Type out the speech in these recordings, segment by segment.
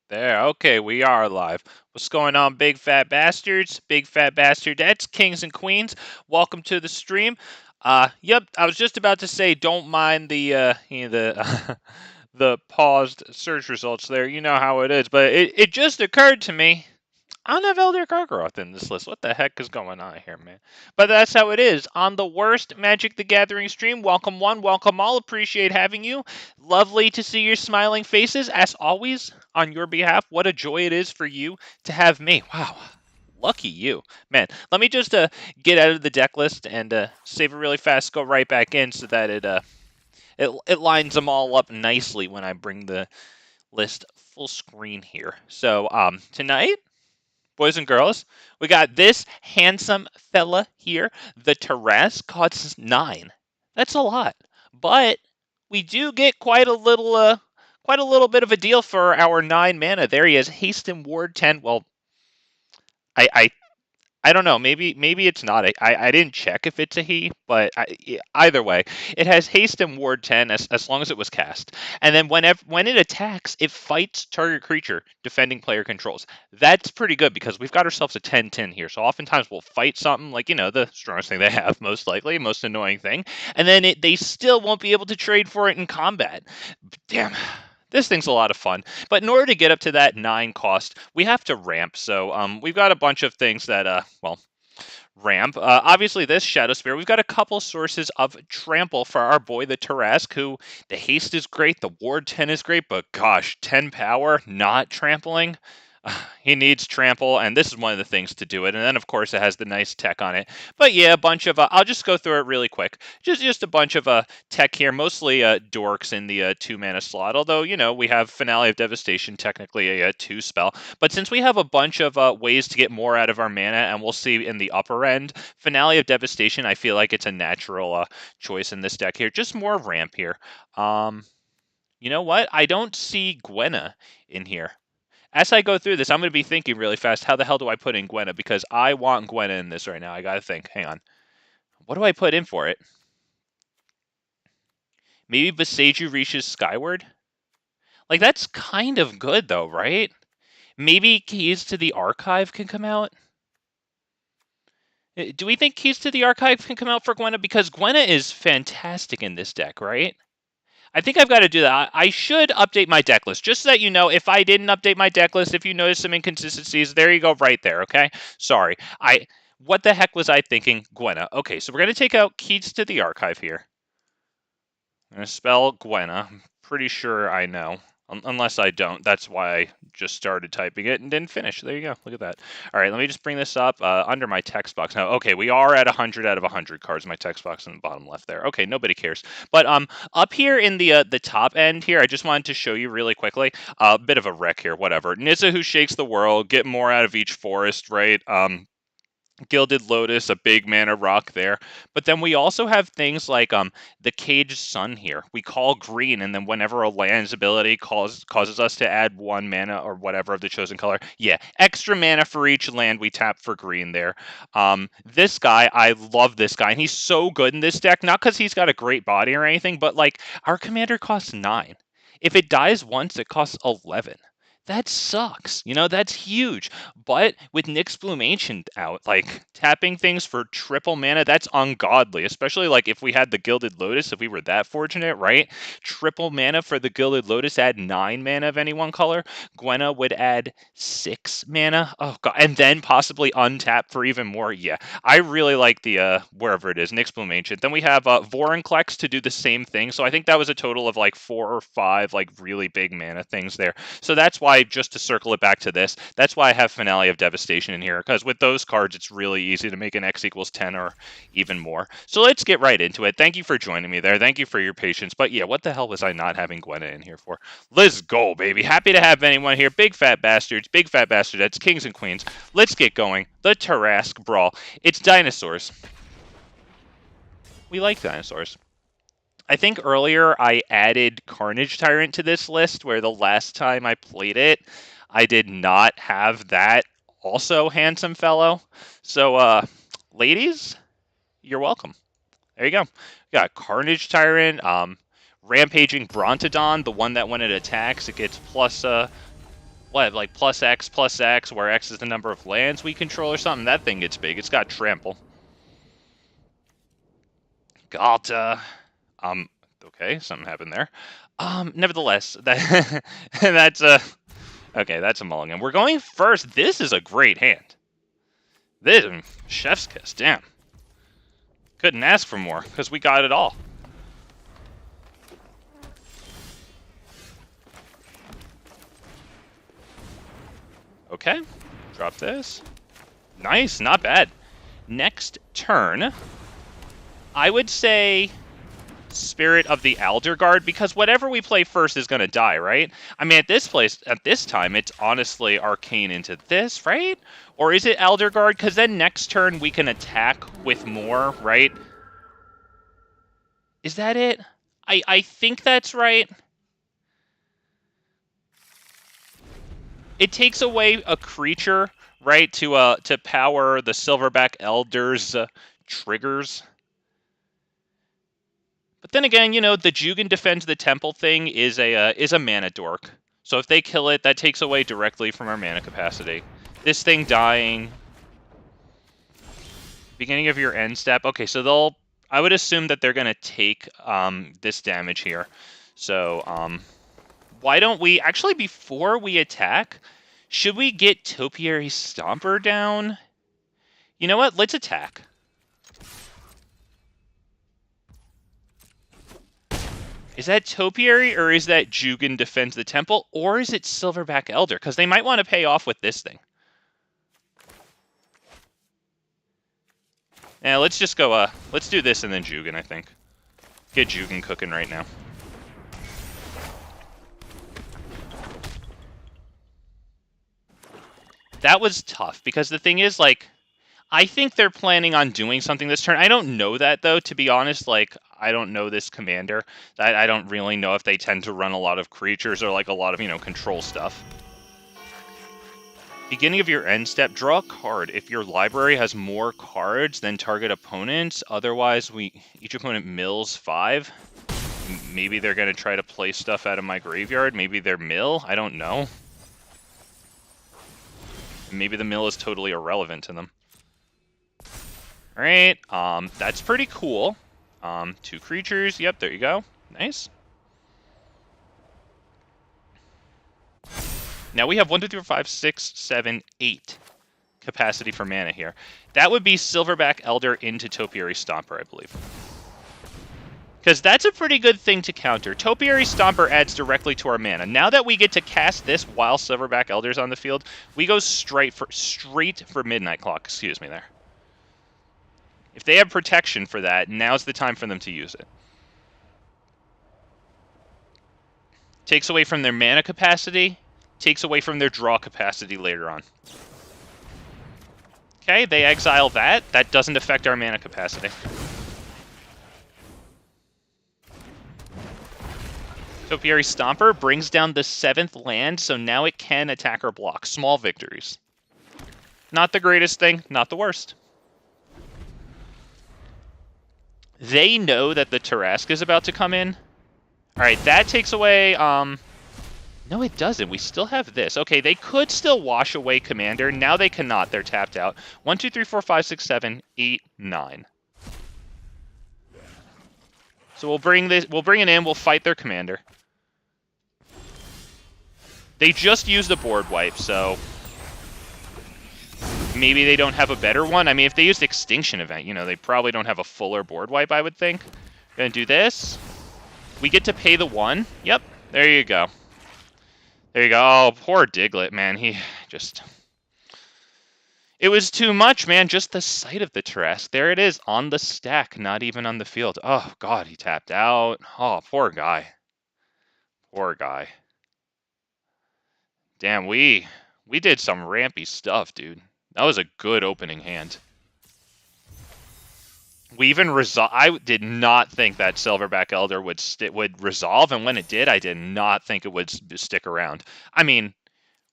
There, okay, we are live. What's going on, big fat bastards, big fat bastardettes, kings and queens? Welcome to the stream. Yep, I was just about to say, don't mind the the paused search results there. You know how it is, but it just occurred to me. I don't have Elder Karkaroth in this list. What the heck is going on here, man? But that's how it is. On the worst Magic the Gathering stream, welcome one, welcome all. Appreciate having you. Lovely to see your smiling faces, as always, on your behalf. What a joy it is for you to have me. Wow. Lucky you. Man, let me just get out of the deck list and save it really fast, go right back in so that it lines them all up nicely when I bring the list full screen here. So tonight, boys and girls, we got this handsome fella here. The Tarrasque costs 9. That's a lot, but we do get quite a little bit of a deal for our 9 mana. There he is, Haste and Ward 10. Well, I I don't know. Maybe it's not. I didn't check if it's a he, but either way, it has haste and ward 10 as long as it was cast. And then when it attacks, it fights target creature defending player controls. That's pretty good because we've got ourselves a 10/10 here. So oftentimes we'll fight something like, the strongest thing they have, most likely, most annoying thing, and then they still won't be able to trade for it in combat. Damn. This thing's a lot of fun, but in order to get up to that 9 cost, we have to ramp. So we've got a bunch of things that, ramp. Obviously, this Shadow Spear, we've got a couple sources of trample for our boy, the Tarrasque, who the haste is great, the ward 10 is great, but gosh, 10 power, not trampling. He needs trample, and this is one of the things to do it. And then, of course, it has the nice tech on it. But yeah, a bunch of I'll just go through it really quick. Just a bunch of tech here, mostly dorks in the 2 mana slot. Although we have Finale of Devastation, technically a 2 spell. But since we have a bunch of ways to get more out of our mana, and we'll see in the upper end, Finale of Devastation, I feel like it's a natural choice in this deck here. Just more ramp here. You know what? I don't see Gwenna in here. As I go through this, I'm going to be thinking really fast, how the hell do I put in Gwenna? Because I want Gwenna in this right now. I got to think. Hang on. What do I put in for it? Maybe Boseiju reaches Skyward? Like, that's kind of good, though, right? Maybe Keys to the Archive can come out? Do we think Keys to the Archive can come out for Gwenna? Because Gwenna is fantastic in this deck, right? I think I've got to do that. I should update my deck list, just so that you know, if I didn't update my deck list, if you notice some inconsistencies, there you go right there, okay? Sorry. What the heck was I thinking? Gwenna. Okay, so we're going to take out Keys to the Archive here. I'm going to spell Gwenna. I'm pretty sure I know. Unless I don't. That's why I just started typing it and didn't finish. There you go. Look at that. All right, let me just bring this up under my text box. Now, okay, we are at 100 out of 100 cards. My text box in the bottom left there. Okay, nobody cares. But up here in the top end here, I just wanted to show you really quickly a bit of a wreck here. Whatever. Nissa, who shakes the world, get more out of each forest, right? Gilded Lotus, a big mana rock there. But then we also have things like the Caged Sun here. We call green, and then whenever a land's ability causes us to add 1 mana or whatever of the chosen color, yeah, extra mana for each land we tap for green there. This guy, I love this guy, and he's so good in this deck, not because he's got a great body or anything, but like our commander costs 9. If it dies once, it costs 11. That sucks. That's huge. But with Nyxbloom Ancient out, like tapping things for triple mana, that's ungodly. Especially like if we had the Gilded Lotus, if we were that fortunate, right? Triple mana for the Gilded Lotus, add 9 mana of any one color. Gwenna would add 6 mana. Oh god, and then possibly untap for even more. Yeah, I really like the wherever it is, Nyxbloom Ancient. Then we have Vorinclex to do the same thing. So I think that was a total of like 4 or 5 like really big mana things there. So that's why, just to circle it back to this, that's why I have Finale of Devastation in here, because with those cards, it's really easy to make an X equals 10 or even more. So let's get right into it. Thank you for joining me there. Thank you for your patience. But yeah, what the hell was I not having Gwenna in here for? Let's go, baby. Happy to have anyone here. Big fat bastards, big fat bastardettes, kings and queens. Let's get going. The Tarrasque Brawl. It's dinosaurs. We like dinosaurs. I think earlier I added Carnage Tyrant to this list, where the last time I played it, I did not have that also handsome fellow. So, ladies, you're welcome. There you go. We got Carnage Tyrant, Rampaging Brontodon, the one that when it attacks, it gets plus what, like plus X, where X is the number of lands we control or something? That thing gets big. It's got trample. Galta. Okay, something happened there. Nevertheless, that's okay, that's a mulligan. We're going first. This is a great hand. This, chef's kiss, damn. Couldn't ask for more, because we got it all. Okay, drop this. Nice, not bad. Next turn, I would say Spirit of the Elder Guard, because whatever we play first is going to die, right? I mean, at this time, it's honestly Arcane into this, right? Or is it Elder Guard? Because then next turn we can attack with more, right? Is that it? I think that's right. It takes away a creature, right, to power the Silverback Elder's triggers. But then again, you know, the Jugan defends the temple thing is a mana dork. So if they kill it, that takes away directly from our mana capacity. This thing dying. Beginning of your end step. Okay, so I would assume that they're gonna take this damage here. So why don't we actually, before we attack, should we get Topiary Stomper down? You know what? Let's attack. Is that Topiary, or is that Jugan defends the temple, or is it Silverback Elder? Because they might want to pay off with this thing. Yeah, let's just go, let's do this and then Jugan, I think. Get Jugan cooking right now. That was tough, because the thing is, like, I think they're planning on doing something this turn. I don't know that, though, to be honest. Like, I don't know this commander. I don't really know if they tend to run a lot of creatures or, like, a lot of, you know, control stuff. Beginning of your end step, draw a card. If your library has more cards than target opponents, otherwise each opponent mills 5. Maybe they're going to try to play stuff out of my graveyard. Maybe they're mill. I don't know. Maybe the mill is totally irrelevant to them. Alright, that's pretty cool. 2 creatures. Yep, there you go. Nice. Now we have 1, 2, 3, 4, 5, 6, 7, 8 capacity for mana here. That would be Silverback Elder into Topiary Stomper, I believe. Because that's a pretty good thing to counter. Topiary Stomper adds directly to our mana. Now that we get to cast this while Silverback Elder's on the field, we go straight for Midnight Clock. Excuse me there. If they have protection for that, now's the time for them to use it. Takes away from their mana capacity, takes away from their draw capacity later on. Okay, they exile that. That doesn't affect our mana capacity. Topiary Stomper brings down the 7th land, so now it can attack or block. Small victories. Not the greatest thing, not the worst. They know that the Tarrasque is about to come in. Alright, that takes away, no, it doesn't. We still have this. Okay, they could still wash away Commander. Now they cannot. They're tapped out. 1, 2, 3, 4, 5, 6, 7, 8, 9. So we'll bring it in. We'll fight their Commander. They just used the board wipe, so maybe they don't have a better one. I mean, if they used Extinction Event, you know, they probably don't have a fuller board wipe, I would think. Gonna do this. We get to pay the 1. Yep, there you go. There you go. Oh, poor Diglett, man. He just... It was too much, man. Just the sight of the Tarrasque. There it is, on the stack, not even on the field. Oh, God, he tapped out. Oh, poor guy. Poor guy. Damn, we did some rampy stuff, dude. That was a good opening hand. We even resolve. I did not think that Silverback Elder would resolve, and when it did, I did not think it would stick around. I mean,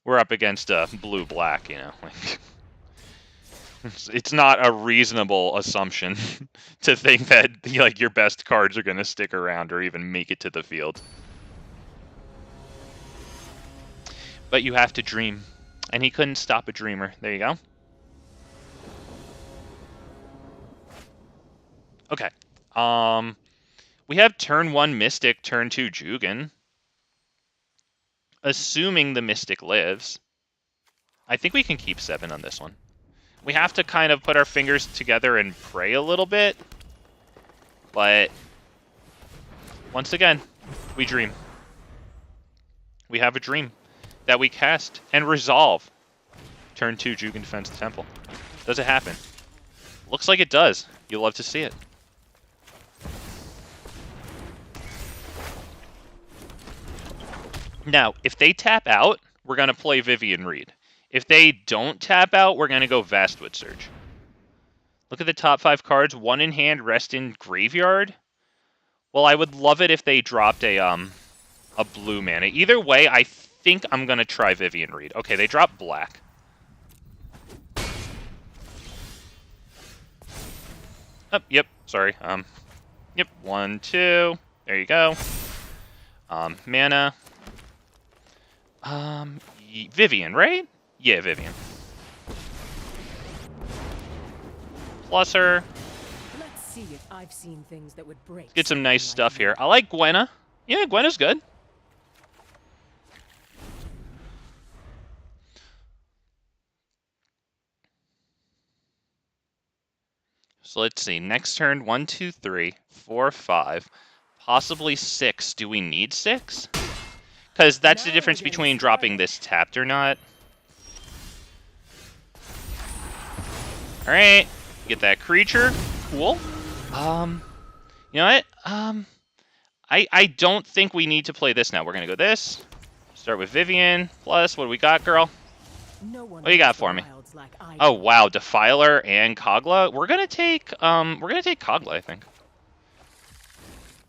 we're up against a blue-black, you know. Like, it's not a reasonable assumption to think that like your best cards are going to stick around or even make it to the field. But you have to dream. And he couldn't stop a dreamer. There you go. Okay. We have turn 1 Mystic, turn 2 Jugan. Assuming the Mystic lives. I think we can keep 7 on this one. We have to kind of put our fingers together and pray a little bit. But once again, we dream. We have a dream that we cast and resolve. Turn 2 Jugan defends the temple. Does it happen? Looks like it does. You'll love to see it. Now, if they tap out, we're going to play Vivien Reid. If they don't tap out, we're going to go Vastwood Surge. Look at the top 5 cards. 1 in hand, rest in graveyard. Well, I would love it if they dropped a blue mana. Either way, I think I'm going to try Vivien Reid. Okay, they dropped black. Oh, yep, sorry. Yep, 1, 2. There you go. Mana. Vivien, right? Yeah, Vivien. Plus her. Let's see if I've seen things that would break. Get some nice stuff here. I like Gwenna. Yeah, Gwenna's good. So let's see. Next turn, 1, 2, 3, 4, 5, possibly 6. Do we need 6? Because that's the difference between dropping this tapped or not. Alright. Get that creature. Cool. You know what? I don't think we need to play this now. We're going to go this. Start with Vivien. Plus, what do we got, girl? What do you got for me? Oh, wow. Defiler and Kogla. We're going to take Kogla, I think.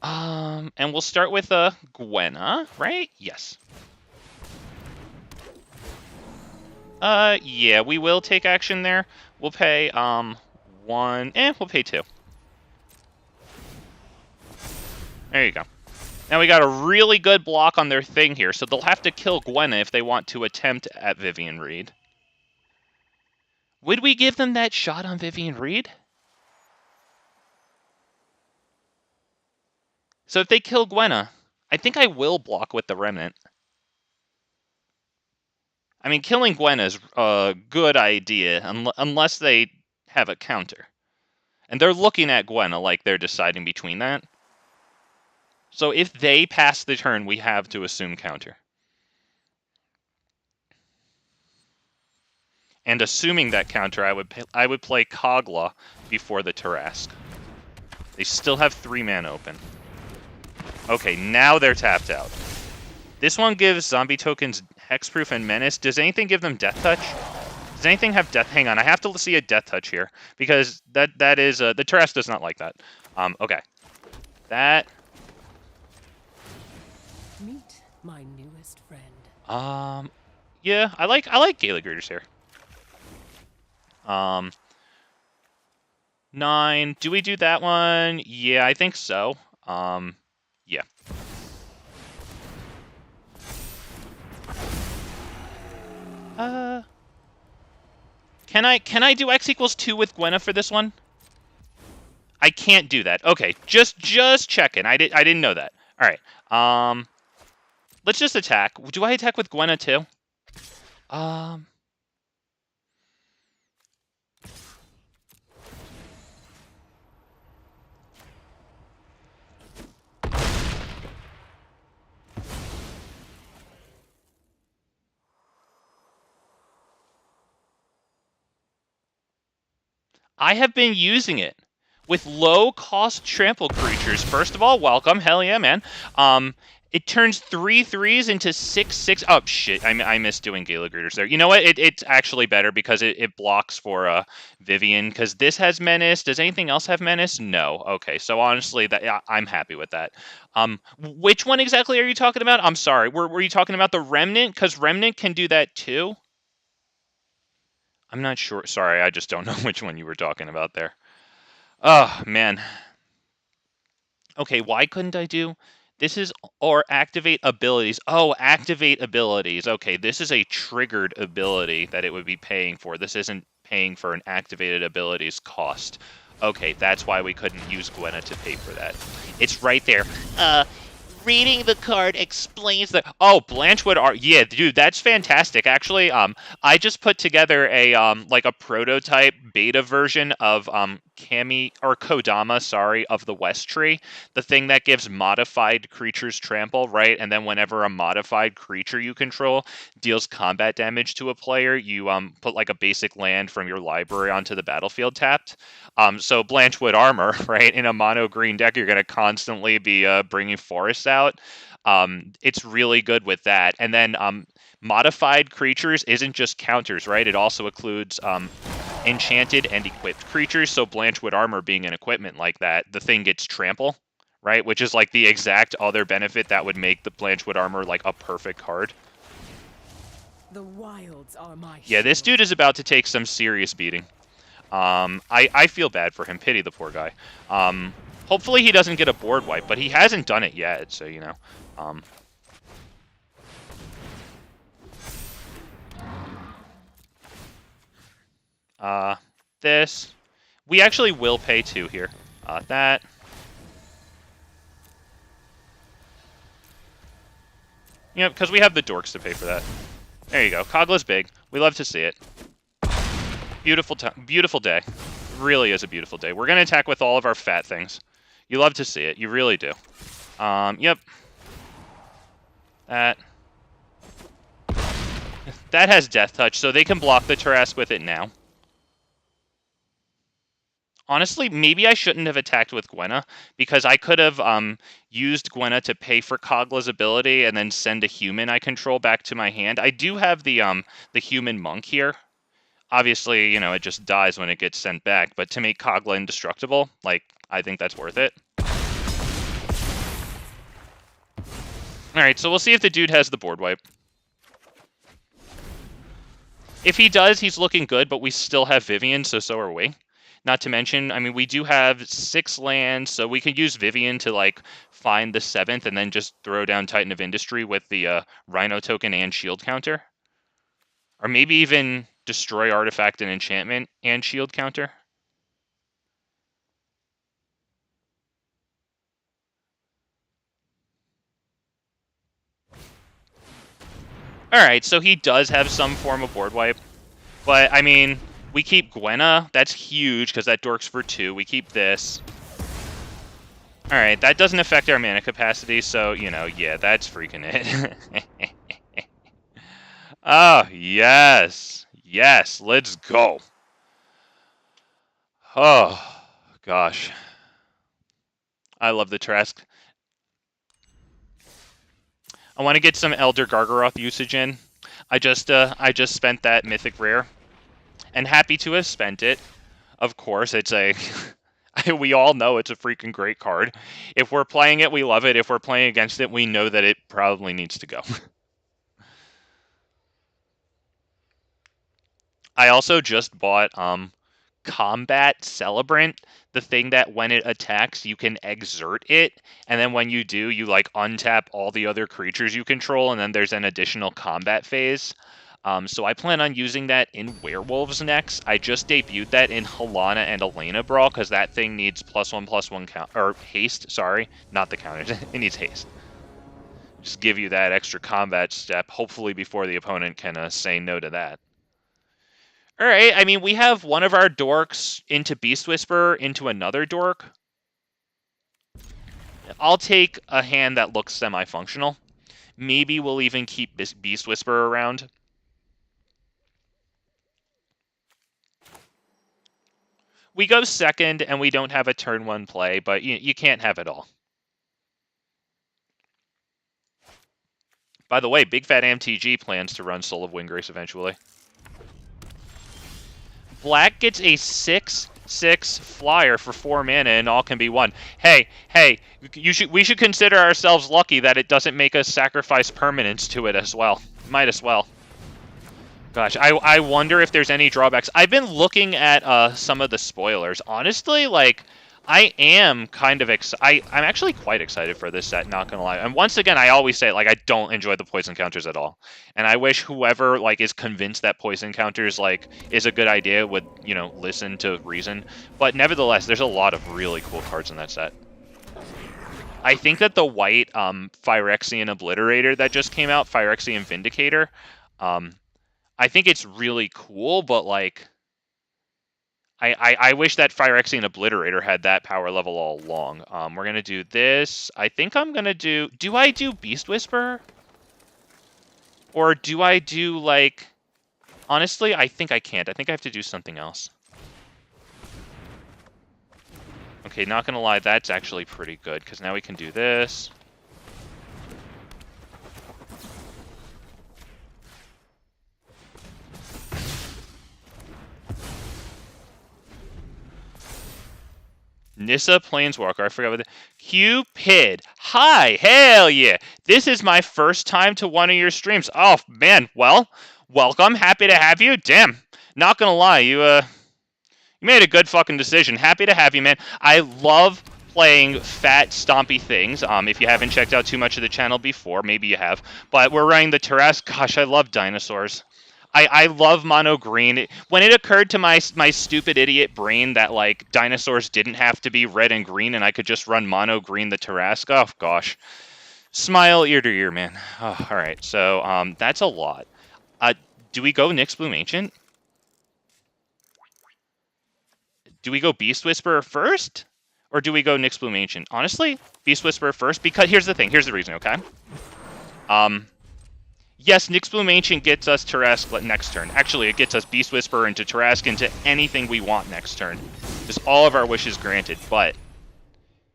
And we'll start with Gwenna, right? Yes. Yeah, we will take action there. We'll pay 1, we'll pay 2. There you go. Now we got a really good block on their thing here, so they'll have to kill Gwenna if they want to attempt at Vivien Reid. Would we give them that shot on Vivien Reid? So if they kill Gwenna, I think I will block with the Remnant. I mean, killing Gwenna is a good idea, unless they have a counter. And they're looking at Gwenna like they're deciding between that. So if they pass the turn, we have to assume counter. And assuming that counter, I would play Kogla before the Tarrasque. They still have 3 mana open. Okay, now they're tapped out. This one gives zombie tokens Hexproof and Menace. Does anything give them Death Touch? Does anything have Death? Hang on, I have to see a Death Touch here because that is the Tarrasque does not like that. Okay, that. Meet my newest friend. Yeah, I like Gaelic Greeters here. 9. Do we do that one? Yeah, I think so. Yeah. Can I do X equals 2 with Gwenna for this one? I can't do that. Okay, just checking. I didn't know that. All right. Let's just attack. Do I attack with Gwenna too? I have been using it with low-cost trample creatures. First of all, welcome. Hell yeah, man. It turns 3 3s into 6 6. Oh, shit. I missed doing Gala Greeters there. You know what? It's actually better because it blocks for Vivien. Because this has Menace. Does anything else have Menace? No. Okay, so honestly, I'm happy with that. Which one exactly are you talking about? I'm sorry. Were you talking about the Remnant? Because Remnant can do that too. I'm not sure. Sorry, I just don't know which one you were talking about there. Oh, man. Okay, why couldn't I do This is, or activate abilities. Oh, activate abilities. Okay, this is a triggered ability that it would be paying for. This isn't paying for an activated abilities cost. Okay, that's why we couldn't use Gwenna to pay for that. It's right there. Reading the card explains that. Oh, Blanchwood art. Yeah, dude, that's fantastic. Actually, I just put together a like a prototype beta version of Kami or Kodama, sorry, of the West Tree, the thing that gives modified creatures trample, right? And then whenever a modified creature you control deals combat damage to a player, you put like a basic land from your library onto the battlefield tapped. So Blanchwood armor, right? In a mono green deck, you're going to constantly be bringing forests out. It's really good with that. And then modified creatures isn't just counters, right? It also includes enchanted and equipped creatures. So Blanchwood armor being an equipment like that, the thing gets trample, right? Which is like the exact other benefit that would make the Blanchwood armor like a perfect card. The wilds are my Yeah, this dude is about to take some serious beating. I feel bad for him. Pity the poor guy. Hopefully he doesn't get a board wipe, but he hasn't done it yet, so, you know. This. We actually will pay 2 here. That. Yep, because we have the dorks to pay for that. There you go. Kogla's big. We love to see it. Beautiful day. Really is a beautiful day. We're going to attack with all of our fat things. You love to see it. You really do. Yep. That has Death Touch, so they can block the Tarrasque with it now. Honestly, maybe I shouldn't have attacked with Gwenna, because I could have used Gwenna to pay for Kogla's ability and then send a human I control back to my hand. I do have the human monk here. Obviously, you know, it just dies when it gets sent back, but to make Kogla indestructible, like, I think that's worth it. Alright, so we'll see if the dude has the board wipe. If he does, he's looking good, but we still have Vivien, so are we. Not to mention, I mean, we do have 6 lands, so we could use Vivien to, like, find the 7th and then just throw down Titan of Industry with the Rhino token and shield counter. Or maybe even destroy artifact and enchantment and shield counter. Alright, so he does have some form of board wipe. But, I mean, we keep Gwenna. That's huge, because that dorks for 2. We keep this. Alright, that doesn't affect our mana capacity, so, you know, yeah, that's freaking it. Oh, yes. Yes, let's go. Oh, gosh. I love the Tarrasque. I want to get some Elder Gargaroth usage in. I just spent that mythic rare, and happy to have spent it. Of course, it's a. We all know it's a freaking great card. If we're playing it, we love it. If we're playing against it, we know that it probably needs to go. I also just bought Combat Celebrant, the thing that when it attacks, you can exert it, and then when you do, you like untap all the other creatures you control, and then there's an additional combat phase. So I plan on using that in Werewolves next. I just debuted that in Halana and Elena Brawl, because that thing needs +1/+1 count, or haste, sorry, not the counters. It needs haste. Just give you that extra combat step, hopefully before the opponent can say no to that. Alright, I mean, we have one of our dorks into Beast Whisperer into another dork. I'll take a hand that looks semi-functional. Maybe we'll even keep Beast Whisperer around. We go second, and we don't have a turn 1 play, but you can't have it all. By the way, Big Fat MTG plans to run Soul of Windgrace eventually. Black gets a 6/6 flyer for 4 mana, and all can be won. Hey, we should consider ourselves lucky that it doesn't make us sacrifice permanence to it as well. Might as well. Gosh, I wonder if there's any drawbacks. I've been looking at some of the spoilers. Honestly, like, I am kind of I'm actually quite excited for this set, not gonna lie. And once again, I always say, like, I don't enjoy the poison counters at all. And I wish whoever, like, is convinced that poison counters, like, is a good idea would, you know, listen to reason. But nevertheless, there's a lot of really cool cards in that set. I think that the white Phyrexian Obliterator that just came out, Phyrexian Vindicator, I think it's really cool, but, like, I wish that Phyrexian Obliterator had that power level all along. We're going to do this. I think I'm going to do... Do I do Beast Whisperer? Or do I do, like... Honestly, I think I can't. I think I have to do something else. Okay, not going to lie, that's actually pretty good, because now we can do this. Nissa Planeswalker, I forgot what the... Cupid! Hi! Hell yeah! This is my first time to one of your streams. Oh, man, well, welcome. Happy to have you. Damn, not gonna lie, you made a good fucking decision. Happy to have you, man. I love playing fat, stompy things. If you haven't checked out too much of the channel before, maybe you have. But we're running the Tarrasque. Gosh, I love dinosaurs. I love mono green. When it occurred to my stupid idiot brain that, like, dinosaurs didn't have to be red and green and I could just run mono green the Tarrasque, oh gosh. Smile ear to ear, man. Oh, all right, so that's a lot. Do we go Nyxbloom Ancient? Do we go Beast Whisperer first? Or do we go Nyxbloom Ancient? Honestly, Beast Whisperer first, because here's the thing. Here's the reason, okay? Yes, Nyxbloom Ancient gets us Tarrasque next turn. Actually, it gets us Beast Whisperer into Tarrasque into anything we want next turn. Just all of our wishes granted, but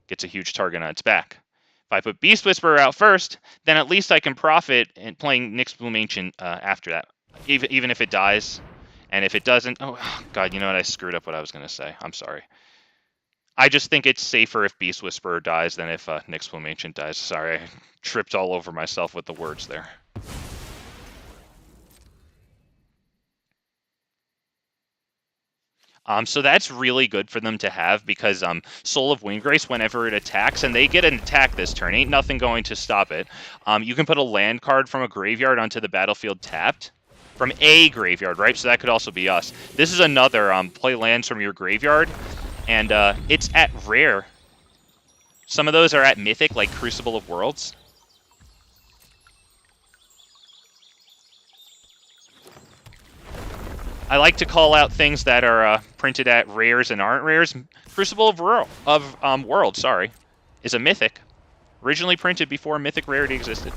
gets a huge target on its back. If I put Beast Whisperer out first, then at least I can profit in playing Nyxbloom Ancient after that. Even if it dies. And if it doesn't... Oh, God, you know what? I screwed up what I was going to say. I'm sorry. I just think it's safer if Beast Whisperer dies than if Nyxbloom Ancient dies. Sorry, I tripped all over myself with the words there. So that's really good for them to have because Soul of Windgrace, whenever it attacks, and they get an attack this turn, ain't nothing going to stop it. You can put a land card from a graveyard onto the battlefield tapped. From a graveyard, right? So that could also be us. This is another play lands from your graveyard, and it's at rare. Some of those are at mythic, like Crucible of Worlds. I like to call out things that are printed at rares and aren't rares. Crucible of Worlds, sorry, is a mythic. Originally printed before mythic rarity existed.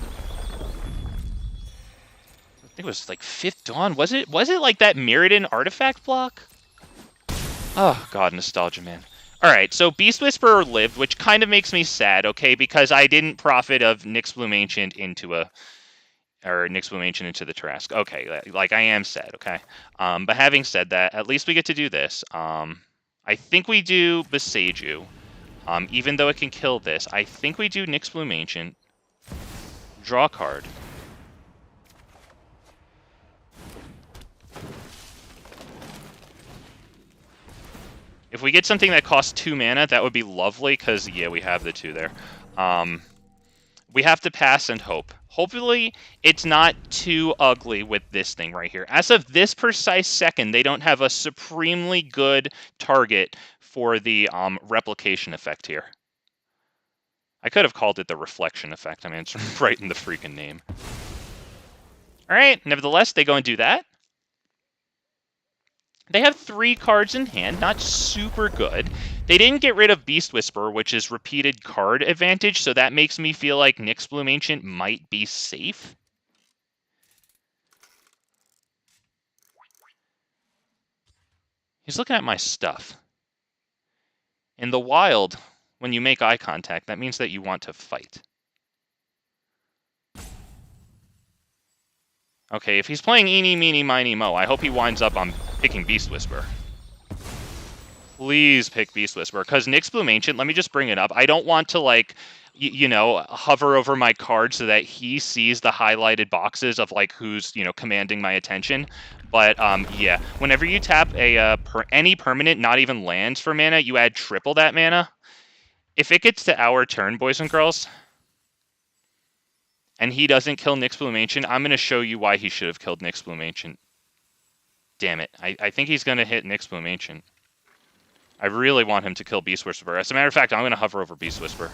I think it was like 5th Dawn. Was it like that Mirrodin artifact block? Oh, God, nostalgia, man. Alright, so Beast Whisperer lived, which kind of makes me sad, okay, because I didn't profit of Nyxbloom Ancient into a... Or Nyxbloom Ancient into the Tarrasque. Okay, like, I am sad, okay? But having said that, at least we get to do this. I think we do Boseiju. Even though it can kill this, I think we do Nyxbloom Ancient. Draw a card. If we get something that costs 2 mana, that would be lovely, because, yeah, we have the 2 there. We have to pass and hope. Hopefully, it's not too ugly with this thing right here. As of this precise second, they don't have a supremely good target for the replication effect here. I could have called it the reflection effect. I mean, it's right in the freaking name. All right, nevertheless, they go and do that. They have 3 cards in hand, not super good. They didn't get rid of Beast Whisperer, which is repeated card advantage, so that makes me feel like Nyxbloom Ancient might be safe. He's looking at my stuff. In the wild, when you make eye contact, that means that you want to fight. Okay, if he's playing Eeny, Meeny, Miny, Mo, I hope he winds up on picking Beast Whisperer. Please pick Beast Whisperer, because Nyxbloom Ancient, let me just bring it up. I don't want to, like, you know, hover over my card so that he sees the highlighted boxes of, like, who's, you know, commanding my attention. But yeah, whenever you tap a any permanent, not even lands for mana, you add triple that mana. If it gets to our turn, boys and girls, and he doesn't kill Nyxbloom Ancient, I'm going to show you why he should have killed Nyxbloom Ancient. Damn it. I think he's going to hit Nyxbloom Ancient. I really want him to kill Beast Whisperer. As a matter of fact, I'm going to hover over Beast Whisperer.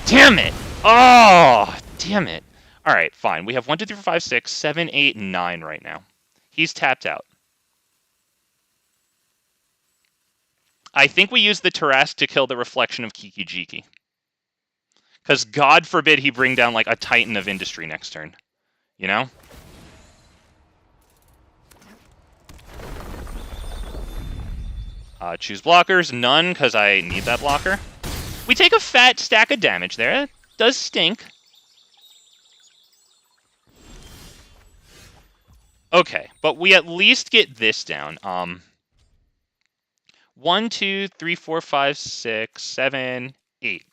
Damn it! Oh, damn it. All right, fine. We have 1, 2, 3, 4, 5, 6, 7, 8, 9 right now. He's tapped out. I think we use the Tarrasque to kill the reflection of Kiki-Jiki. Because God forbid he bring down, like, a Titan of Industry next turn. You know? Choose blockers. None, because I need that blocker. We take a fat stack of damage there. It does stink. Okay, but we at least get this down. 1, 2, 3, 4, 5, 6, 7, 8.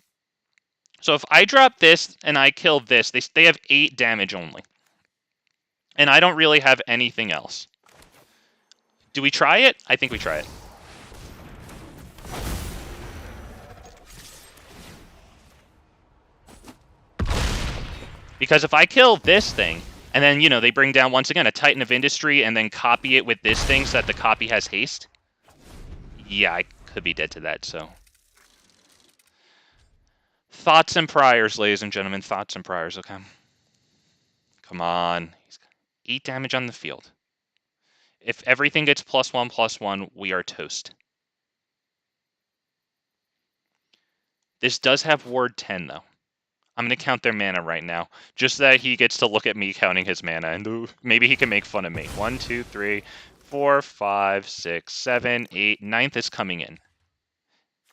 So if I drop this and I kill this, they have 8 damage only. And I don't really have anything else. Do we try it? I think we try it. Because if I kill this thing, and then, you know, they bring down, once again, a Titan of Industry, and then copy it with this thing so that the copy has haste. Yeah, I could be dead to that, so. Thoughts and prayers, ladies and gentlemen. Thoughts and prayers, okay? Come on. 8 damage on the field. If everything gets +1/+1, we are toast. This does have Ward 10, though. I'm going to count their mana right now, just so that he gets to look at me counting his mana, and maybe he can make fun of me. 1, 2, 3, 4, 5, 6, 7, 8. 9th is coming in.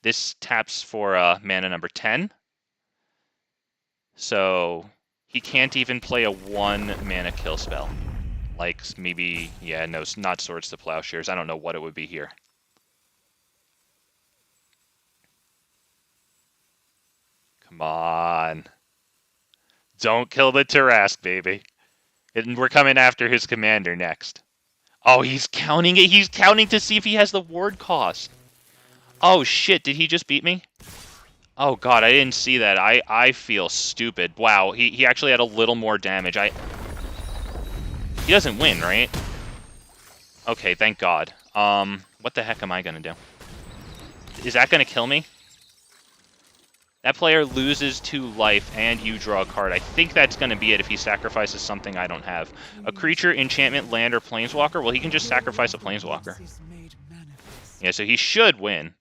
This taps for mana number 10. So he can't even play a 1 mana kill spell. Like maybe, yeah, no, not Swords to Plowshares. I don't know what it would be here. Come on. Don't kill the Tarrasque, baby. And we're coming after his commander next. Oh, he's counting it. He's counting to see if he has the ward cost. Oh, shit. Did he just beat me? Oh, God. I didn't see that. I feel stupid. Wow. He actually had a little more damage. He doesn't win, right? Okay, thank God. What the heck am I going to do? Is that going to kill me? That player loses 2 life, and you draw a card. I think that's going to be it if he sacrifices something I don't have. A creature, enchantment, land, or planeswalker? Well, he can just sacrifice a planeswalker. Yeah, so he should win.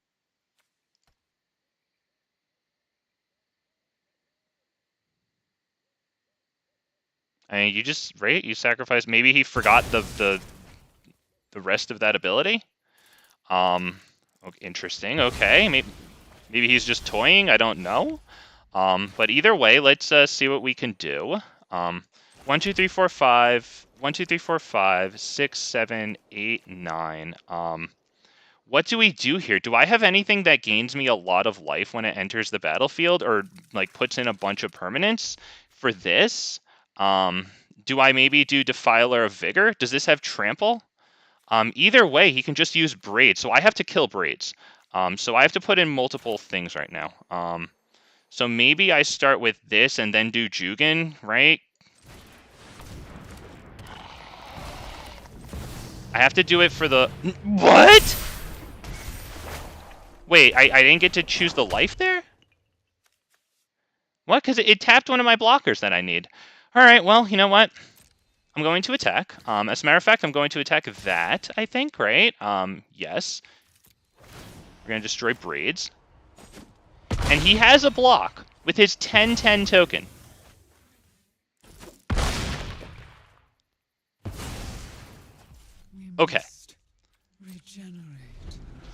I mean, you just, right? You sacrifice... Maybe he forgot the rest of that ability? Okay, interesting. Okay, maybe he's just toying. I don't know. But either way, let's see what we can do. 1, 2, 3, 4, 5. 1, 2, 3, 4, 5. 6, 7, 8, 9. What do we do here? Do I have anything that gains me a lot of life when it enters the battlefield, or like puts in a bunch of permanents for this? Do I maybe do Defiler of Vigor? Does this have Trample? Either way, he can just use Braids, so I have to kill Braids. So I have to put in multiple things right now. So maybe I start with this and then do Jugen, right? I have to do it for the... What? Wait, I didn't get to choose the life there? What? Because it tapped one of my blockers that I need. All right, well, you know what? I'm going to attack. As a matter of fact, I'm going to attack that, I think, right? Yes. We're going to destroy Braids. And he has a block with his 10/10 token. Okay.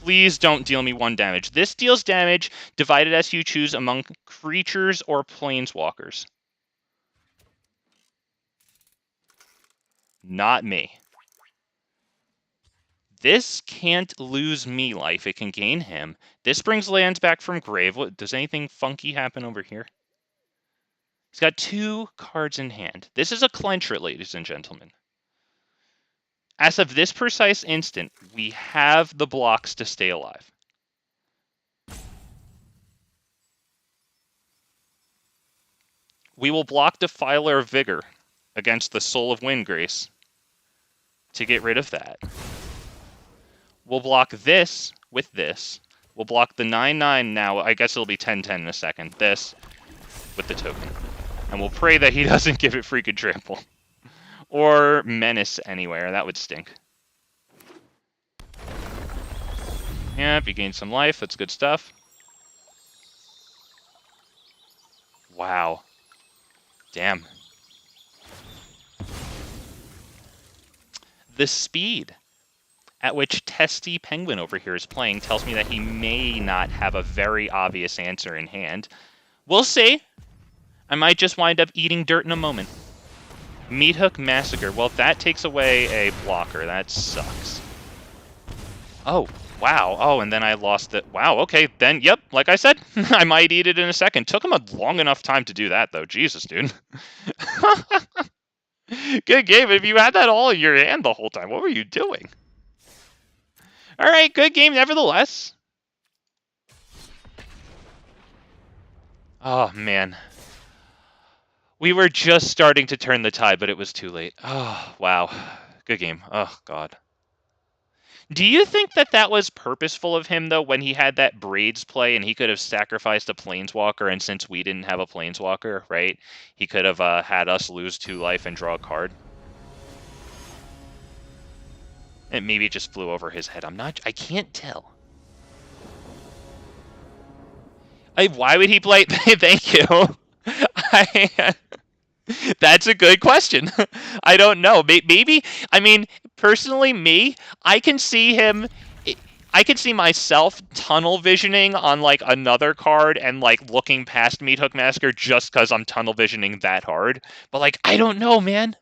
Please don't deal me 1 damage. This deals damage divided as you choose among creatures or planeswalkers. Not me. This can't lose me life. It can gain him. This brings lands back from grave. What, does anything funky happen over here? He's got 2 cards in hand. This is a clencher, ladies and gentlemen. As of this precise instant, we have the blocks to stay alive. We will block Defiler of Vigor against the Soul of Windgrace to get rid of that. We'll block this with this. We'll block the 9/9 now. I guess it'll be 10/10 in a second. This with the token. And we'll pray that he doesn't give it freaking trample. Or menace anywhere. That would stink. Yep, you gain some life. That's good stuff. Wow. Damn. The speed at which Testy Penguin over here is playing tells me that he may not have a very obvious answer in hand. We'll see. I might just wind up eating dirt in a moment. Meathook Massacre. Well, that takes away a blocker. That sucks. Oh, wow. Oh, and then I lost it. Wow, okay. Then, yep, like I said, I might eat it in a second. Took him a long enough time to do that, though. Jesus, dude. Good game. If you had that all in your hand the whole time, what were you doing? All right, good game nevertheless. Oh, man. We were just starting to turn the tide, but it was too late. Oh, wow. Good game. Oh, God. Do you think that that was purposeful of him, though, when he had that Braids play and he could have sacrificed a Planeswalker, and since we didn't have a Planeswalker, right, he could have had us lose 2 life and draw a card? And maybe it just flew over his head. I can't tell. Why would he play? Thank you. That's a good question. I don't know. Maybe, I mean, personally, I can see him. I can see myself tunnel visioning on like another card and like looking past Meathook Massacre just because I'm tunnel visioning that hard. But like, I don't know, man.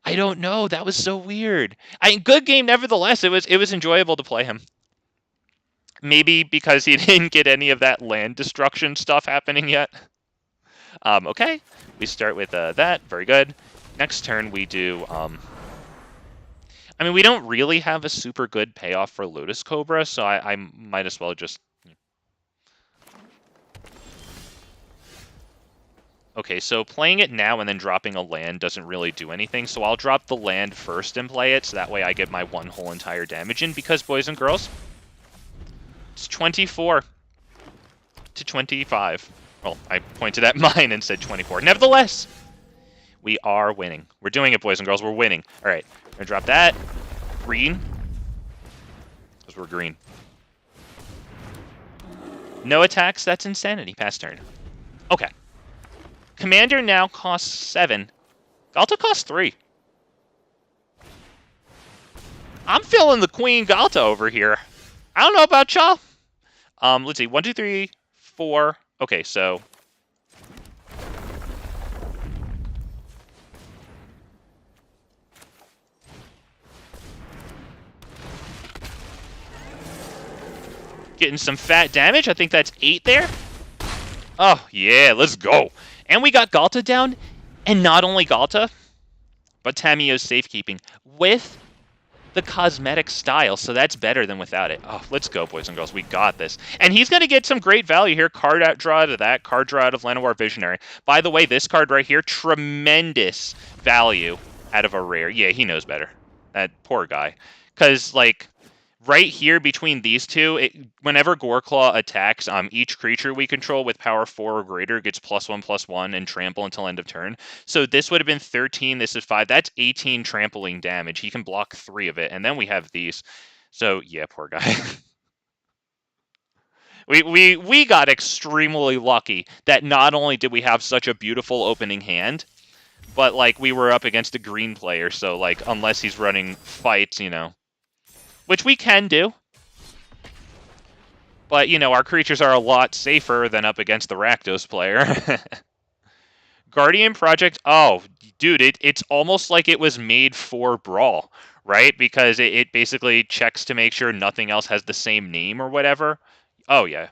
I don't know. That was so weird. Good game nevertheless. It was enjoyable to play him. Maybe because he didn't get any of that land destruction stuff happening yet. Okay, we start with that. Very good. Next turn we do... I mean, we don't really have a super good payoff for Lotus Cobra, so I might as well just... Okay, so playing it now and then dropping a land doesn't really do anything, so I'll drop the land first and play it, so that way I get my one whole entire damage in, because, boys and girls, it's 24 to 25. Well, I pointed at mine and said 24. Nevertheless, we are winning. We're doing it, boys and girls. We're winning. All right, I'm going to drop that. Green. Because we're green. No attacks. That's insanity. Pass turn. Okay. Commander now costs 7. Galta costs 3. I'm feeling the Queen Galta over here. I don't know about y'all. Let's see. 1, 2, 3, 4. Okay, so... Getting some fat damage. I think that's 8 there. Oh, yeah, let's go. And we got Galta down. And not only Galta, but Tamiyo's Safekeeping with the cosmetic style. So that's better than without it. Oh, let's go, boys and girls. We got this. And he's going to get some great value here. Card out draw out of that. Card draw out of Llanowar Visionary. By the way, this card right here, tremendous value out of a rare. Yeah, he knows better. That poor guy. Because, like... Right here between these two, whenever Goreclaw attacks, each creature we control with power 4 or greater gets +1/+1 and trample until end of turn. So this would have been 13, this is 5. That's 18 trampling damage. He can block 3 of it, and then we have these. So, yeah, poor guy. we got extremely lucky that not only did we have such a beautiful opening hand, but, like, we were up against a green player, so, like, unless he's running fights, you know. Which we can do. But, you know, our creatures are a lot safer than up against the Rakdos player. Guardian Project, oh, dude, it's almost like it was made for Brawl, right? Because it basically checks to make sure nothing else has the same name or whatever. Oh, yeah.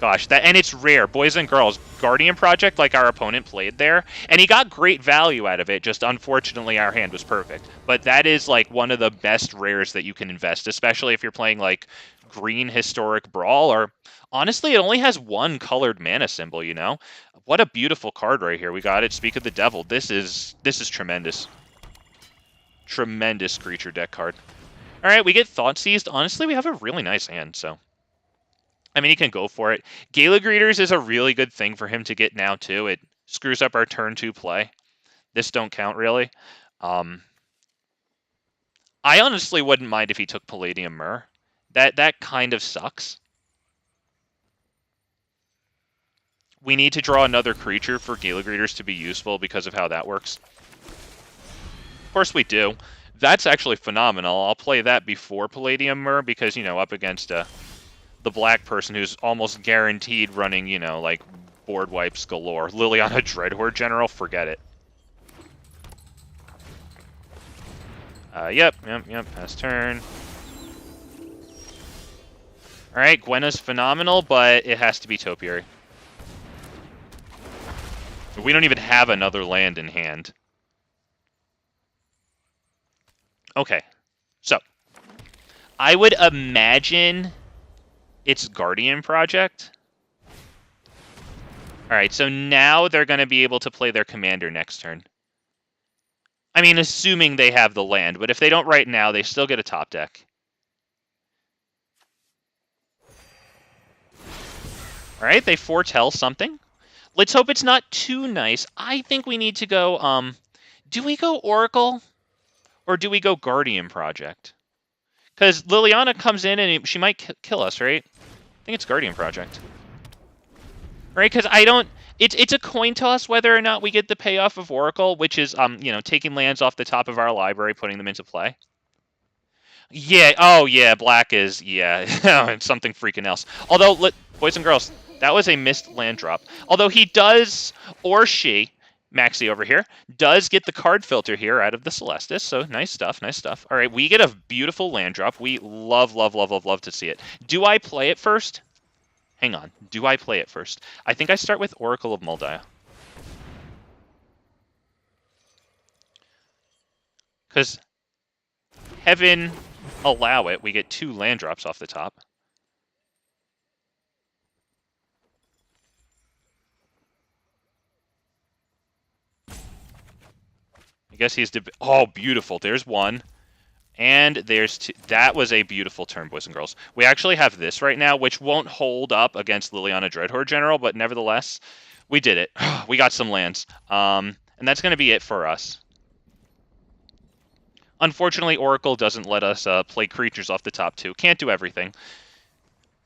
Gosh, and it's rare. Boys and girls, Guardian Project, like our opponent played there, and he got great value out of it, just unfortunately our hand was perfect. But that is like one of the best rares that you can invest, especially if you're playing like green historic Brawl, or honestly, it only has one colored mana symbol, you know? What a beautiful card right here. We got it, Speak of the Devil. This is tremendous. Tremendous creature deck card. Alright, we get Thought Seized. Honestly, we have a really nice hand, so... I mean, he can go for it. Gala Greeters is a really good thing for him to get now, too. It screws up our turn 2 play. This don't count, really. I honestly wouldn't mind if he took Palladium Myr. That kind of sucks. We need to draw another creature for Gala Greeters to be useful because of how that works. Of course we do. That's actually phenomenal. I'll play that before Palladium Myr because, you know, up against the black person who's almost guaranteed running, you know, like, board wipes galore. Liliana Dreadhorde General, forget it. Yep, pass turn. Alright, Gwenna's phenomenal, but it has to be Topiary. We don't even have another land in hand. Okay, so. I would imagine... it's Guardian Project. Alright, so now they're going to be able to play their commander next turn. I mean, assuming they have the land, but if they don't right now, they still get a top deck. Alright, they foretell something. Let's hope it's not too nice. I think we need to go, do we go Oracle? Or do we go Guardian Project? Because Liliana comes in and she might kill us, right? I think it's Guardian Project. Right, because I don't... It's a coin toss whether or not we get the payoff of Oracle, which is, you know, taking lands off the top of our library, putting them into play. Yeah, oh yeah, black is, yeah, it's something freaking else. Although, boys and girls, that was a missed land drop. Although he does, or she, Maxie over here, does get the card filter here out of the Celestis, so nice stuff, nice stuff. All right, we get a beautiful land drop. We love, love, love, love, love to see it. Do I play it first? Hang on. Do I play it first? I think I start with Oracle of Mul Daya. Because heaven allow it, we get 2 land drops off the top. I guess he's... oh, beautiful. There's 1. And there's 2. That was a beautiful turn, boys and girls. We actually have this right now, which won't hold up against Liliana Dreadhorde General, but nevertheless, we did it. We got some lands. And that's going to be it for us. Unfortunately, Oracle doesn't let us play creatures off the top 2. Can't do everything.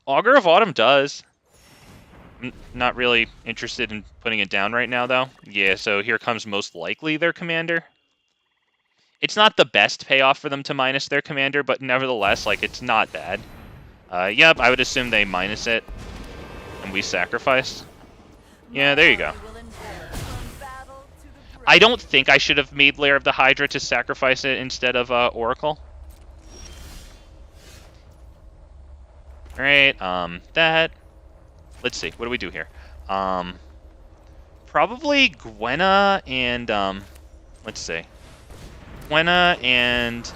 Augur of Autumn does. Not really interested in putting it down right now, though. Yeah, so here comes most likely their commander. It's not the best payoff for them to minus their commander, but nevertheless, like, it's not bad. Yep, I would assume they minus it, and we sacrifice. Yeah, there you go. I don't think I should have made Lair of the Hydra to sacrifice it instead of Oracle. Alright, that... Let's see, what do we do here? Probably Gwenna and, let's see. Gwenna and...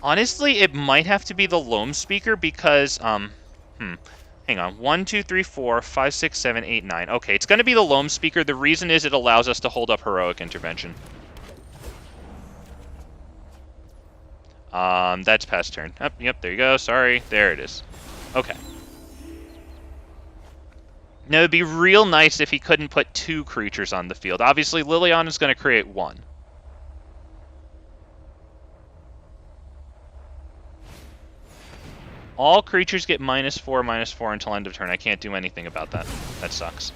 honestly, it might have to be the Loamspeaker because, hang on. 1, 2, 3, 4, 5, 6, 7, 8, 9. Okay, it's going to be the Loamspeaker. The reason is it allows us to hold up Heroic Intervention. That's past turn. Yep, there you go. Sorry. There it is. Okay. Now, it'd be real nice if he couldn't put 2 creatures on the field. Obviously, Liliana's going to create 1. All creatures get -4/-4 until end of turn. I can't do anything about that. That sucks.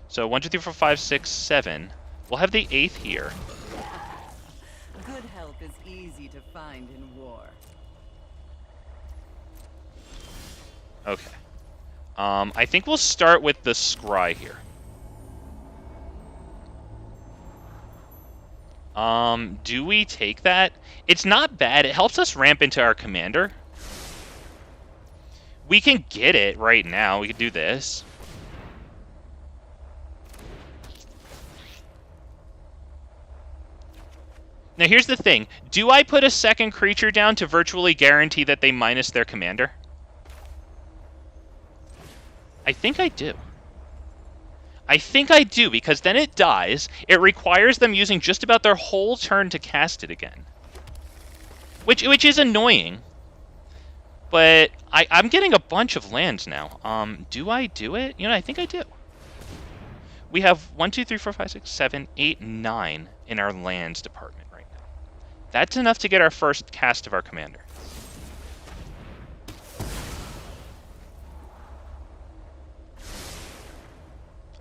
So 1, 2, 3, 4, 5, 6, 7. We'll have the 8th here. Good help is easy to find in war. Okay. I think we'll start with the Scry here. Do we take that? It's not bad. It helps us ramp into our commander. We can get it right now. We could do this. Now, here's the thing. Do I put a second creature down to virtually guarantee that they minus their commander? I think I do. I think I do, because then it dies. It requires them using just about their whole turn to cast it again. Which is annoying. But I'm getting a bunch of lands now. Do I do it? You know, I think I do. We have 1, 2, 3, 4, 5, 6, 7, 8, 9 in our lands department right now. That's enough to get our first cast of our commander.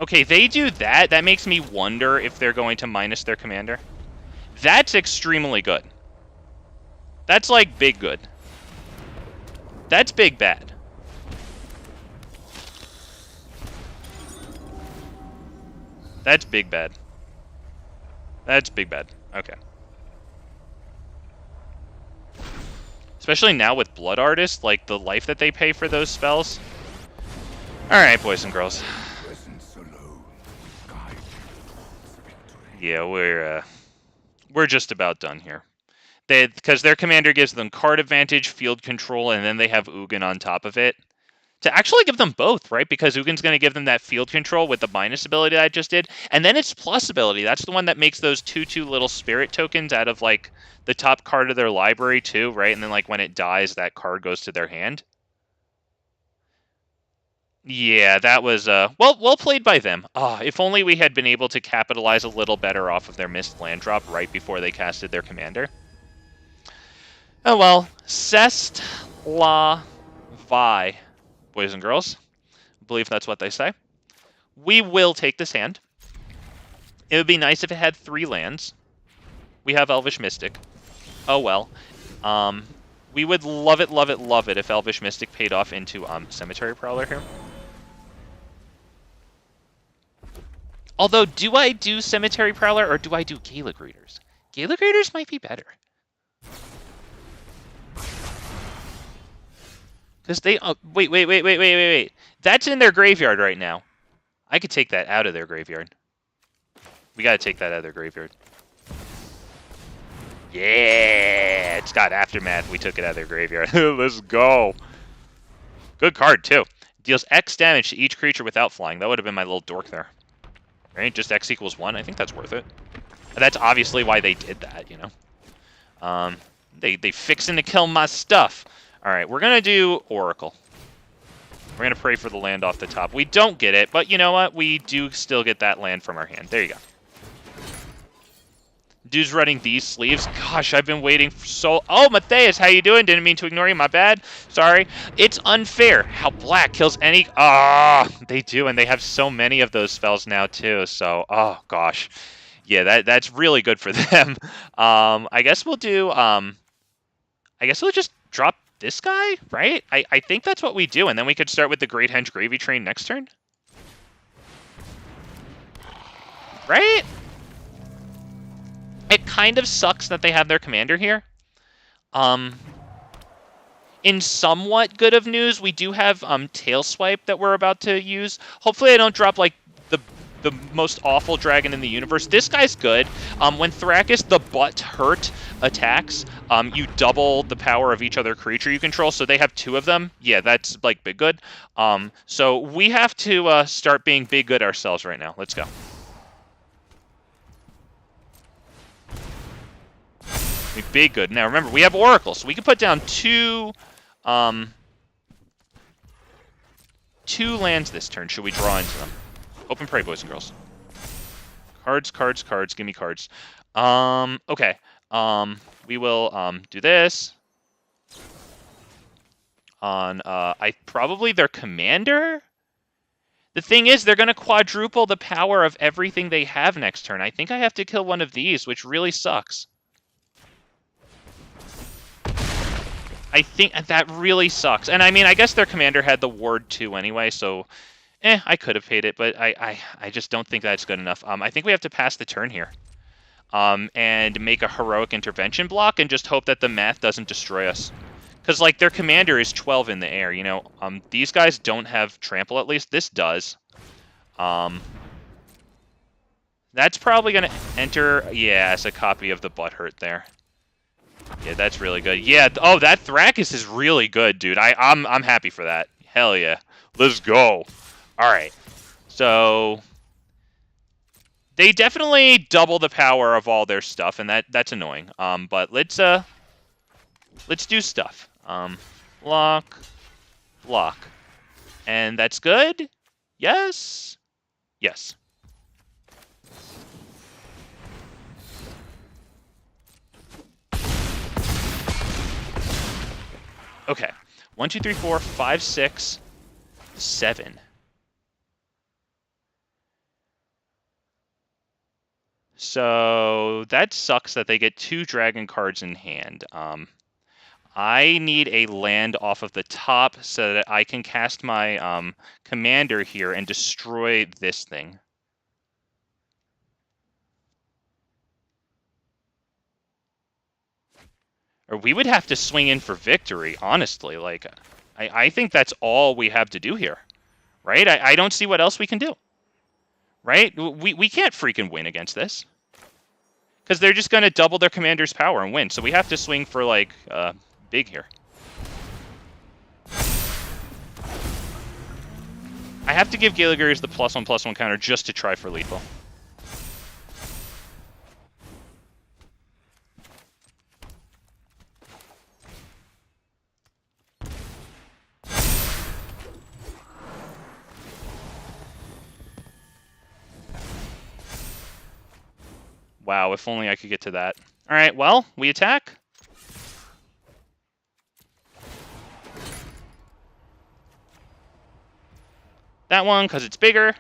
Okay, they do that. That makes me wonder if they're going to minus their commander. That's extremely good. That's like big good. That's big bad. That's big bad. That's big bad. Okay. Especially now with Blood Artist, like the life that they pay for those spells. Alright, boys and girls. Yeah, we're just about done here. Because their commander gives them card advantage, field control, and then they have Ugin on top of it. To actually give them both, right? Because Ugin's going to give them that field control with the minus ability that I just did. And then its plus ability. That's the one that makes those 2/2 little spirit tokens out of, like, the top card of their library, too, right? And then, like, when it dies, that card goes to their hand. Yeah, that was, well played by them. If only we had been able to capitalize a little better off of their missed land drop right before they casted their commander. Oh well, Cest La Vi, boys and girls. I believe that's what they say. We will take this hand. It would be nice if it had 3 lands. We have Elvish Mystic. Oh well. We would love it, love it, love it if Elvish Mystic paid off into Cemetery Prowler here. Although, do I do Cemetery Prowler or do I do Gaelic Readers? Gaelic Readers might be better. Because they... Oh, wait. That's in their graveyard right now. I could take that out of their graveyard. We gotta take that out of their graveyard. Yeah! It's got Aftermath. We took it out of their graveyard. Let's go. Good card, too. Deals X damage to each creature without flying. That would have been my little dork there. Right? Just X equals 1. I think that's worth it. That's obviously why they did that, you know. They fixing to kill my stuff. Alright, we're gonna do Oracle. We're gonna pray for the land off the top. We don't get it, but you know what? We do still get that land from our hand. There you go. Dude's running these sleeves. Gosh, I've been waiting for so... Oh, Matthias, how you doing? Didn't mean to ignore you. My bad. Sorry. It's unfair how black kills any... They do, and they have so many of those spells now, too. So, oh, gosh. Yeah, that's really good for them. I guess we'll do... I guess we'll just drop this guy, right? I think that's what we do, and then we could start with the Great Henge Gravy Train next turn. Right? It kind of sucks that they have their commander here. In somewhat good of news, we do have Tail Swipe that we're about to use. Hopefully I don't drop, like, the most awful dragon in the universe. This guy's good. When Thrakkus, the butt hurt, attacks, you double the power of each other creature you control, so they have 2 of them. Yeah, that's, like, big good. So we have to start being big good ourselves right now. Let's go. Big good. Now remember, we have Oracle, so we can put down 2 lands this turn. Should we draw into them? Open prey, boys and girls. Cards. Give me cards. Okay. We will do this on probably their commander. The thing is, they're going to quadruple the power of everything they have next turn. I think I have to kill one of these, which really sucks. I think that really sucks. And I mean, I guess their commander had the ward too anyway, so I could have paid it, but I just don't think that's good enough. I think we have to pass the turn here. And make a heroic intervention block and just hope that the math doesn't destroy us. Because, like, their commander is 12 in the air, you know? These guys don't have trample, at least. This does. That's probably going to enter... Yeah, as a copy of the Butthurt there. Yeah, that's really good. Yeah, oh, that Thrakkus is really good, dude. I'm happy for that. Hell yeah. Let's go. Alright. So... They definitely double the power of all their stuff, and that's annoying. But let's do stuff. Block, block. And that's good? Yes? Yes. Okay. 1, 2, 3, 4, 5, 6, 7. So that sucks that they get 2 dragon cards in hand. I need a land off of the top so that I can cast my commander here and destroy this thing. Or we would have to swing in for victory, honestly. Like, I think that's all we have to do here. Right? I don't see what else we can do. Right? We can't freaking win against this. Because they're just going to double their commander's power and win. So we have to swing for, like, big here. I have to give Gallagher's the +1/+1 counter just to try for lethal. Wow, if only I could get to that. Alright, well, we attack. That one, because it's bigger.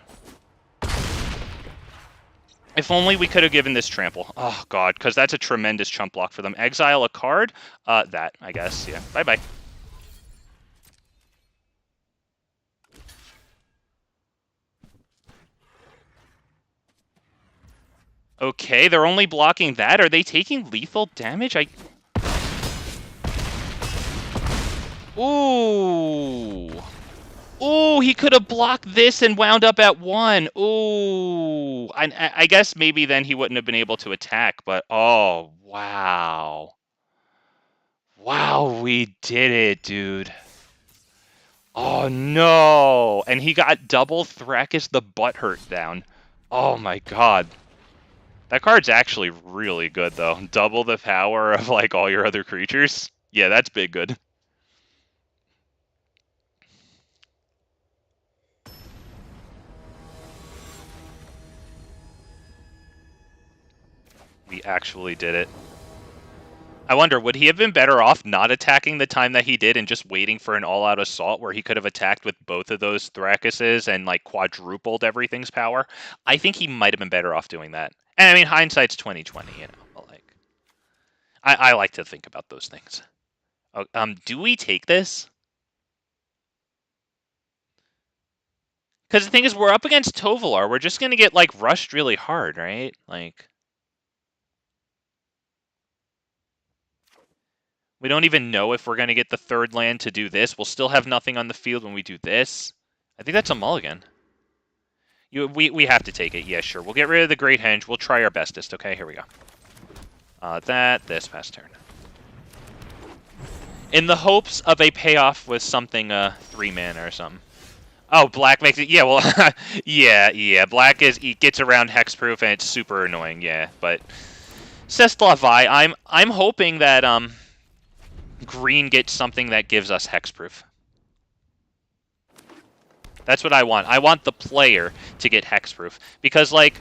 If only we could have given this trample. Oh, God, because that's a tremendous chump block for them. Exile a card? That, I guess. Yeah, bye-bye. Okay, they're only blocking that. Are they taking lethal damage? Ooh. Ooh, he could have blocked this and wound up at 1. Ooh. I guess maybe then he wouldn't have been able to attack, but oh, wow. Wow, we did it, dude. Oh, no. And he got double Thrakkus the Butthurt down. Oh, my God. That card's actually really good, though. Double the power of, like, all your other creatures. Yeah, that's big good. We actually did it. I wonder, would he have been better off not attacking the time that he did and just waiting for an all-out assault where he could have attacked with both of those Thrakkuses and, like, quadrupled everything's power? I think he might have been better off doing that. And, I mean, hindsight's 20/20, you know. But, like, I like to think about those things. Oh, do we take this? Because the thing is, we're up against Tovolar. We're just going to get, like, rushed really hard, right? Like... We don't even know if we're going to get the third land to do this. We'll still have nothing on the field when we do this. I think that's a mulligan. We have to take it. Yeah, sure. We'll get rid of the Great Henge. We'll try our bestest. Okay, here we go. This, pass turn. In the hopes of a payoff with something 3 mana or something. Oh, black makes it... Yeah, well... yeah. Black gets around hexproof and it's super annoying, yeah. But... C'est la vie. I'm hoping that... green gets something that gives us hexproof. That's what I want. I want the player to get hexproof. Because, like,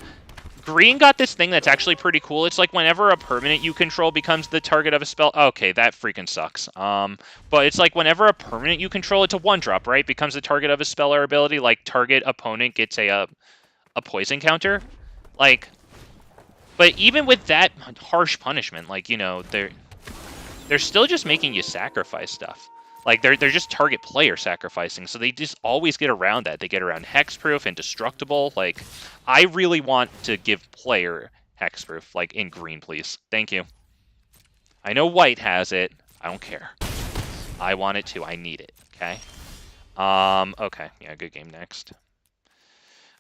green got this thing that's actually pretty cool. It's like whenever a permanent you control becomes the target of a spell... Okay, that freaking sucks. But it's like whenever a permanent you control, it's a 1-drop, right? Becomes the target of a spell or ability. Like, target opponent gets a poison counter. Like... But even with that harsh punishment, like, you know, they're still just making you sacrifice stuff. Like, they're just target player sacrificing, so they just always get around that. They get around hexproof, indestructible. Like, I really want to give player hexproof, like, in green, please. Thank you. I know white has it. I don't care. I want it too. I need it. Okay. Okay. Yeah, good game next.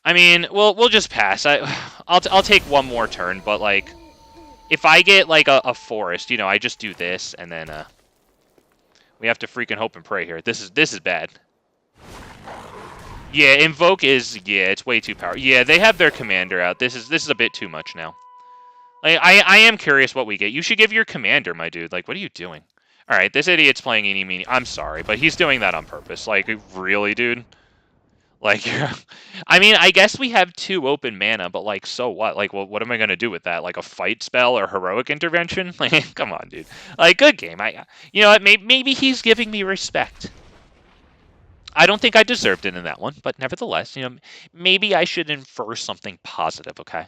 I mean, we'll just pass. I'll take one more turn, but like, if I get like a forest, you know, I just do this, and then we have to freaking hope and pray here. This is bad. Yeah, invoke is it's way too powerful. Yeah, they have their commander out. This is a bit too much now. Like, I am curious what we get. You should give your commander, my dude. Like, what are you doing? All right, this idiot's playing eeny meeny. I'm sorry, but he's doing that on purpose. Like, really, dude? Like, I mean, I guess we have 2 open mana, but like, so what? Like, well, what am I gonna do with that? Like a fight spell or heroic intervention? Like, come on, dude. Like, good game. You know what? Maybe he's giving me respect. I don't think I deserved it in that one, but nevertheless, you know, maybe I should infer something positive. Okay.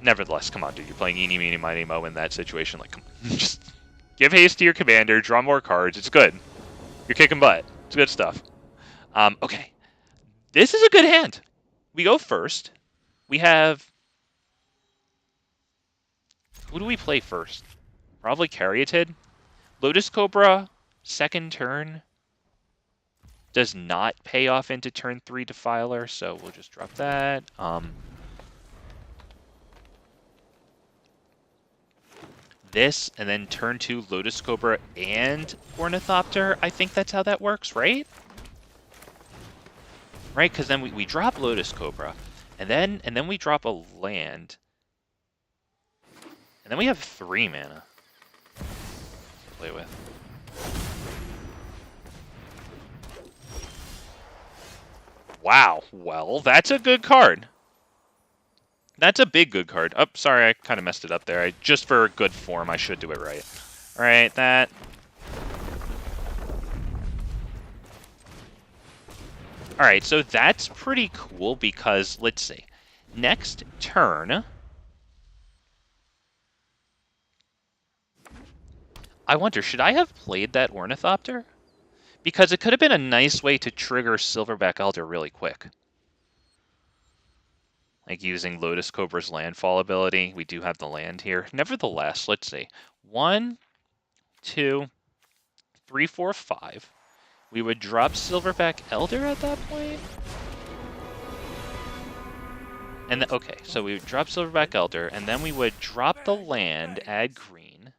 Nevertheless, come on, dude. You're playing eeny, meeny, miny, mo in that situation. Like, come on. Just give haste to your commander, draw more cards. It's good. You're kicking butt. It's good stuff. Okay. This is a good hand. We go first. We have... Who do we play first? Probably Caryatid. Lotus Cobra, second turn. Does not pay off into turn 3 Defiler, so we'll just drop that. This, and then turn 2 Lotus Cobra and Ornithopter. I think that's how that works, right? Right, because then we drop Lotus Cobra, and then we drop a land. And then we have 3 mana to play with. Wow, well, that's a good card. That's a big good card. Oh, sorry, I kind of messed it up there. Just for good form, I should do it right. All right, that. All right, so that's pretty cool because, let's see. Next turn, I wonder, should I have played that Ornithopter? Because it could have been a nice way to trigger Silverback Elder really quick. Like using Lotus Cobra's landfall ability. We do have the land here. Nevertheless, let's see. 1, 2, 3, 4, 5. We would drop Silverback Elder at that point? And okay, so we would drop Silverback Elder, and then we would drop the land, add green.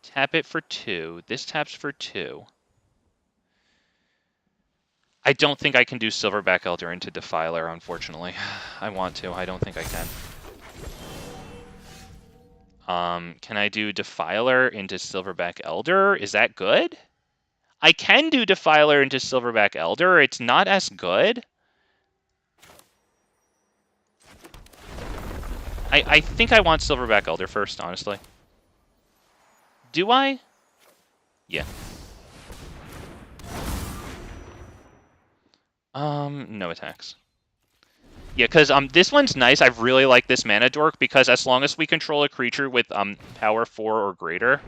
Tap it for 2. This taps for 2. I don't think I can do Silverback Elder into Defiler, unfortunately. I want to. I don't think I can. Can I do Defiler into Silverback Elder? Is that good? I can do Defiler into Silverback Elder. It's not as good. I think I want Silverback Elder first, honestly. Do I? Yeah. No attacks. Yeah, because this one's nice. I really like this mana dork because as long as we control a creature with power 4 or greater,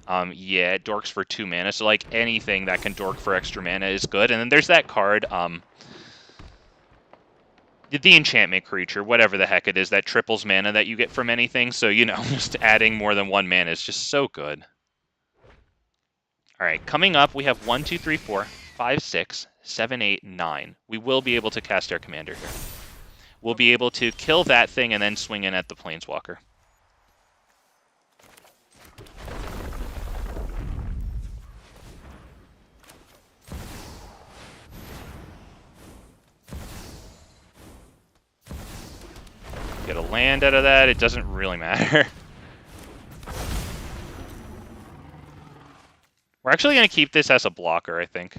yeah, it dorks for 2 mana. So like anything that can dork for extra mana is good. And then there's that card, the enchantment creature, whatever the heck it is, that triples mana that you get from anything. So, you know, just adding more than 1 mana is just so good. All right, coming up, we have 1, 2, 3, 4, 5, 6, 7, 8, 9. We will be able to cast our commander here. We'll be able to kill that thing and then swing in at the Planeswalker. Get a land out of that, it doesn't really matter. We're actually going to keep this as a blocker, I think.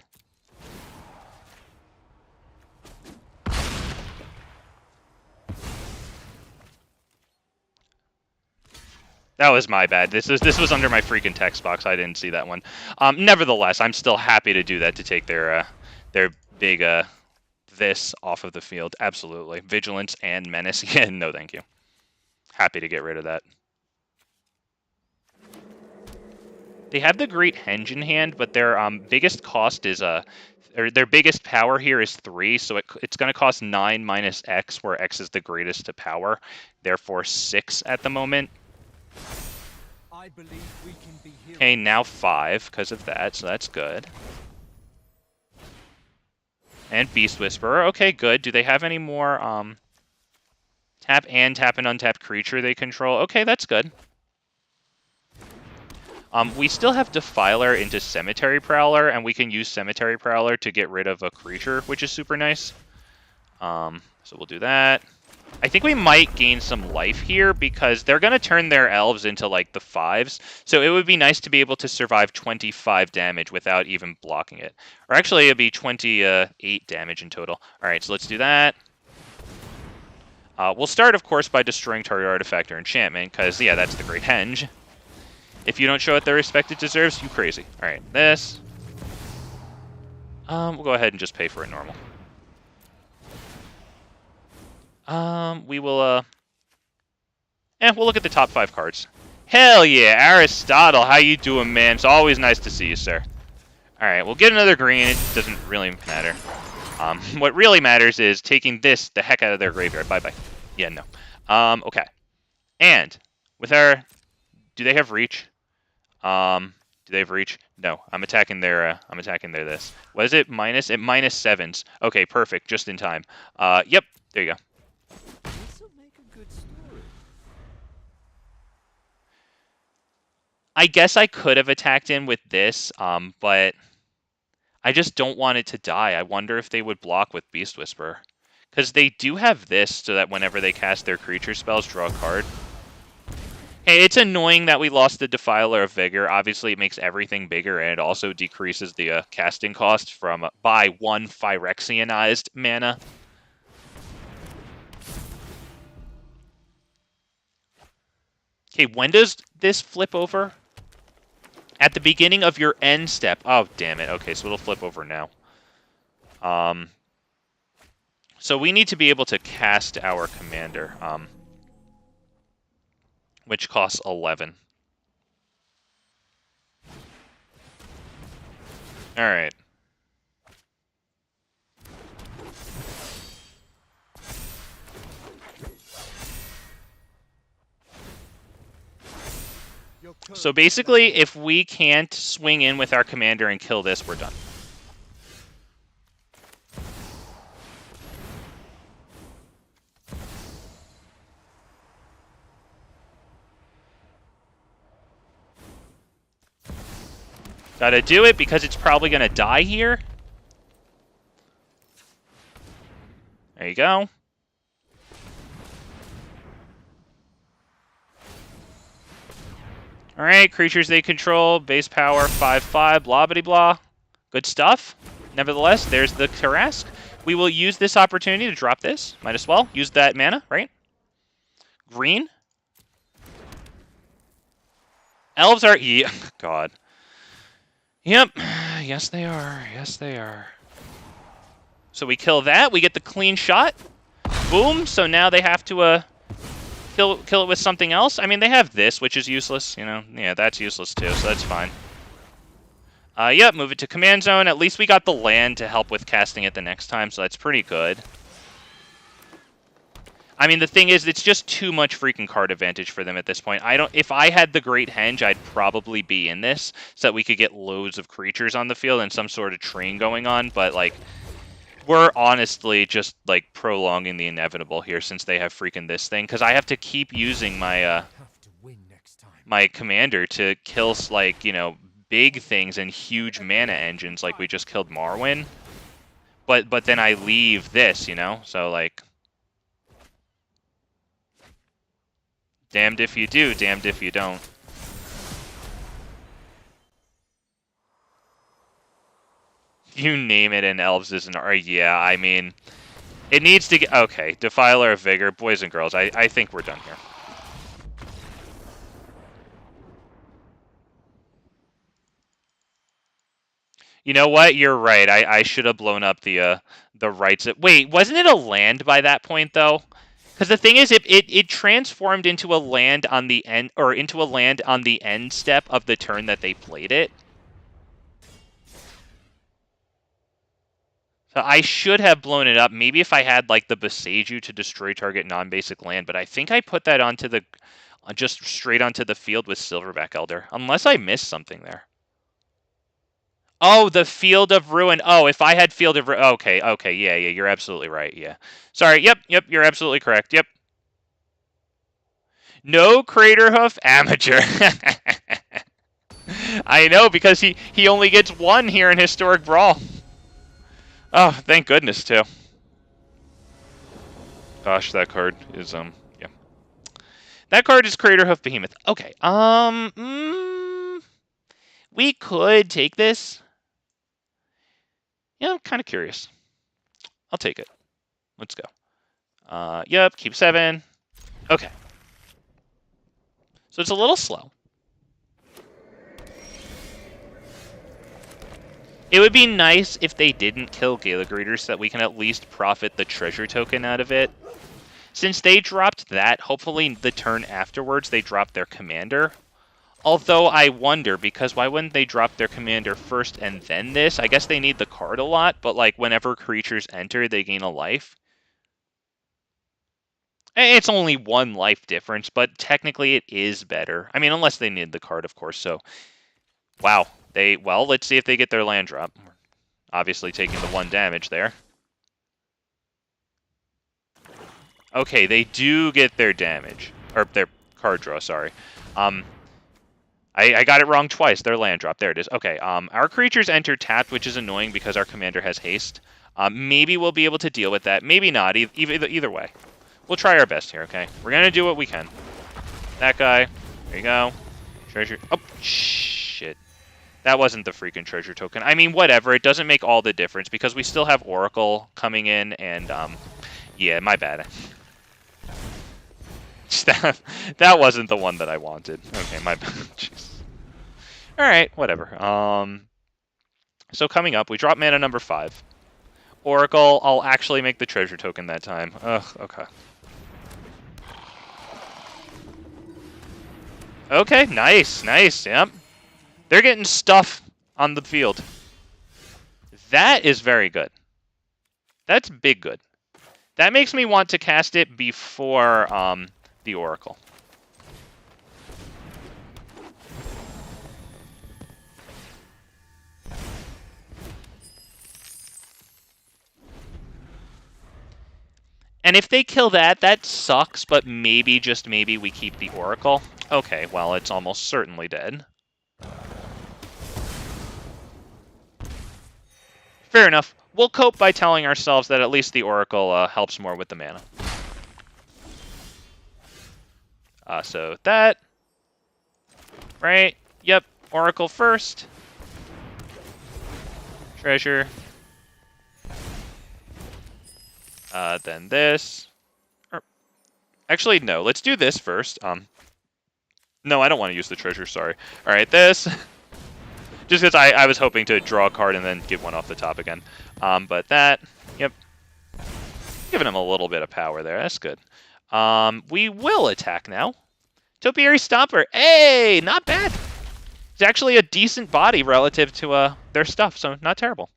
That was my bad. This was under my freaking text box. I didn't see that one. Nevertheless, I'm still happy to do that to take their big this off of the field. Absolutely. Vigilance and Menace. Yeah, no thank you. Happy to get rid of that. They have the Great Henge in hand, but their biggest cost is or their biggest power here is 3, so it's going to cost 9 minus X, where X is the greatest to power, therefore 6 at the moment. Okay, now 5 because of that, so that's good. And Beast Whisperer. Okay, good. Do they have any more tap and tap an untapped creature they control? Okay, that's good. We still have Defiler into Cemetery Prowler, and we can use Cemetery Prowler to get rid of a creature, which is super nice. So we'll do that. I think we might gain some life here because they're going to turn their elves into, like, the 5s. So it would be nice to be able to survive 25 damage without even blocking it. Or actually, it'd be 28 damage in total. All right, so let's do that. We'll start, of course, by destroying target artifact or enchantment because, yeah, that's the Great Henge. If you don't show it the respect it deserves, you crazy. All right, this. We'll go ahead and just pay for it normal. We will, we'll look at the top 5 cards. Hell yeah, Aristotle, how you doing, man? It's always nice to see you, sir. Alright, we'll get another green. It doesn't really matter. What really matters is taking this the heck out of their graveyard. Bye-bye. Yeah, no. Okay. And, with our... Do they have reach? Do they have reach? No. I'm attacking their this. What is it? Minus? It minus 7s. Okay, perfect. Just in time. Yep. There you go. I guess I could have attacked him with this, but I just don't want it to die. I wonder if they would block with Beast Whisperer. Because they do have this, so that whenever they cast their creature spells, draw a card. Hey, it's annoying that we lost the Defiler of Vigor. Obviously, it makes everything bigger, and it also decreases the casting cost by 1 Phyrexianized mana. Okay, when does this flip over? At the beginning of your end step. Oh, damn it. Okay, so it'll flip over now. So we need to be able to cast our commander, which costs 11. All right. So basically, if we can't swing in with our commander and kill this, we're done. Gotta do it because it's probably gonna die here. There you go. Alright, creatures they control, base power, 5/5, blah-bitty-blah. Good stuff. Nevertheless, there's the Tarrasque. We will use this opportunity to drop this. Might as well. Use that mana, right? Green. Elves are... Yeah, God. Yep. Yes, they are. Yes, they are. So we kill that. We get the clean shot. Boom. So now they have to... Kill it with something else? I mean, they have this, which is useless, you know. Yeah, that's useless too, so that's fine. Yep, move it to command zone. At least we got the land to help with casting it the next time, so that's pretty good. I mean, the thing is, it's just too much freaking card advantage for them at this point. If I had the Great Henge, I'd probably be in this, so that we could get loads of creatures on the field and some sort of train going on, but, like... We're honestly just, like, prolonging the inevitable here since they have freaking this thing. Because I have to keep using my, my commander to kill, like, you know, big things and huge mana engines like we just killed Marwyn. But then I leave this, you know? So, like... Damned if you do, damned if you don't. You name it, and Elves isn't... Yeah, I mean... It needs to get... Okay, Defiler of Vigor, boys and girls, I think we're done here. You know what? You're right. I should have blown up the rights... Wait, wasn't it a land by that point, though? Because the thing is, it transformed into a land on the end... Or into a land on the end step of the turn that they played it. So I should have blown it up. Maybe if I had, like, the Boseiju to destroy target non-basic land, but I think I put that onto just straight onto the field with Silverback Elder. Unless I missed something there. Oh, the Field of Ruin. Oh, if I had Field of Ruin. Okay, yeah, you're absolutely right, yeah. Sorry, yep, you're absolutely correct, yep. No Craterhoof Amateur. I know, because he only gets one here in Historic Brawl. Oh, thank goodness, too. Gosh, that card is, yeah. That card is Craterhoof Behemoth. Okay, we could take this. Yeah, I'm kind of curious. I'll take it. Let's go. Yep, keep 7. Okay. So it's a little slow. It would be nice if they didn't kill Gala Greeters so that we can at least profit the treasure token out of it. Since they dropped that, hopefully the turn afterwards they drop their commander. Although I wonder, because why wouldn't they drop their commander first and then this? I guess they need the card a lot, but like whenever creatures enter, they gain a life. It's only 1 life difference, but technically it is better. I mean, unless they need the card, of course, so... Wow. Well, let's see if they get their land drop. Obviously taking the 1 damage there. Okay, they do get their damage. Or their card draw, sorry. I got it wrong twice. Their land drop. There it is. Okay, our creatures enter tapped, which is annoying because our commander has haste. Maybe we'll be able to deal with that. Maybe not. Either way. We'll try our best here, okay? We're going to do what we can. That guy. There you go. Treasure. Oh, shit. That wasn't the freaking treasure token. I mean, whatever. It doesn't make all the difference because we still have Oracle coming in and, yeah, my bad. That wasn't the one that I wanted. Okay, my bad. Alright, whatever. So coming up, we drop mana number 5. Oracle, I'll actually make the treasure token that time. Ugh, okay. Okay, nice, yep. They're getting stuff on the field. That is very good. That's big good. That makes me want to cast it before the Oracle. And if they kill that, that sucks, but maybe, just maybe, we keep the Oracle. Okay, well, it's almost certainly dead. Fair enough. We'll cope by telling ourselves that at least the Oracle helps more with the mana. So that. Right? Yep. Oracle first. Treasure. Then this. Actually, no. Let's do this first. No, I don't want to use the treasure, sorry. Alright, this. Just because I was hoping to draw a card and then give one off the top again. But that, yep. Giving him a little bit of power there. That's good. We will attack now. Topiary Stomper. Hey, not bad. It's actually a decent body relative to their stuff, so not terrible.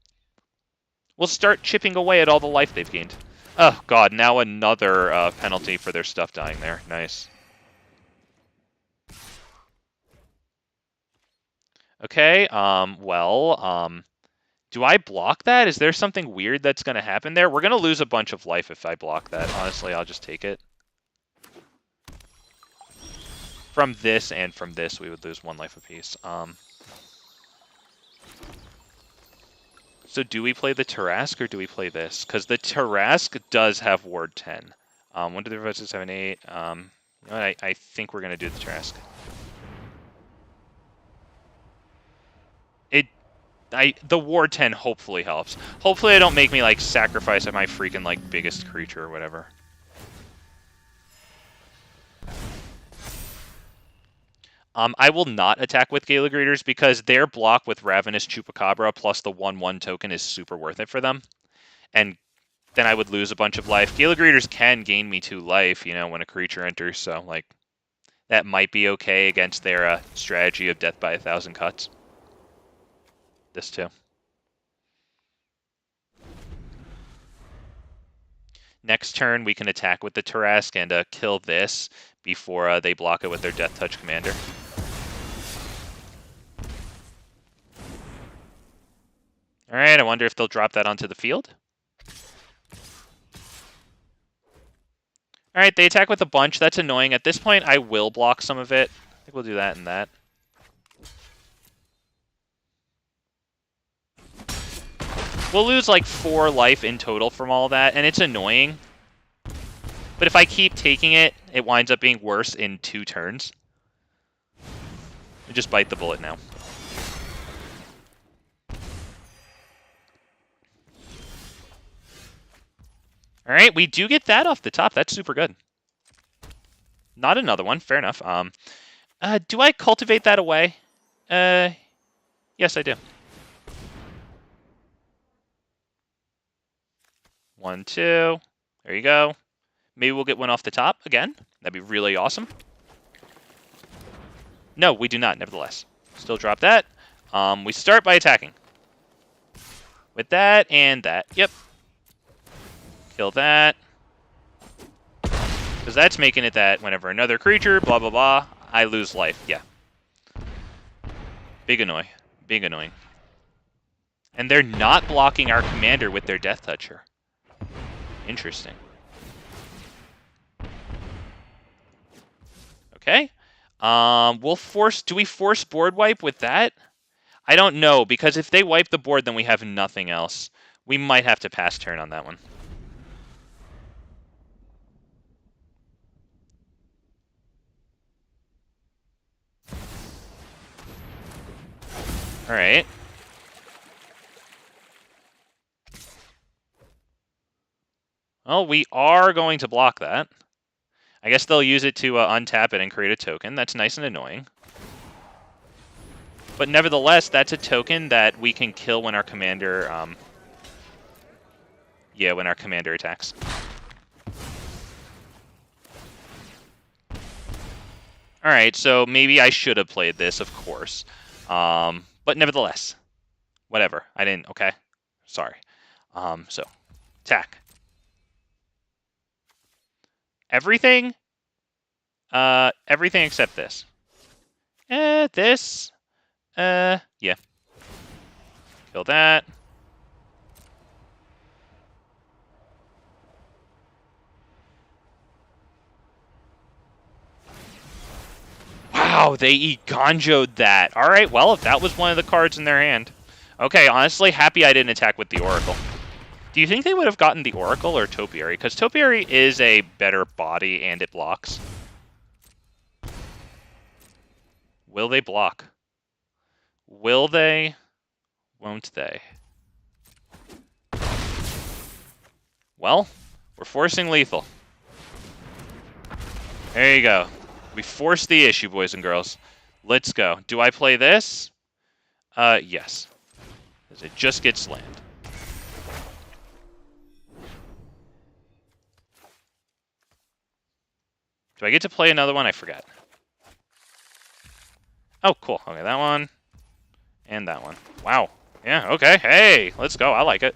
We'll start chipping away at all the life they've gained. Oh, God, now another penalty for their stuff dying there. Nice. Okay, do I block that? Is there something weird that's going to happen there? We're going to lose a bunch of life if I block that. Honestly, I'll just take it. From this and from this, we would lose 1 life apiece. So do we play the Tarrasque or do we play this? Because the Tarrasque does have Ward 10. 1, 2, 3, 4, 5, 6, 7, 8. You know what? I think we're going to do the Tarrasque. The Ward 10 hopefully helps. Hopefully I don't make me, like, sacrifice my freaking, like, biggest creature or whatever. I will not attack with Gala Greeters because their block with Ravenous Chupacabra plus the 1/1 token is super worth it for them. And then I would lose a bunch of life. Gala Greeters can gain me 2 life, you know, when a creature enters, so, like, that might be okay against their strategy of death by 1,000 cuts. This too. Next turn, we can attack with the Tarrasque and kill this. before they block it with their Death Touch commander. Alright, I wonder if they'll drop that onto the field. Alright, they attack with a bunch. That's annoying. At this point, I will block some of it. I think we'll do that and that. We'll lose like 4 life in total from all that, and it's annoying. But if I keep taking it, it winds up being worse in 2 turns. We just bite the bullet now. Alright, we do get that off the top. That's super good. Not another one. Fair enough. Do I cultivate that away? Yes, I do. 1, 2. There you go. Maybe we'll get one off the top again. That'd be really awesome. No, we do not, nevertheless. Still drop that. We start by attacking. With that and that. Yep. Kill that. Because that's making it that whenever another creature, blah, blah, blah, I lose life. Yeah. Big annoy. Big annoying. And they're not blocking our commander with their Death Toucher. Interesting. Okay. We'll force... Do we force board wipe with that? I don't know, because if they wipe the board, then we have nothing else. We might have to pass turn on that one. Alright. Well, we are going to block that. I guess they'll use it to untap it and create a token. That's nice and annoying. But nevertheless, that's a token that we can kill when our commander... yeah, when our commander attacks. Alright, so maybe I should have played this, of course. But nevertheless, whatever. I didn't... Okay. Sorry. So, attack. Everything? Everything except this. This? Yeah. Kill that. Wow, they Iganjo'd that. Alright, well, if that was one of the cards in their hand. Okay, honestly, happy I didn't attack with the Oracle. Do you think they would have gotten the Oracle or Topiary? Because Topiary is a better body and it blocks. Will they block? Will they? Won't they? Well, we're forcing lethal. There you go. We forced the issue, boys and girls. Let's go. Do I play this? Yes. Because it just gets slammed. Do I get to play another one? I forgot. Oh, cool. Okay, that one. And that one. Wow. Yeah, okay. Hey, let's go. I like it.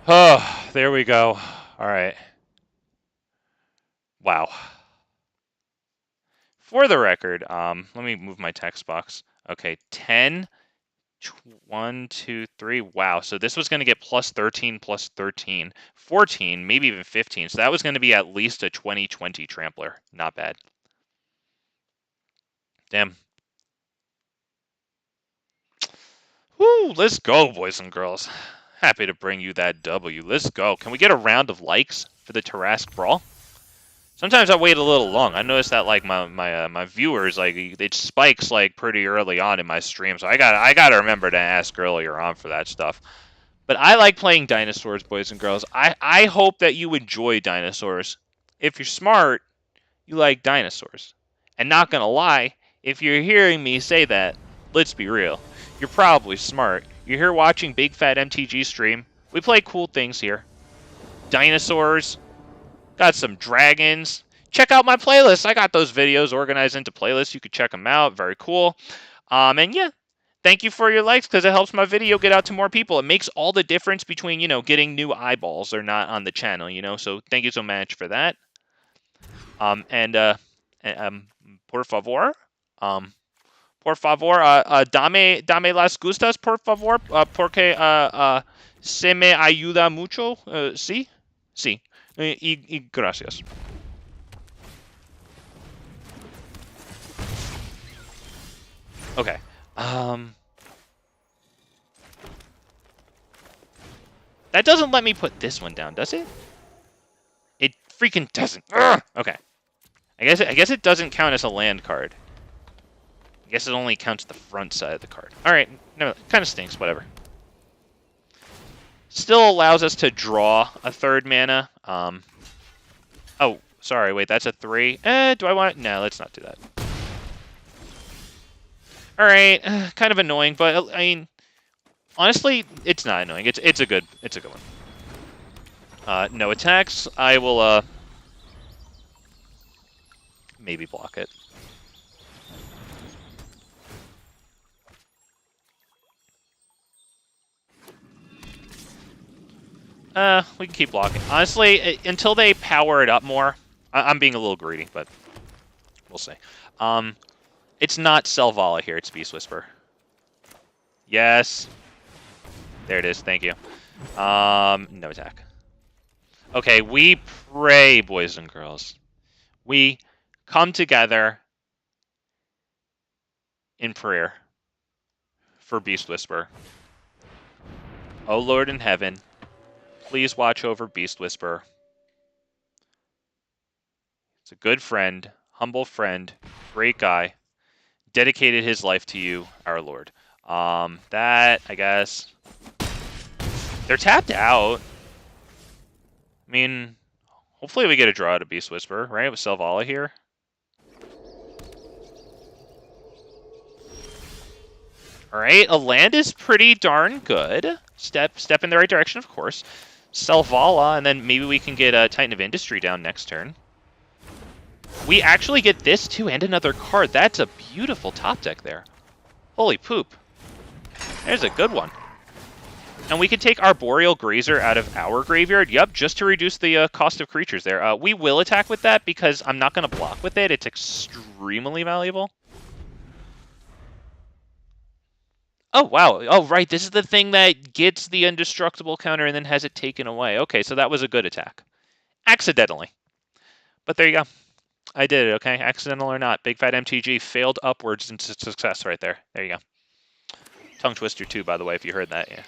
Oh, there we go. All right. Wow. For the record, let me move my text box. Okay, 10... 1, 2, 3. Wow. So this was going to get plus 13, plus 13, 14, maybe even 15. So that was going to be at least a 20-20 trampler. Not bad. Damn. Woo, let's go, boys and girls. Happy to bring you that W. Let's go. Can we get a round of likes for the Tarrasque Brawl? Sometimes I wait a little long. I noticed that like my viewers, like it spikes like pretty early on in my stream, so I gotta remember to ask earlier on for that stuff. But I like playing dinosaurs, boys and girls. I hope that you enjoy dinosaurs. If you're smart, you like dinosaurs. And not gonna lie, if you're hearing me say that, let's be real. You're probably smart. You're here watching Big Fat MTG stream. We play cool things here. Dinosaurs. Got some dragons. Check out my playlist. I got those videos organized into playlists. You could check them out. Very cool. And yeah, thank you for your likes because it helps my video get out to more people. It makes all the difference between, you know, getting new eyeballs or not on the channel, you know. So thank you so much for that. Por favor, dame las gustas, por favor, porque se me ayuda mucho. Sí, sí, y gracias. Okay. That doesn't let me put this one down, does it? It freaking doesn't. Ugh! Okay. I guess it doesn't count as a land card. I guess it only counts the front side of the card. All right. No, it kind of stinks. Whatever. Still allows us to draw a third mana. Oh, sorry. Wait, that's a 3. Do I want? No, let's not do that. All right. Kind of annoying, but I mean, honestly, it's not annoying. It's a good one. No attacks. I will maybe block it. We can keep blocking. Honestly, until they power it up more, I'm being a little greedy, but we'll see. It's not Selvala here, it's Beast Whisper. Yes. There it is, thank you. No attack. Okay, we pray, boys and girls. We come together in prayer for Beast Whisper. Oh Lord in heaven, please watch over Beast Whisper. It's a good friend, humble friend, great guy. Dedicated his life to you, our Lord. That, I guess. They're tapped out. I mean, hopefully we get a draw out of Beast Whisper, right? With Selvala here. Alright, a land is pretty darn good. Step in the right direction, of course. Selvala, and then maybe we can get a Titan of Industry down next turn. We actually get this, too, and another card. That's a beautiful top deck there. Holy poop. There's a good one. And we can take Arboreal Grazer out of our graveyard. Yep, just to reduce the cost of creatures there. We will attack with that because I'm not going to block with it. It's extremely valuable. Oh, wow. Oh, right. This is the thing that gets the indestructible counter and then has it taken away. Okay, so that was a good attack. Accidentally. But there you go. I did it, okay? Accidental or not. Big Fat MTG failed upwards into success right there. There you go. Tongue twister too, by the way, if you heard that, yeah.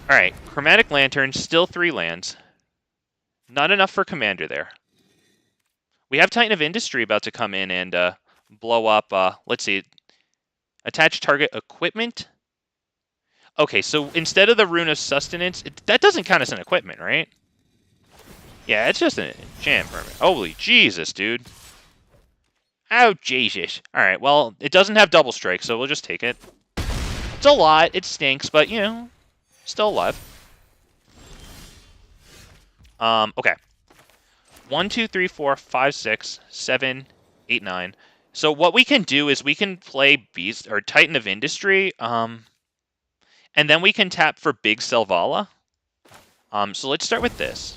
Alright, Chromatic Lantern, still 3 lands. Not enough for Commander there. We have Titan of Industry about to come in and blow up, let's see, attach target equipment. Okay, so instead of the Rune of Sustenance, that doesn't count as an equipment, right? Yeah, it's just a enchant permit. Holy Jesus, dude. Oh, Jesus. Alright, well, it doesn't have double strike, so we'll just take it. It's a lot, it stinks, but, you know, still alive. Okay. 1, 2, 3, 4, 5, 6, 7, 8, 9. So what we can do is we can play Beast or Titan of Industry, and then we can tap for Big Selvala. So let's start with this.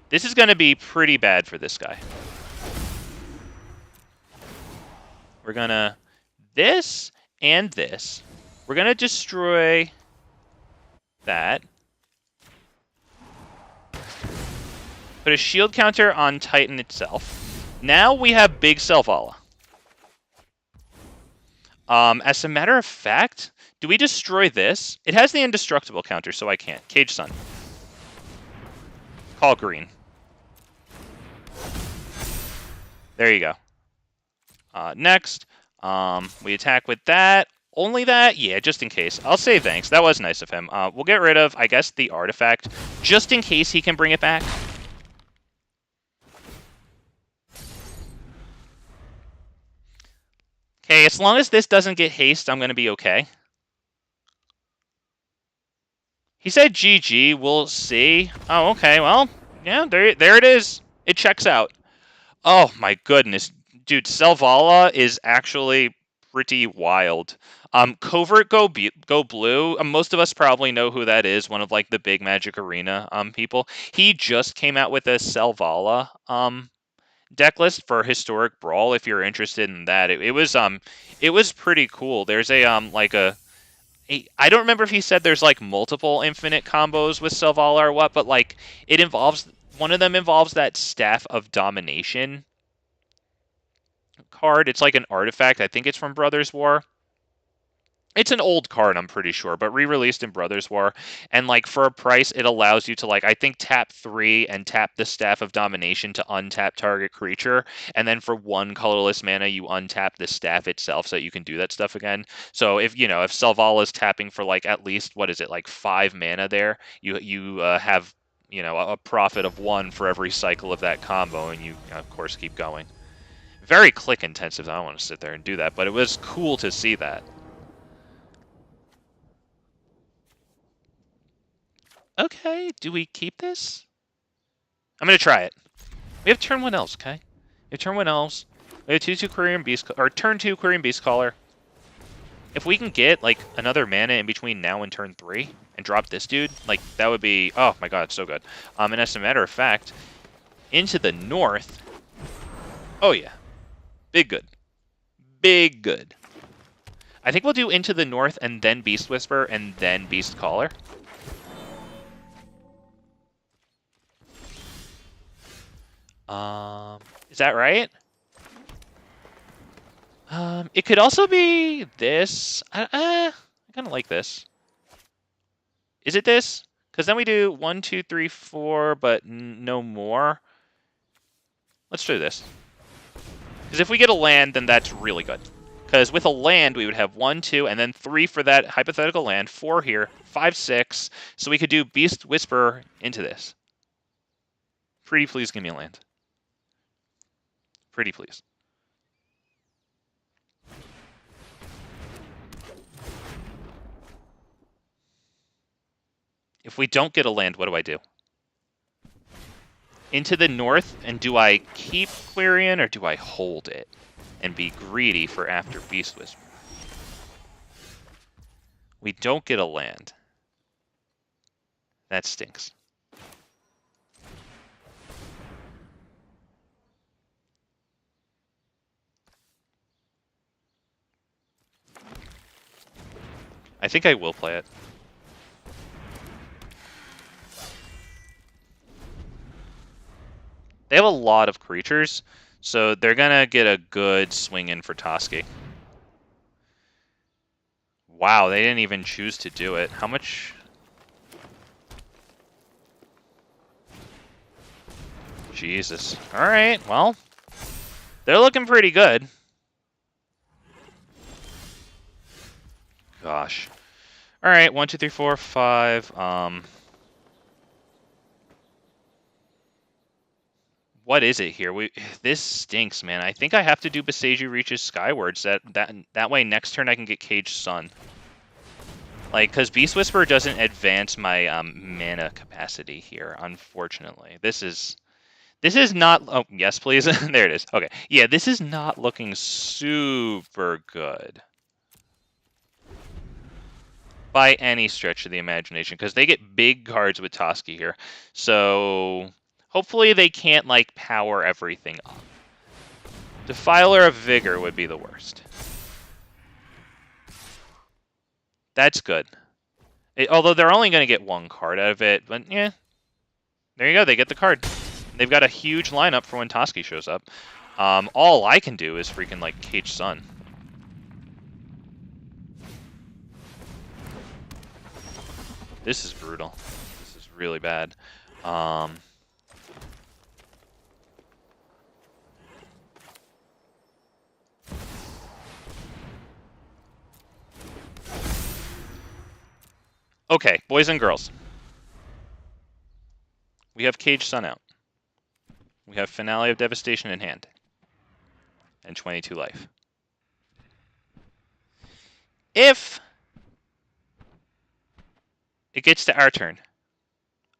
This is going to be pretty bad for this guy. We're going to this and this. We're going to destroy that. Put a shield counter on Titan itself. Now we have Big Selvala. As a matter of fact, do we destroy this? It has the indestructible counter, so I can't. Cage Sun. Call green. There you go. Next, we attack with that. Only that? Yeah, just in case. I'll say thanks. That was nice of him. We'll get rid of, I guess, the artifact, just in case he can bring it back. Okay, as long as this doesn't get haste, I'm going to be okay. He said GG. We'll see. Oh, okay. Well, yeah, there it is. It checks out. Oh, my goodness. Dude, Selvala is actually pretty wild. Covert go blue. Most of us probably know who that is. One of like the big Magic Arena people. He just came out with a Selvala deck list for Historic Brawl. If you're interested in that, it was pretty cool. There's a like a I don't remember if he said there's like multiple infinite combos with Selvala or what, but like it involves one of them involves that Staff of Domination card. It's like an artifact. I think it's from Brothers War. It's an old card, I'm pretty sure, but re-released in Brothers War. And like for a price, it allows you to like I think tap 3 and tap the Staff of Domination to untap target creature, and then for 1 colorless mana, you untap the staff itself so that you can do that stuff again. So if if Selvala is tapping for like at least what is it like 5 mana there, you have a profit of 1 for every cycle of that combo, and you of course keep going. Very click intensive. I don't want to sit there and do that, but it was cool to see that. Okay, do we keep this? I'm gonna try it. We have turn 1 elves, okay? We have turn 1 elves. We have 2/2 Quirion Beast, or turn 2 Quirion Beastcaller. If we can get like another mana in between now and turn 3 and drop this dude, like that would be, oh my god, so good. And as a matter of fact, into the north. Oh yeah, big good, big good. I think we'll do into the north and then Beast Whisper and then Beast Caller. Is that right? It could also be this. I kind of like this. Is it this? Because then we do 1, 2, 3, 4, but no more. Let's do this. Because if we get a land, then that's really good. Because with a land, we would have 1, 2, and then 3 for that hypothetical land, 4 here, 5, 6. So we could do Beast Whisper into this. Pretty please give me a land. Pretty please. If we don't get a land, what do I do? Into the north, and do I keep Quirion or do I hold it and be greedy for after Beast Whisper? We don't get a land. That stinks. I think I will play it. They have a lot of creatures, so they're gonna get a good swing in for Tarrasque. Wow, they didn't even choose to do it. How much? Jesus. Alright, well, they're looking pretty good. Gosh. Alright, 1, 2, 3, 4, 5. What is it here? This stinks, man. I think I have to do Boseiju reaches Skywards. That way next turn I can get Caged Sun. Like, because Beast Whisper doesn't advance my mana capacity here, unfortunately. This is not... Oh, yes, please. There it is. Okay. Yeah, this is not looking super good. By any stretch of the imagination, because they get big cards with Tarrasque here. So... hopefully they can't, like, power everything up. Defiler of Vigor would be the worst. That's good. Although they're only going to get 1 card out of it, but yeah. There you go, they get the card. They've got a huge lineup for when Tarrasque shows up. All I can do is freaking, like, Caged Sun. This is brutal. This is really bad. Okay, boys and girls. We have Caged Sun out. We have Finale of Devastation in hand. And 22 life. If it gets to our turn,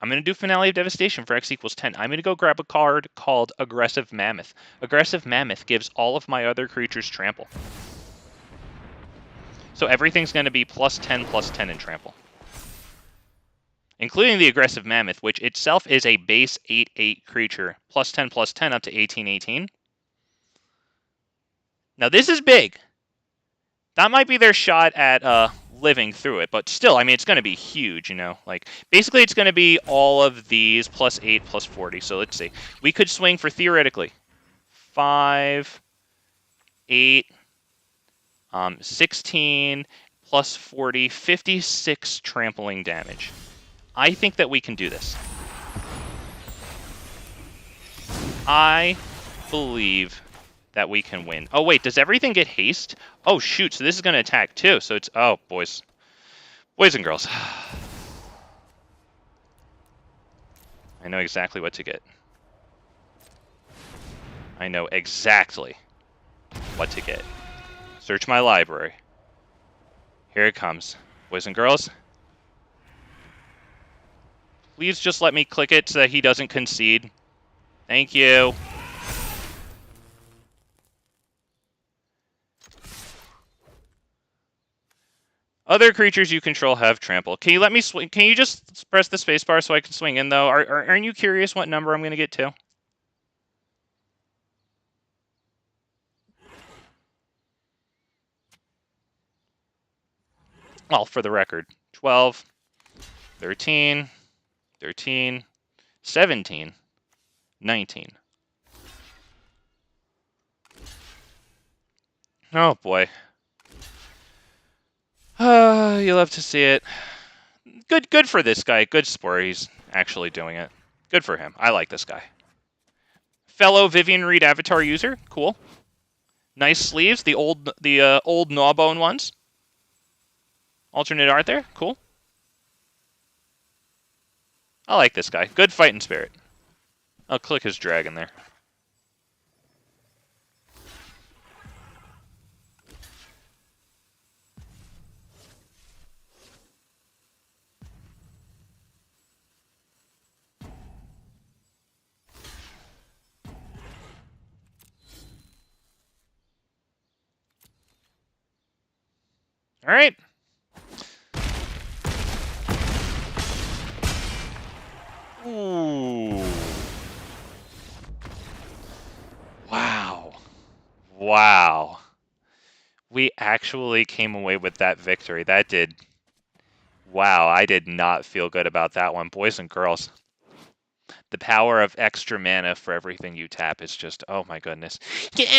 I'm going to do Finale of Devastation for X equals 10. I'm going to go grab a card called Aggressive Mammoth. Aggressive Mammoth gives all of my other creatures trample. So everything's going to be +10/+10 in trample. Including the Aggressive Mammoth, which itself is a base 8/8 creature. +10/+10 up to 18/18. Now this is big. That might be their shot at living through it, but still, I mean, it's going to be huge, you know? Like, basically, it's going to be all of these +8, +40. So let's see. We could swing for, theoretically, 5, 8, 16, +40, 56 trampling damage. I think that we can do this. I believe that we can win. Oh, wait, does everything get haste? Oh, shoot, so this is going to attack, too. So it's... Oh, boys. Boys and girls. I know exactly what to get. I know exactly what to get. Search my library. Here it comes. Boys and girls. Please just let me click it so that he doesn't concede. Thank you. Other creatures you control have trample. Can you let me swing? Can you just press the spacebar so I can swing in, though? Aren't you curious what number I'm going to get to? Well, for the record, 12, 13, 13, 17, 19. Oh, boy. You love to see it. Good for this guy. Good sport. He's actually doing it. Good for him. I like this guy. Fellow Vivien Reid avatar user. Cool. Nice sleeves. The old Gnawbone ones. Alternate art there. Cool. I like this guy. Good fighting spirit. I'll click his dragon there. All right. Ooh. Wow. Wow. We actually came away with that victory. That did... Wow, I did not feel good about that one. Boys and girls. The power of extra mana for everything you tap is just... Oh my goodness.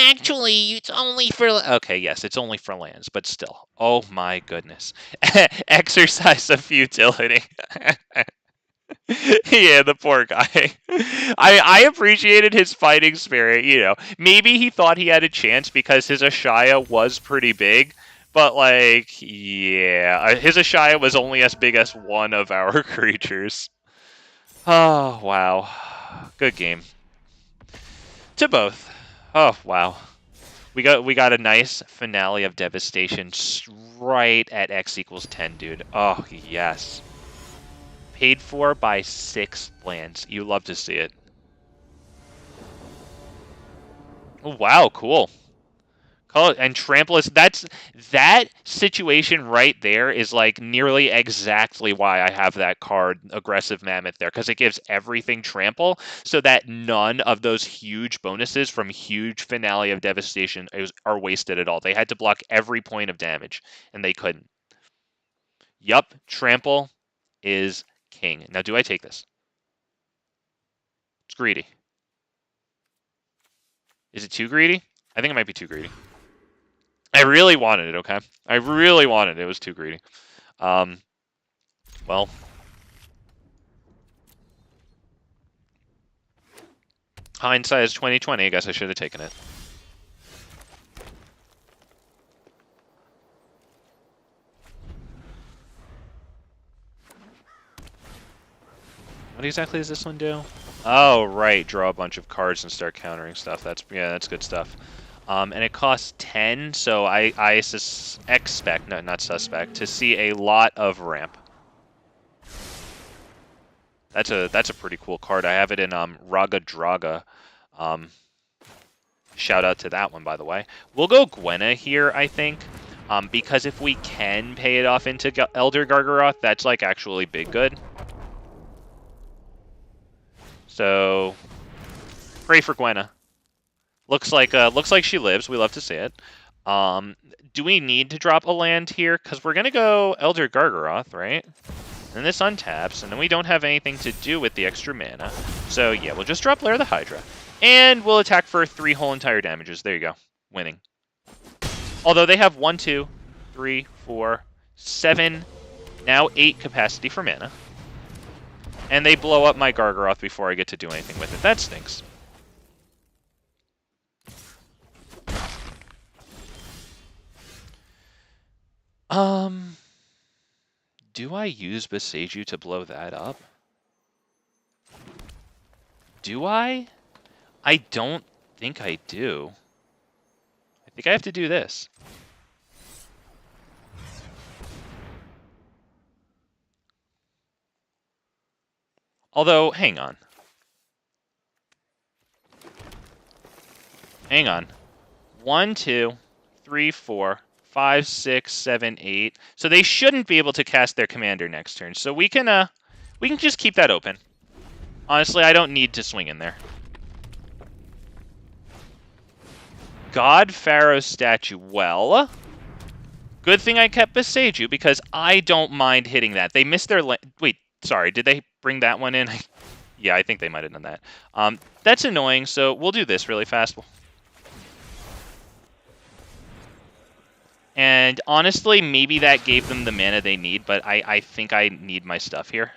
Actually, it's only for... Okay, yes, it's only for lands, but still. Oh my goodness. Exercise of futility. Yeah, the poor guy. I appreciated his fighting spirit, you know. Maybe he thought he had a chance because his Ashaya was pretty big, but, like, yeah. His Ashaya was only as big as one of our creatures. Oh, wow. Good game. To both. Oh, wow. We got a nice finale of devastation right at X equals 10, dude. Oh, yes. Paid for by 6 lands. You love to see it. Oh, wow, cool. And trample is... That situation right there is like nearly exactly why I have that card, Aggressive Mammoth, there. Because it gives everything trample so that none of those huge bonuses from huge Finale of Devastation are wasted at all. They had to block every point of damage, and they couldn't. Yup, trample is king. Now, do I take this? It's greedy. Is it too greedy? I think it might be too greedy. I really wanted it, okay? I really wanted it. It was too greedy. Well. Hindsight is 20/20. I guess I should have taken it. What exactly does this one do? Oh, right. Draw a bunch of cards and start countering stuff. That's good stuff. And it costs 10, so I expect, no, not suspect, to see a lot of ramp. That's a pretty cool card. I have it in Raga Draga. Shout out to that one, by the way. We'll go Gwenna here, I think, because if we can pay it off into Elder Gargaroth, that's like actually big good. So pray for Gwenna. Looks like she lives. We love to see it. Do we need to drop a land here? Because we're gonna go Elder Gargaroth, right? And this untaps, and then we don't have anything to do with the extra mana. So yeah, we'll just drop Lair the Hydra. And we'll attack for 3 whole entire damages. There you go. Winning. Although they have 1, 2, 3, 4, 7, now 8 capacity for mana. And they blow up my Gargaroth before I get to do anything with it. That stinks. Do I use Boseiju to blow that up? Do I? I don't think I do. I think I have to do this. Although, hang on. Hang on. 1, 2, 3, 4, 5, 6, 7, 8. So they shouldn't be able to cast their commander next turn. So we can just keep that open. Honestly, I don't need to swing in there. God Pharaoh statue. Well, good thing I kept Boseiju because I don't mind hitting that. They missed their wait, sorry, did they bring that one in? Yeah, I think they might have done that. That's annoying, so we'll do this really fast. And honestly, maybe that gave them the mana they need, but I think I need my stuff here.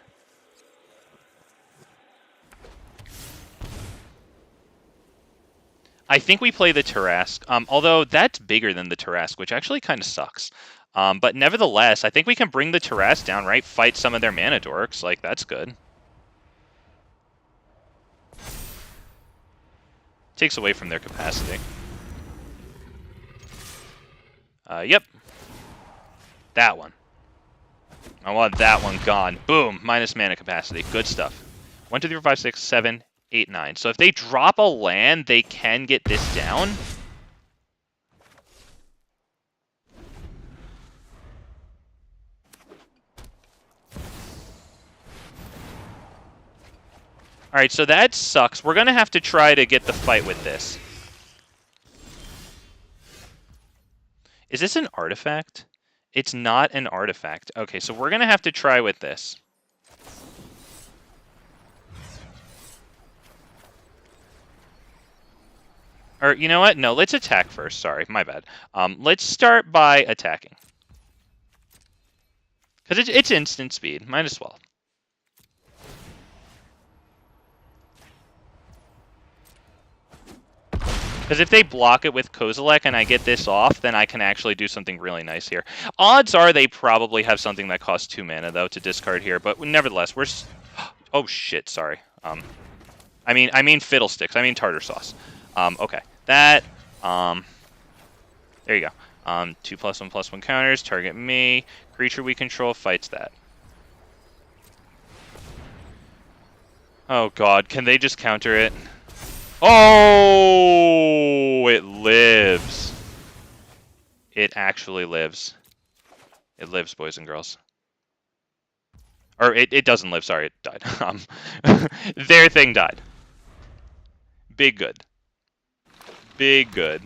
I think we play the Tarrasque, although that's bigger than the Tarrasque, which actually kind of sucks. But nevertheless, I think we can bring the Tarrasque down, right? Fight some of their mana dorks. Like, that's good. Takes away from their capacity. Yep. That one. I want that one gone. Boom. Minus mana capacity. Good stuff. 1, 2, 3, 4, 5, 6, 7, 8, 9. So if they drop a land, they can get this down. Alright, so that sucks. We're going to have to try to get the fight with this. Is this an artifact? It's not an artifact. Okay, so we're going to have to try with this. Or, you know what? No, let's attack first. Sorry, my bad. Let's start by attacking. Because it's instant speed. Might as well. Because if they block it with Kozilek and I get this off, then I can actually do something really nice here. Odds are they probably have something that costs 2 mana, though, to discard here. But nevertheless, we're... Oh, shit, sorry. I mean fiddlesticks. I mean tartar sauce. Okay. That... There you go. 2+1/+1 counters. Target me. Creature we control fights that. Oh, God. Can they just counter it? Oh, it lives. It actually lives. It lives, boys and girls. Or it doesn't live, sorry, it died. Their thing died. Big good. Big good.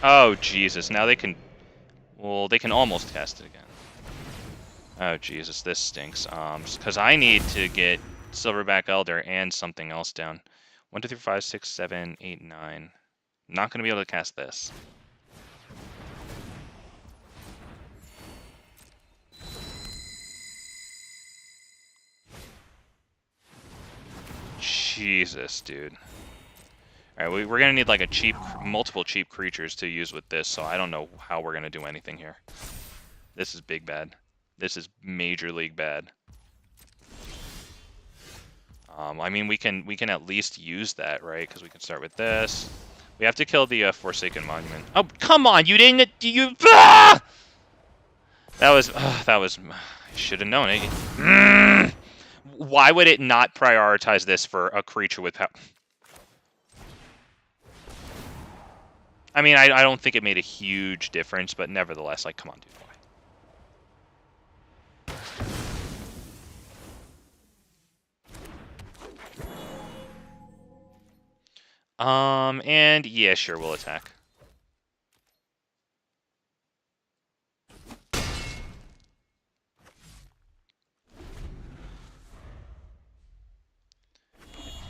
Oh, Jesus, now they can... Well, they can almost cast it again. Oh, Jesus, this stinks. Because I need to get Silverback Elder and something else down. 1, 2, 3, 4, 5, 6, 7, 8, 9. Not going to be able to cast this. Jesus, dude. Alright, we're going to need like a multiple cheap creatures to use with this, so I don't know how we're going to do anything here. This is big bad. This is major league bad. I mean, we can at least use that, right? Because we can start with this. We have to kill the Forsaken Monument. Oh, come on! You didn't... You... Ah! That was I should have known it. Why would it not prioritize this for a creature with power? I mean, I don't think it made a huge difference, but nevertheless, like, come on, dude. And yeah, sure, we'll attack.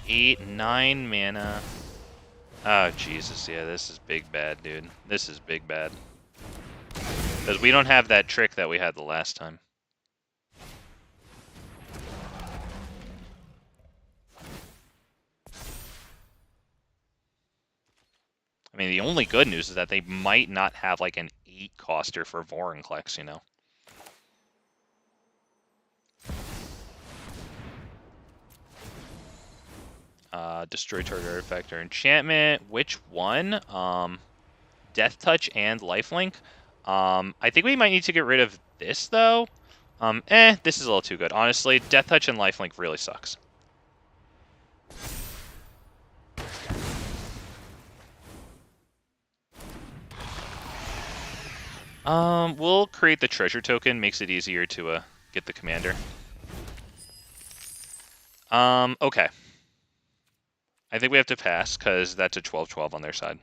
Eight, 9 mana. Oh, Jesus, yeah, this is big bad, dude. This is big bad. Because we don't have that trick that we had the last time. I mean, the only good news is that they might not have, like, an 8-coster for Vorinclex, you know? Destroy target artifact or enchantment. Which one? Death Touch and Lifelink. I think we might need to get rid of this, though. This is a little too good. Honestly, Death Touch and Lifelink really sucks. We'll create the treasure token. Makes it easier to get the commander. Okay. I think we have to pass, because that's a 12-12 on their side.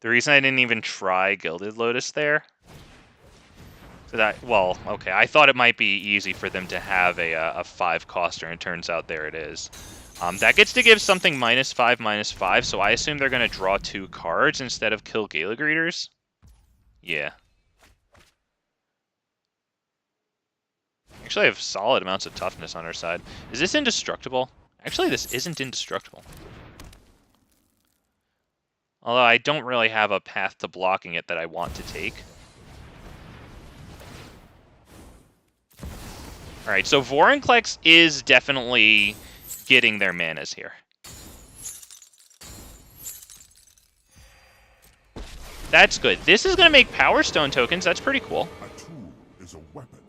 The reason I didn't even try Gilded Lotus there... So that, well, okay, I thought it might be easy for them to have a 5-coster, and it turns out there it is. That gets to give something -5/-5, so I assume they're going to draw 2 cards instead of kill Gala Greeters. Yeah. Actually, I have solid amounts of toughness on our side. Is this indestructible? Actually, this isn't indestructible. Although I don't really have a path to blocking it that I want to take. Alright, so Vorinclex is definitely getting their manas here. That's good. This is going to make Power Stone tokens. That's pretty cool. A tool is a weapon.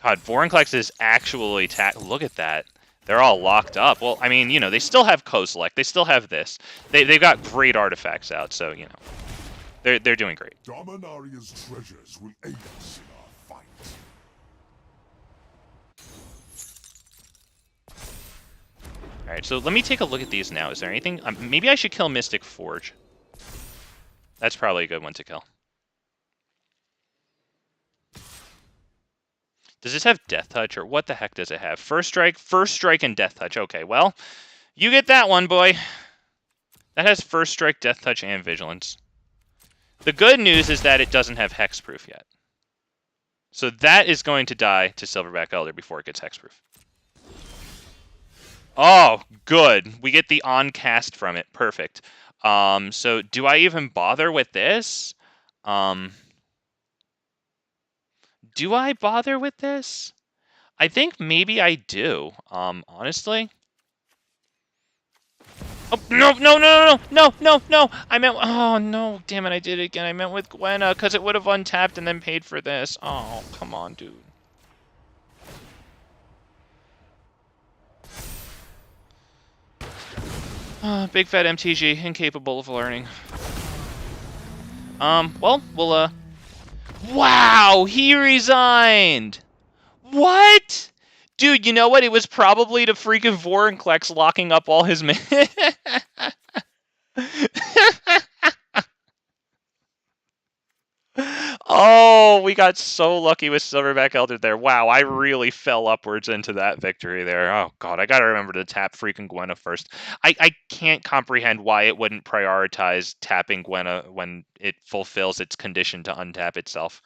God, Vorinclex is actually... Look at that. They're all locked up. Well, I mean, you know, they still have Kozilek. They still have this. They've got great artifacts out, so, you know. They're doing great. Dominaria's treasures will aid us in our fight. Alright, so let me take a look at these now. Is there anything... maybe I should kill Mystic Forge. That's probably a good one to kill. Does this have Death Touch, or what the heck does it have? First Strike, and Death Touch. Okay, well, you get that one, boy. That has First Strike, Death Touch, and Vigilance. The good news is that it doesn't have Hexproof yet. So that is going to die to Silverback Elder before it gets Hexproof. Oh, good. We get the on-cast from it. Perfect. So do I even bother with this? Do I bother with this? I think maybe I do, honestly. Oh, no! I meant, oh, no, damn it, I did it again. I meant with Gwenna, because it would have untapped and then paid for this. Oh, come on, dude. Big fat MTG, incapable of learning. Well, we'll, Wow, he resigned! What? Dude, you know what? It was probably the freaking Vorinclex locking up all his men. Oh, we got so lucky with Silverback Elder there. Wow, I really fell upwards into that victory there. Oh, God, I gotta remember to tap freaking Gwenna first. I can't comprehend why it wouldn't prioritize tapping Gwenna when it fulfills its condition to untap itself.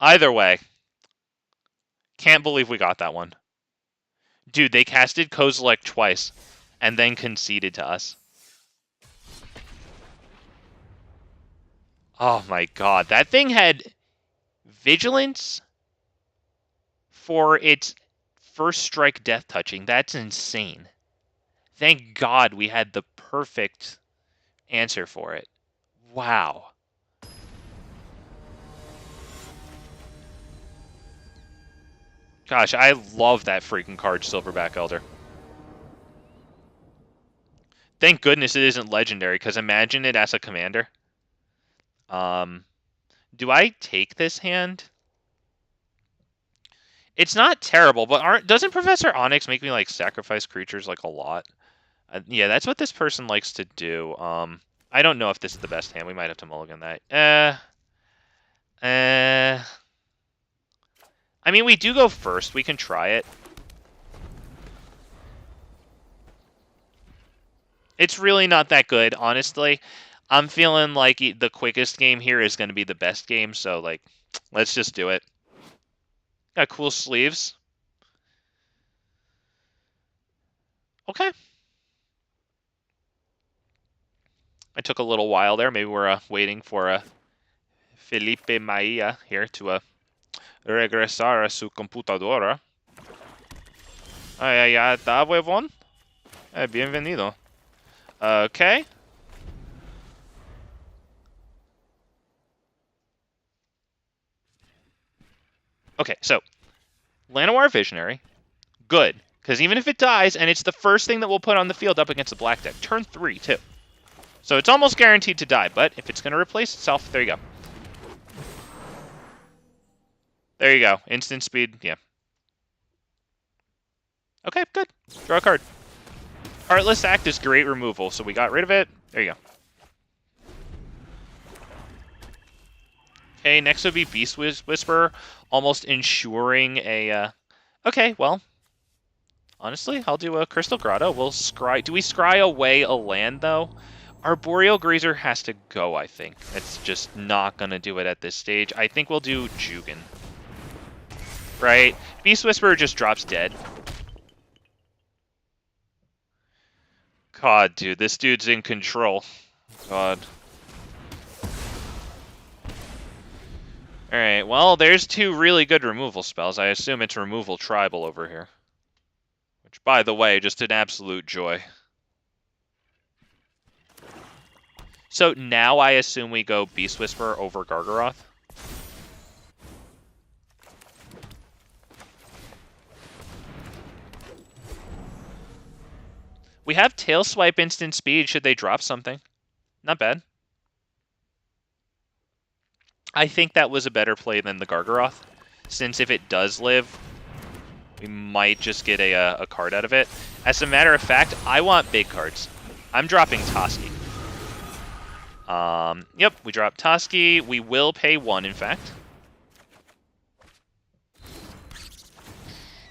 Either way, can't believe we got that one. Dude, they casted Kozilek twice and then conceded to us. Oh my God, that thing had Vigilance for its first strike death touching. That's insane. Thank God we had the perfect answer for it. Wow. Gosh, I love that freaking card, Silverback Elder. Thank goodness it isn't legendary, because imagine it as a commander. Do I take this hand? It's not terrible, but doesn't Professor Onyx make me like sacrifice creatures like a lot? Yeah, that's what this person likes to do. I don't know if this is the best hand. We might have to mulligan that. I mean, we do go first. We can try it. It's really not that good, honestly. I'm feeling like the quickest game here is going to be the best game, so like, let's just do it. Got cool sleeves. Okay. I took a little while there. Maybe we're waiting for Felipe Maia here to regresar a su computadora. Ya está, huevón. Bienvenido. Okay. Okay, so Llanowar Visionary, good, because even if it dies, and it's the first thing that we'll put on the field up against the black deck, turn 3 too. So it's almost guaranteed to die, but if it's going to replace itself, there you go. There you go, instant speed, yeah. Okay, good. Draw a card. Heartless Act is great removal, so we got rid of it. There you go. Okay, next would be Beast Whisperer, almost ensuring a... Okay, well, honestly, I'll do a Crystal Grotto. We'll scry... Do we scry away a land, though? Arboreal Grazer has to go, I think. It's just not going to do it at this stage. I think we'll do Jugan. Right? Beast Whisperer just drops dead. God, dude, this dude's in control. God. Alright, well, there's 2 really good removal spells. I assume it's removal tribal over here. Which, by the way, just an absolute joy. So now I assume we go Beast Whisperer over Gargaroth. We have Tail Swipe instant speed should they drop something. Not bad. I think that was a better play than the Gargaroth, since if it does live, we might just get a card out of it. As a matter of fact, I want big cards. I'm dropping Tarrasque. Yep, we dropped Tarrasque. We will pay 1, in fact.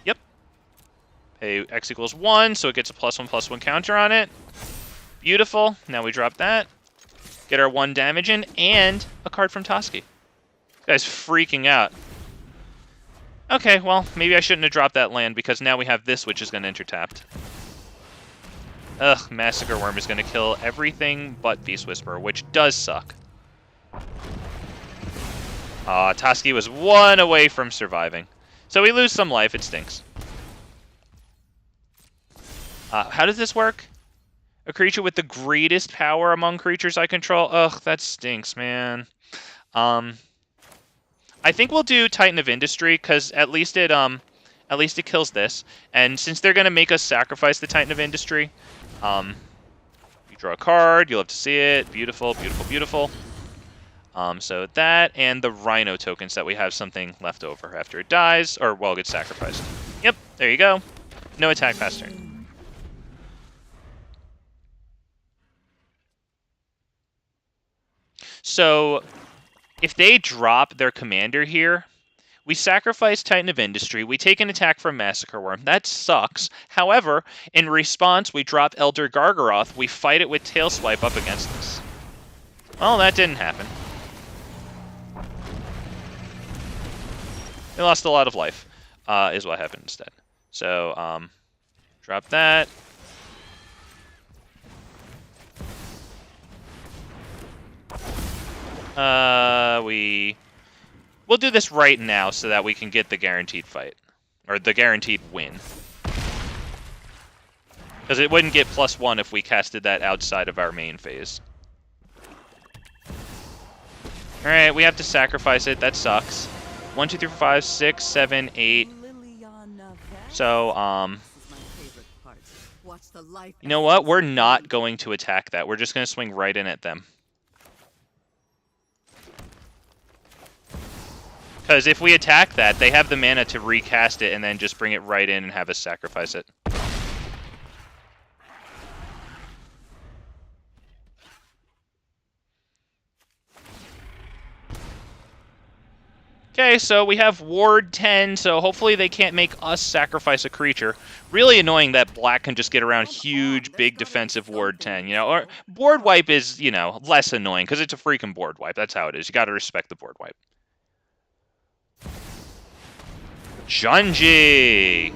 Yep. Pay X equals 1, so it gets a +1/+1 counter on it. Beautiful. Now we drop that. Get our 1 damage in, and a card from Tarrasque. Guy's freaking out. Okay, well, maybe I shouldn't have dropped that land, because now we have this, which is going to enter tapped. Ugh, Massacre Worm is going to kill everything but Beast Whisperer, which does suck. Tarrasque was 1 away from surviving. So we lose some life, it stinks. How does this work? A creature with the greatest power among creatures I control? Ugh, that stinks, man. I think we'll do Titan of Industry, because at least it kills this. And since they're going to make us sacrifice the Titan of Industry, you draw a card, you'll have to see it. Beautiful, beautiful, beautiful. So that, and the Rhino tokens that we have something left over after it dies, or, well, gets sacrificed. Yep, there you go. No attack past turn. So, if they drop their commander here, we sacrifice Titan of Industry, we take an attack from Massacre Worm. That sucks. However, in response, we drop Elder Gargaroth, we fight it with Tail Swipe up against us. Well, that didn't happen. They lost a lot of life, is what happened instead. So, drop that. We We'll do this right now so that we can get the guaranteed fight. Or the guaranteed win. Because it wouldn't get +1 if we casted that outside of our main phase. Alright, we have to sacrifice it. That sucks. 1, 2, 3, 4, 5, 6, 7, 8. So, you know what? We're not going to attack that. We're just going to swing right in at them. Because if we attack that, they have the mana to recast it and then just bring it right in and have us sacrifice it. Okay, so we have Ward 10, so hopefully they can't make us sacrifice a creature. Really annoying that black can just get around huge, big defensive Ward 10, you know? Or board wipe is, you know, less annoying, because it's a freaking board wipe. That's how it is. You gotta respect the board wipe. Junji!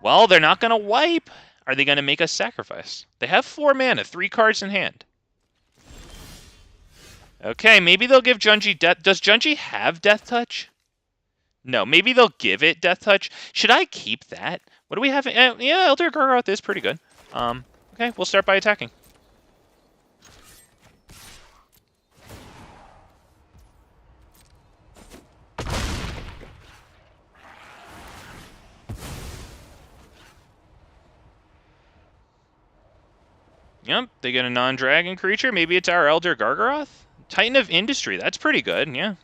Well, they're not gonna wipe. Are they gonna make us sacrifice? They have 4 mana, 3 cards in hand. Okay, maybe they'll give Junji Death... Does Junji have Death Touch? No, maybe they'll give it Death Touch. Should I keep that? What do we have? Yeah, Elder Gargoth is pretty good. Okay, we'll start by attacking. Yep, they get a non-dragon creature. Maybe it's our Elder Gargaroth? Titan of Industry, that's pretty good, yeah.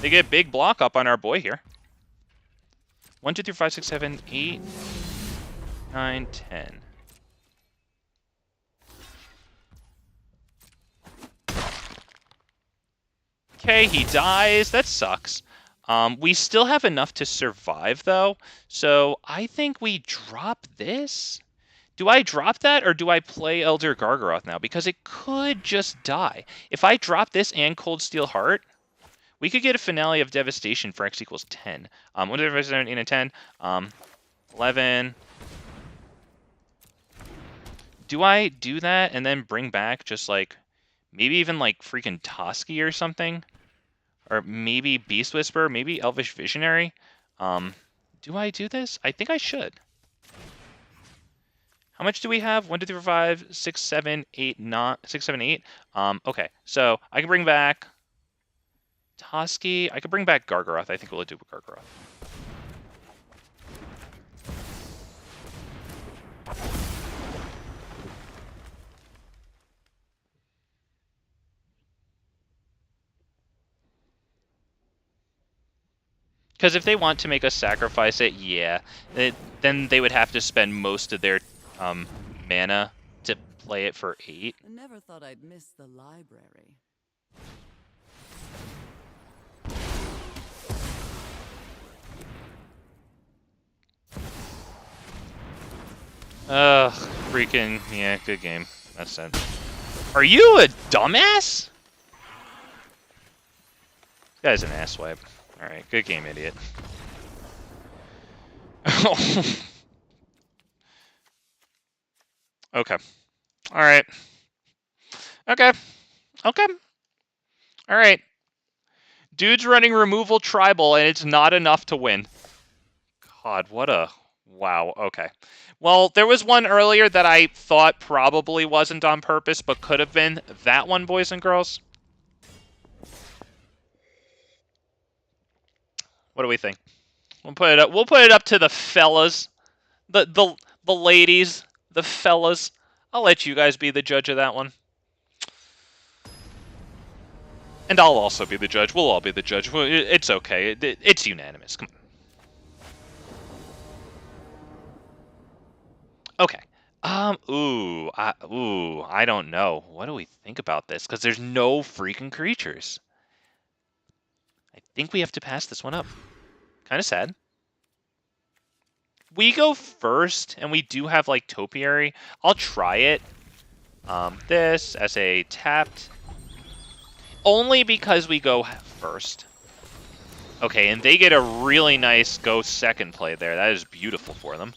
They get big block up on our boy here. 1, 2, 3, 5, 6, 7, 8, 9, 10. Okay, he dies. That sucks. We still have enough to survive, though. So I think we drop this. Do I drop that, or do I play Elder Gargaroth now? Because it could just die. If I drop this and Cold Steel Heart, we could get a Finale of Devastation for X equals 10. 1, 2, 3, 4, 7, 8, and 10. 11. Do I do that and then bring back just, like, maybe even, like, freaking Tarrasque or something? Or maybe Beast Whisperer? Maybe Elvish Visionary? Do I do this? I think I should. How much do we have? 1, 2, 3, 4, 5, 6, 7, 8, 9, 6, 7, 8. Okay, so I can bring back Tarrasque. I could bring back Gargaroth. I think we'll do Gargaroth. Because if they want to make us sacrifice it, yeah, then they would have to spend most of their mana to play it for 8. I never thought I'd miss the library. Ugh, freaking, yeah, good game. That's sense. Are you a dumbass? This guy's an asswipe. Alright, good game, idiot. Okay. Alright. Okay. Okay. Alright. Dude's running removal tribal, and it's not enough to win. God, what a... Wow, okay. Well, there was one earlier that I thought probably wasn't on purpose, but could have been. That one, boys and girls. What do we think? We'll put it up. We'll put it up to the fellas, the ladies, the fellas. I'll let you guys be the judge of that one, and I'll also be the judge. We'll all be the judge. It's okay. It's unanimous. Come on. Okay. I don't know. What do we think about this? Because there's no freaking creatures. I think we have to pass this one up. Kind of sad. We go first, and we do have, like, Topiary. I'll try it. This as a tapped. Only because we go first. Okay, and they get a really nice go second play there. That is beautiful for them.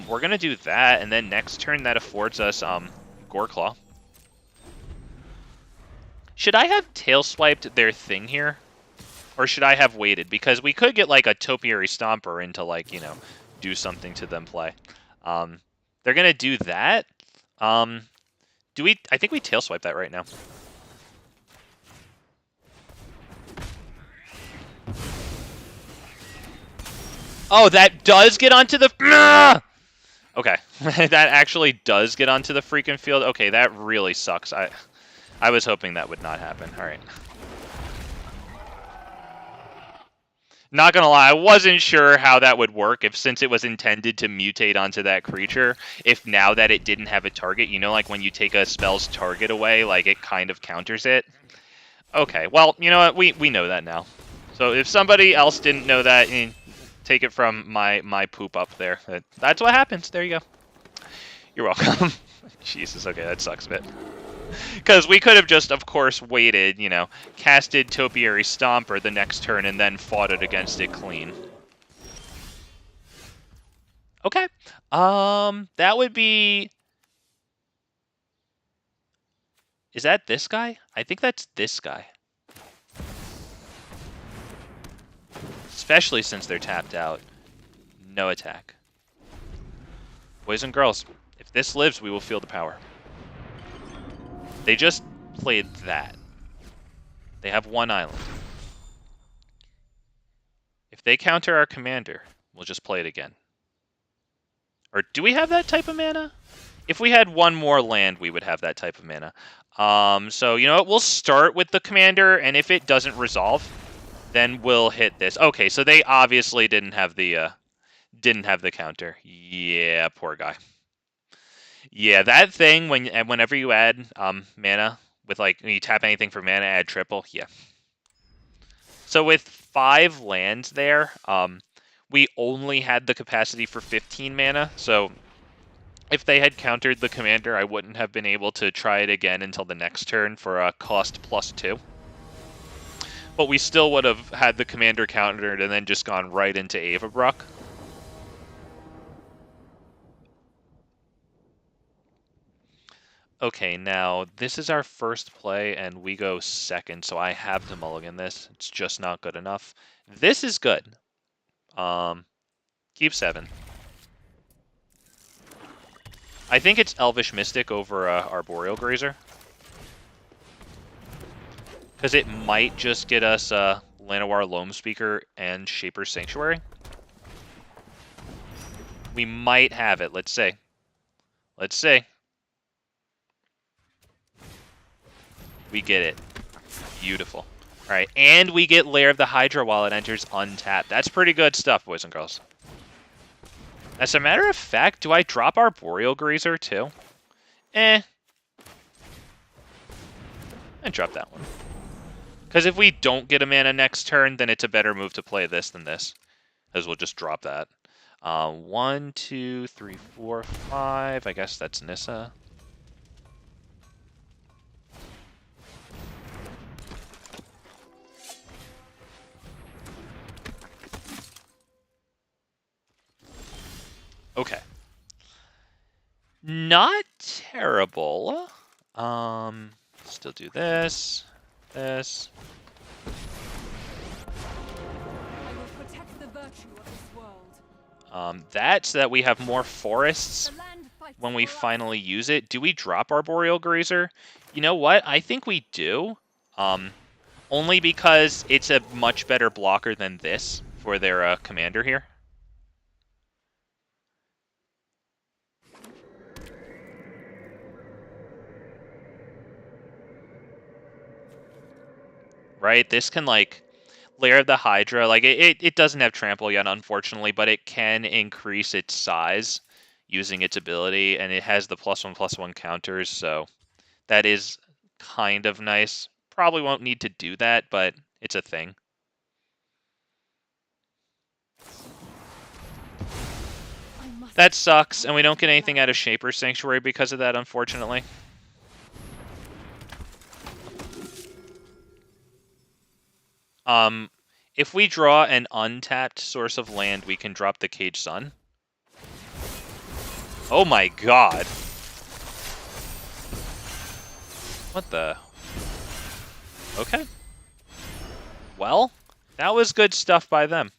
We're going to do that, and then next turn that affords us Goreclaw. Should I have tail swiped their thing here? Or should I have waited? Because we could get like a Topiary Stomper into like, you know, do something to them play. They're gonna do that. Do we? I think we tail swipe that right now. Oh, that does get onto the. Okay, that actually does get onto the freaking field. Okay, that really sucks. I was hoping that would not happen. All right. Not gonna lie, I wasn't sure how that would work since it was intended to mutate onto that creature, if now that it didn't have a target, you know, like when you take a spell's target away, like it kind of counters it. Okay, well, you know what, we know that now. So if somebody else didn't know that, take it from my poop up there. That's what happens. There you go. You're welcome. Jesus, okay, that sucks a bit. Because we could have just, of course, waited, you know, casted Topiary Stomper the next turn and then fought it against it clean. Okay. That would be... Is that this guy? I think that's this guy. Especially since they're tapped out. No attack. Boys and girls, if this lives, we will feel the power. They just played that. They have one island. If they counter our commander, we'll just play it again. Or do we have that type of mana? If we had one more land, we would have that type of mana. So, you know what? We'll start with the commander, and if it doesn't resolve, then we'll hit this. Okay, so they obviously didn't have the counter. Yeah, poor guy. Yeah, that thing, whenever you add mana, with like, when you tap anything for mana, add triple, yeah. So with 5 lands there, we only had the capacity for 15 mana, so if they had countered the commander, I wouldn't have been able to try it again until the next turn for a cost +2. But we still would have had the commander countered and then just gone right into Avabruck. Okay, now this is our first play, and we go second, so I have to mulligan this. It's just not good enough. This is good. Keep 7. I think it's Elvish Mystic over Arboreal Grazer. Because it might just get us Llanowar Loamspeaker and Shaper's Sanctuary. We might have it. Let's see. Let's see. We get it. Beautiful. All right, and we get Lair of the Hydra while it enters untapped. That's pretty good stuff, boys and girls. As a matter of fact, do I drop Arboreal Grazer too? I drop that one. Because if we don't get a mana next turn, then it's a better move to play this than this. Because we'll just drop that. 1, 2, 3, 4, 5. I guess that's Nissa. Okay. Not terrible. Still do this. This. I will protect the virtue of this world. That so that we have more forests when we finally use it. Do we drop Arboreal Grazer? You know what? I think we do. Only because it's a much better blocker than this for their commander here. Right? This can, like, Lair of the Hydra. Like, it doesn't have trample yet, unfortunately, but it can increase its size using its ability, and it has the +1/+1 counters, so that is kind of nice. Probably won't need to do that, but it's a thing. That sucks, and we don't get anything out of Shaper's Sanctuary because of that, unfortunately. If we draw an untapped source of land, we can drop the Cage Sun. Oh my god. What the? Okay. Well, that was good stuff by them.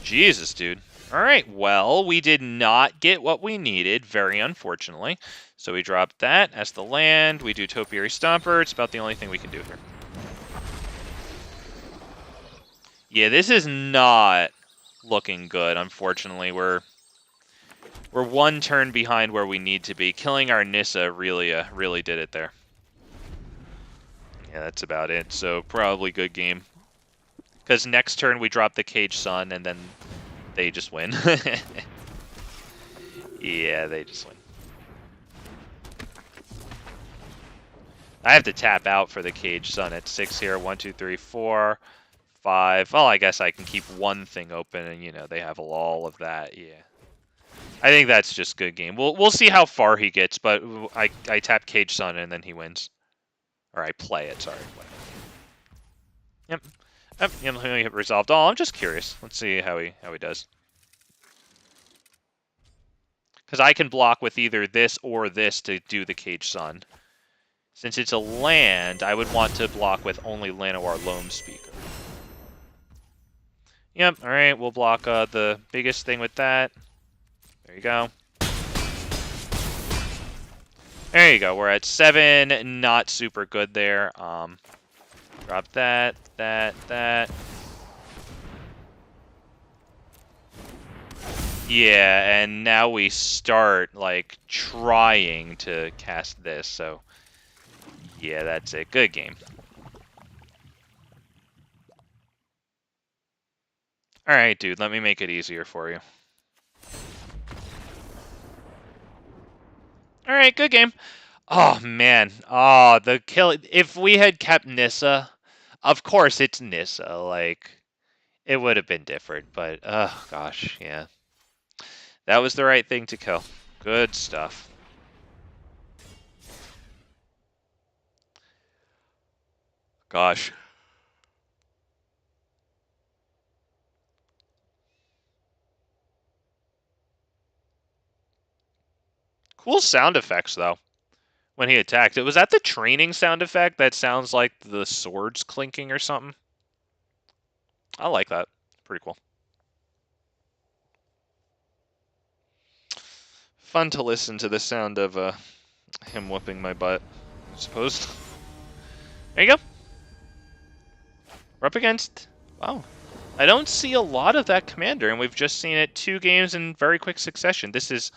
Jesus, dude. Alright, well, we did not get what we needed, very unfortunately. So we dropped that as the land. We do Topiary Stomper. It's about the only thing we can do here. Yeah, this is not looking good, unfortunately. We're one turn behind where we need to be. Killing our Nissa really did it there. Yeah, that's about it. So probably good game. Because next turn we drop the Cage Sun, and then they just win. Yeah, they just win. I have to tap out for the Cage Sun at 6 here. 1, 2, 3, 4, 5. Well, I guess I can keep one thing open, and, you know, they have all of that. Yeah. I think that's just good game. We'll see how far he gets, but I tap Cage Sun, and then he wins. Or I play it, sorry. Yep. Yep, he resolved all. I'm just curious. Let's see how he does. Because I can block with either this or this to do the Cage Sun. Since it's a land, I would want to block with only Llanowar Loamspeaker. Yep, alright, we'll block the biggest thing with that. There you go. There you go, we're at 7. Not super good there. Drop that. Yeah, and now we start, like, trying to cast this, so... Yeah, that's it. Good game. Alright, dude, let me make it easier for you. Alright, good game. Oh, man. Oh, the kill... If we had kept Nissa... Of course, it's Nissa. Like, it would have been different, but... Oh, gosh, yeah. That was the right thing to kill. Good stuff. Gosh. Cool sound effects, though, when he attacked. Was that the training sound effect that sounds like the swords clinking or something? I like that. Pretty cool. Fun to listen to the sound of him whooping my butt, I suppose. There you go. We're up against... Wow. I don't see a lot of that commander, and we've just seen it 2 games in very quick succession. This is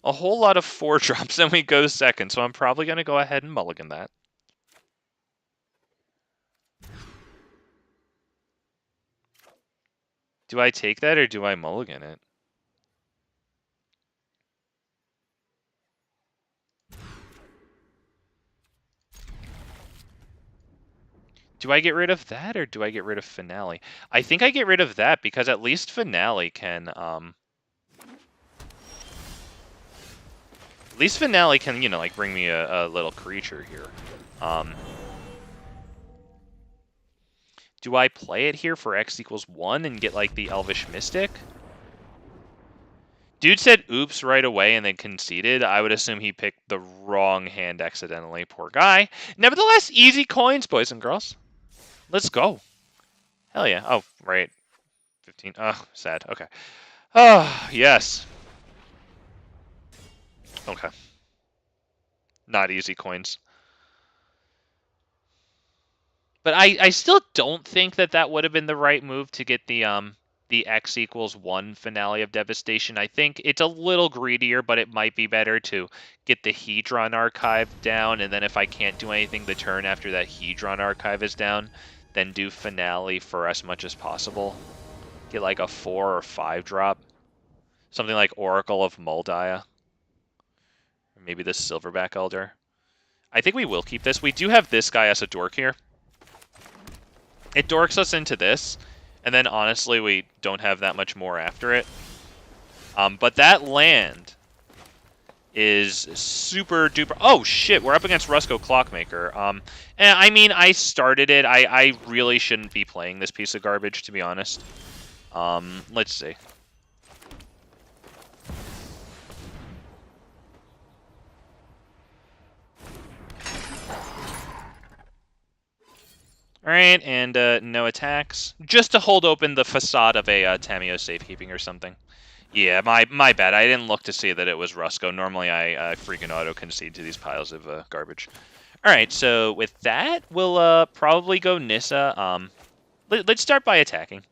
a whole lot of 4-drops, and we go second, so I'm probably going to go ahead and mulligan that. Do I take that, or do I mulligan it? Do I get rid of that, or do I get rid of Finale? I think I get rid of that, because at least Finale can, At least Finale can, you know, like, bring me a little creature here. Do I play it here for X = 1 and get, like, the Elvish Mystic? Dude said oops right away and then conceded. I would assume he picked the wrong hand accidentally. Poor guy. Nevertheless, easy coins, boys and girls. Let's go. Hell yeah. Oh, right. 15. Oh, sad. Okay. Oh, yes. Okay. Not easy coins. But I still don't think that would have been the right move to get the X = 1 Finale of Devastation. I think it's a little greedier, but it might be better to get the Hedron Archive down, and then if I can't do anything the turn after that Hedron Archive is down, then do Finale for as much as possible. Get like a 4 or 5 drop. Something like Oracle of Mul Daya. Or maybe the Silverback Elder. I think we will keep this. We do have this guy as a dork here. It dorks us into this, and then honestly we don't have that much more after it. But that land is super duper... Oh shit, we're up against Rusko Clockmaker. And I mean, I started it. I really shouldn't be playing this piece of garbage, to be honest. Let's see. Alright, and no attacks. Just to hold open the facade of a Tameo safekeeping or something. Yeah, my bad. I didn't look to see that it was Rusko. Normally I freaking auto-concede to these piles of garbage. Alright, so with that, we'll probably go Nissa. Let's start by attacking.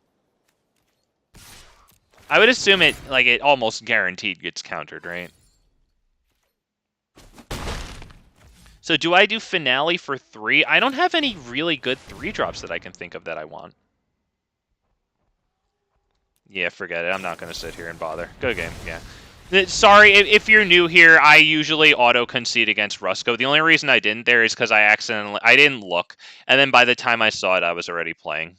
I would assume it almost guaranteed gets countered, right? So do I do Finale for 3? I don't have any really good 3-drops that I can think of that I want. Yeah, forget it. I'm not going to sit here and bother. Good game, yeah. Sorry, if you're new here, I usually auto-concede against Rusko. The only reason I didn't there is because I didn't look, and then by the time I saw it, I was already playing.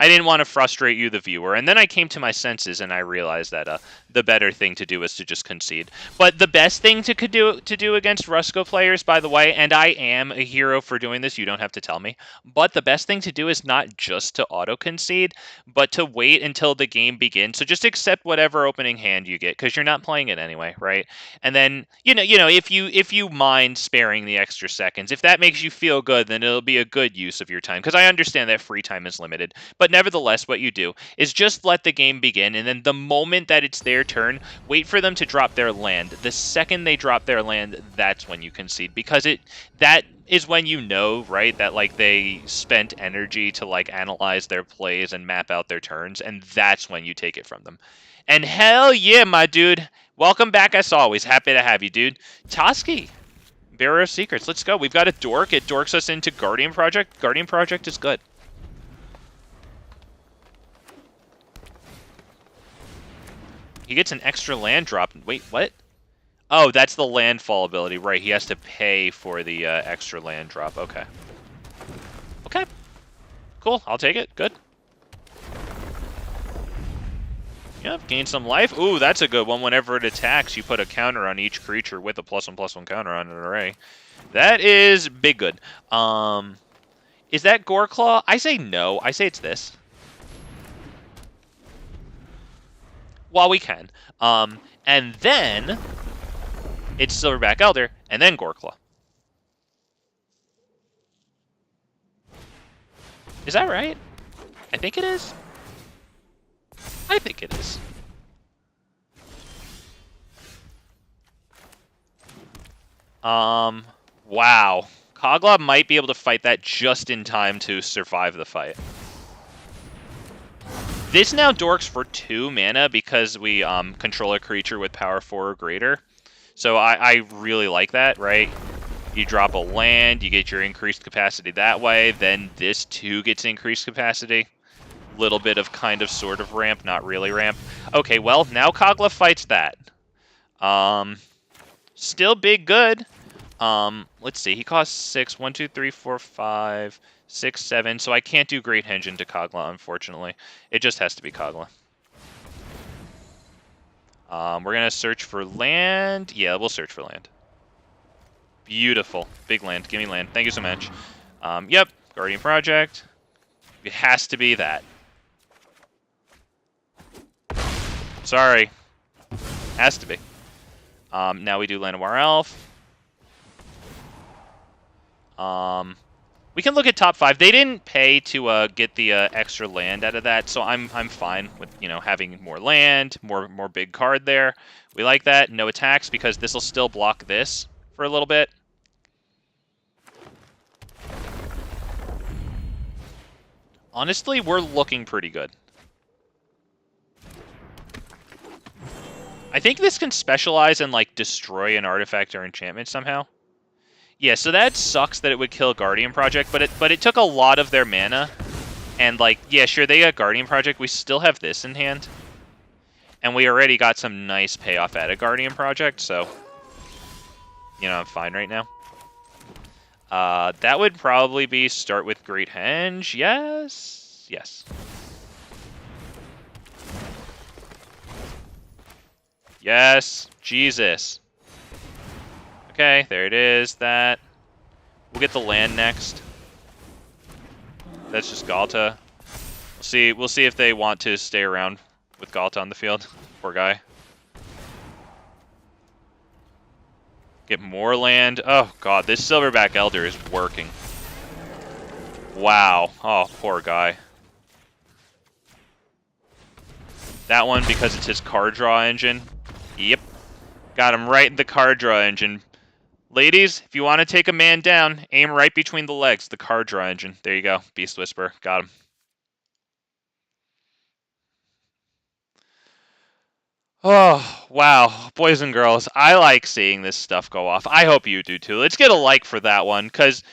I didn't want to frustrate you, the viewer, and then I came to my senses and I realized that the better thing to do is to just concede. But the best thing to do against Rusko players, by the way, and I am a hero for doing this, you don't have to tell me, but the best thing to do is not just to auto-concede, but to wait until the game begins. So just accept whatever opening hand you get, because you're not playing it anyway, right? And then, you know, if you mind sparing the extra seconds, if that makes you feel good, then it'll be a good use of your time, because I understand that free time is limited. But nevertheless, what you do is just let the game begin, and then the moment that it's their turn, wait for them to drop their land. The second they drop their land, that's when you concede, because that is when you know, right, that like they spent energy to like analyze their plays and map out their turns, and that's when you take it from them. And hell yeah, my dude. Welcome back as always. Happy to have you, dude. Toski, Bearer of Secrets. Let's go. We've got a dork. It dorks us into Guardian Project. Guardian Project is good. He gets an extra land drop. Wait, what? Oh, that's the landfall ability. Right, he has to pay for the extra land drop. Okay. Okay. Cool, I'll take it. Good. Yep, gain some life. Ooh, that's a good one. Whenever it attacks, you put a counter on each creature with a +1/+1 counter on an array. That is big good. Is that Goreclaw? I say no. I say it's this. While we can. And then it's Silverback Elder, and then Goreclaw. Is that right? I think it is. I think it is. Wow. Kogla might be able to fight that just in time to survive the fight. This now dorks for 2 mana because we control a creature with power 4 or greater. So I really like that, right? You drop a land, you get your increased capacity that way, then this too gets increased capacity. Little bit of kind of sort of ramp, not really ramp. Okay, well, now Kogla fights that. Still big good. Let's see, he costs 6. 1, 2, 3, 4, 5, 6, 7. So I can't do Great Henge into Kogla, unfortunately. It just has to be Kogla. We're gonna search for land. Yeah, we'll search for land. Beautiful. Big land. Give me land. Thank you so much. Yep, Guardian Project. It has to be that. Sorry. Has to be. Now we do Llanowar Elf. We can look at top 5. They didn't pay to get the extra land out of that, so I'm fine with, you know, having more land, more big card there. We like that. No attacks because this will still block this for a little bit. Honestly, we're looking pretty good. I think this can specialize and like destroy an artifact or enchantment somehow. Yeah, so that sucks that it would kill Guardian Project, but it took a lot of their mana. And like, yeah, sure, they got Guardian Project. We still have this in hand. And we already got some nice payoff at a Guardian Project, so you know, I'm fine right now. That would probably be start with Great Henge. Yes. Yes. Yes. Jesus. Okay, there it is. That. We'll get the land next. That's just Galta. We'll see if they want to stay around with Galta on the field. Poor guy. Get more land. Oh god, this Silverback Elder is working. Wow. Oh, poor guy. That one because it's his card draw engine. Yep. Got him right in the card draw engine. Ladies, if you want to take a man down, aim right between the legs. The card draw engine. There you go. Beast Whisperer. Got him. Oh, wow. Boys and girls, I like seeing this stuff go off. I hope you do too. Let's get a like for that one, because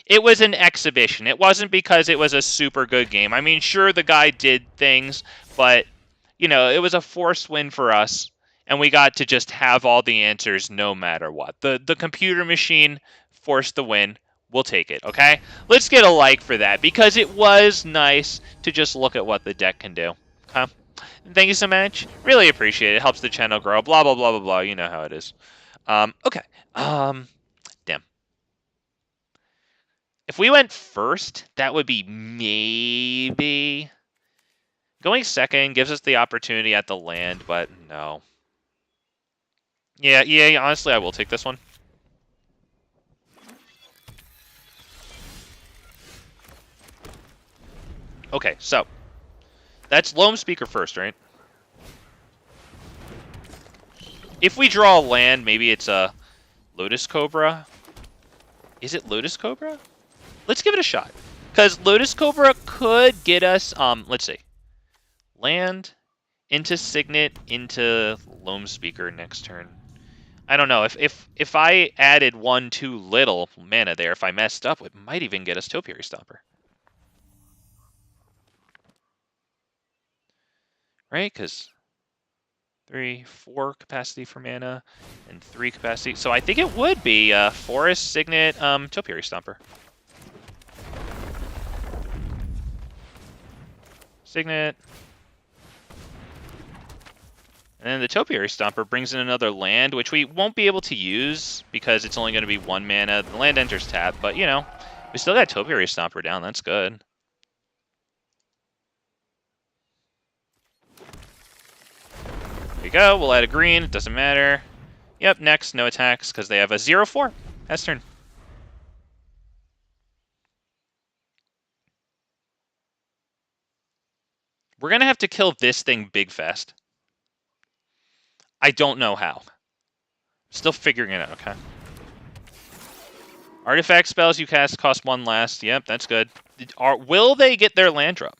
it was an exhibition. It wasn't because it was a super good game. I mean, sure, the guy did things, but, you know, it was a forced win for us, and we got to just have all the answers no matter what. The computer machine forced the win. We'll take it, okay? Let's get a like for that, because it was nice to just look at what the deck can do. Okay? Thank you so much. Really appreciate it. It helps the channel grow. Blah, blah, blah, blah, blah. You know how it is. Okay. Damn. If we went first, that would be maybe... Going second gives us the opportunity at the land, but no. Yeah, honestly, I will take this one. Okay, so. That's Loamspeaker first, right? If we draw a land, maybe it's a Lotus Cobra. Is it Lotus Cobra? Let's give it a shot. Because Lotus Cobra could get us, let's see. Land, into Signet, into Loamspeaker next turn. I don't know. If I added one too little mana there, if I messed up, it might even get us Topiary Stomper. Right? Because 4 capacity for mana, and 3 capacity. So I think it would be Forest, Signet, Topiary Stomper. Signet. And then the Topiary Stomper brings in another land, which we won't be able to use because it's only going to be 1 mana. The land enters tap, but, you know, we still got Topiary Stomper down. That's good. There you go. We'll add a green. It doesn't matter. Yep, next, no attacks because they have a 0/4. Pass turn. We're going to have to kill this thing big fast. I don't know how. Still figuring it out, okay? Artifact spells you cast cost 1 less. Yep, that's good. Will they get their land drop?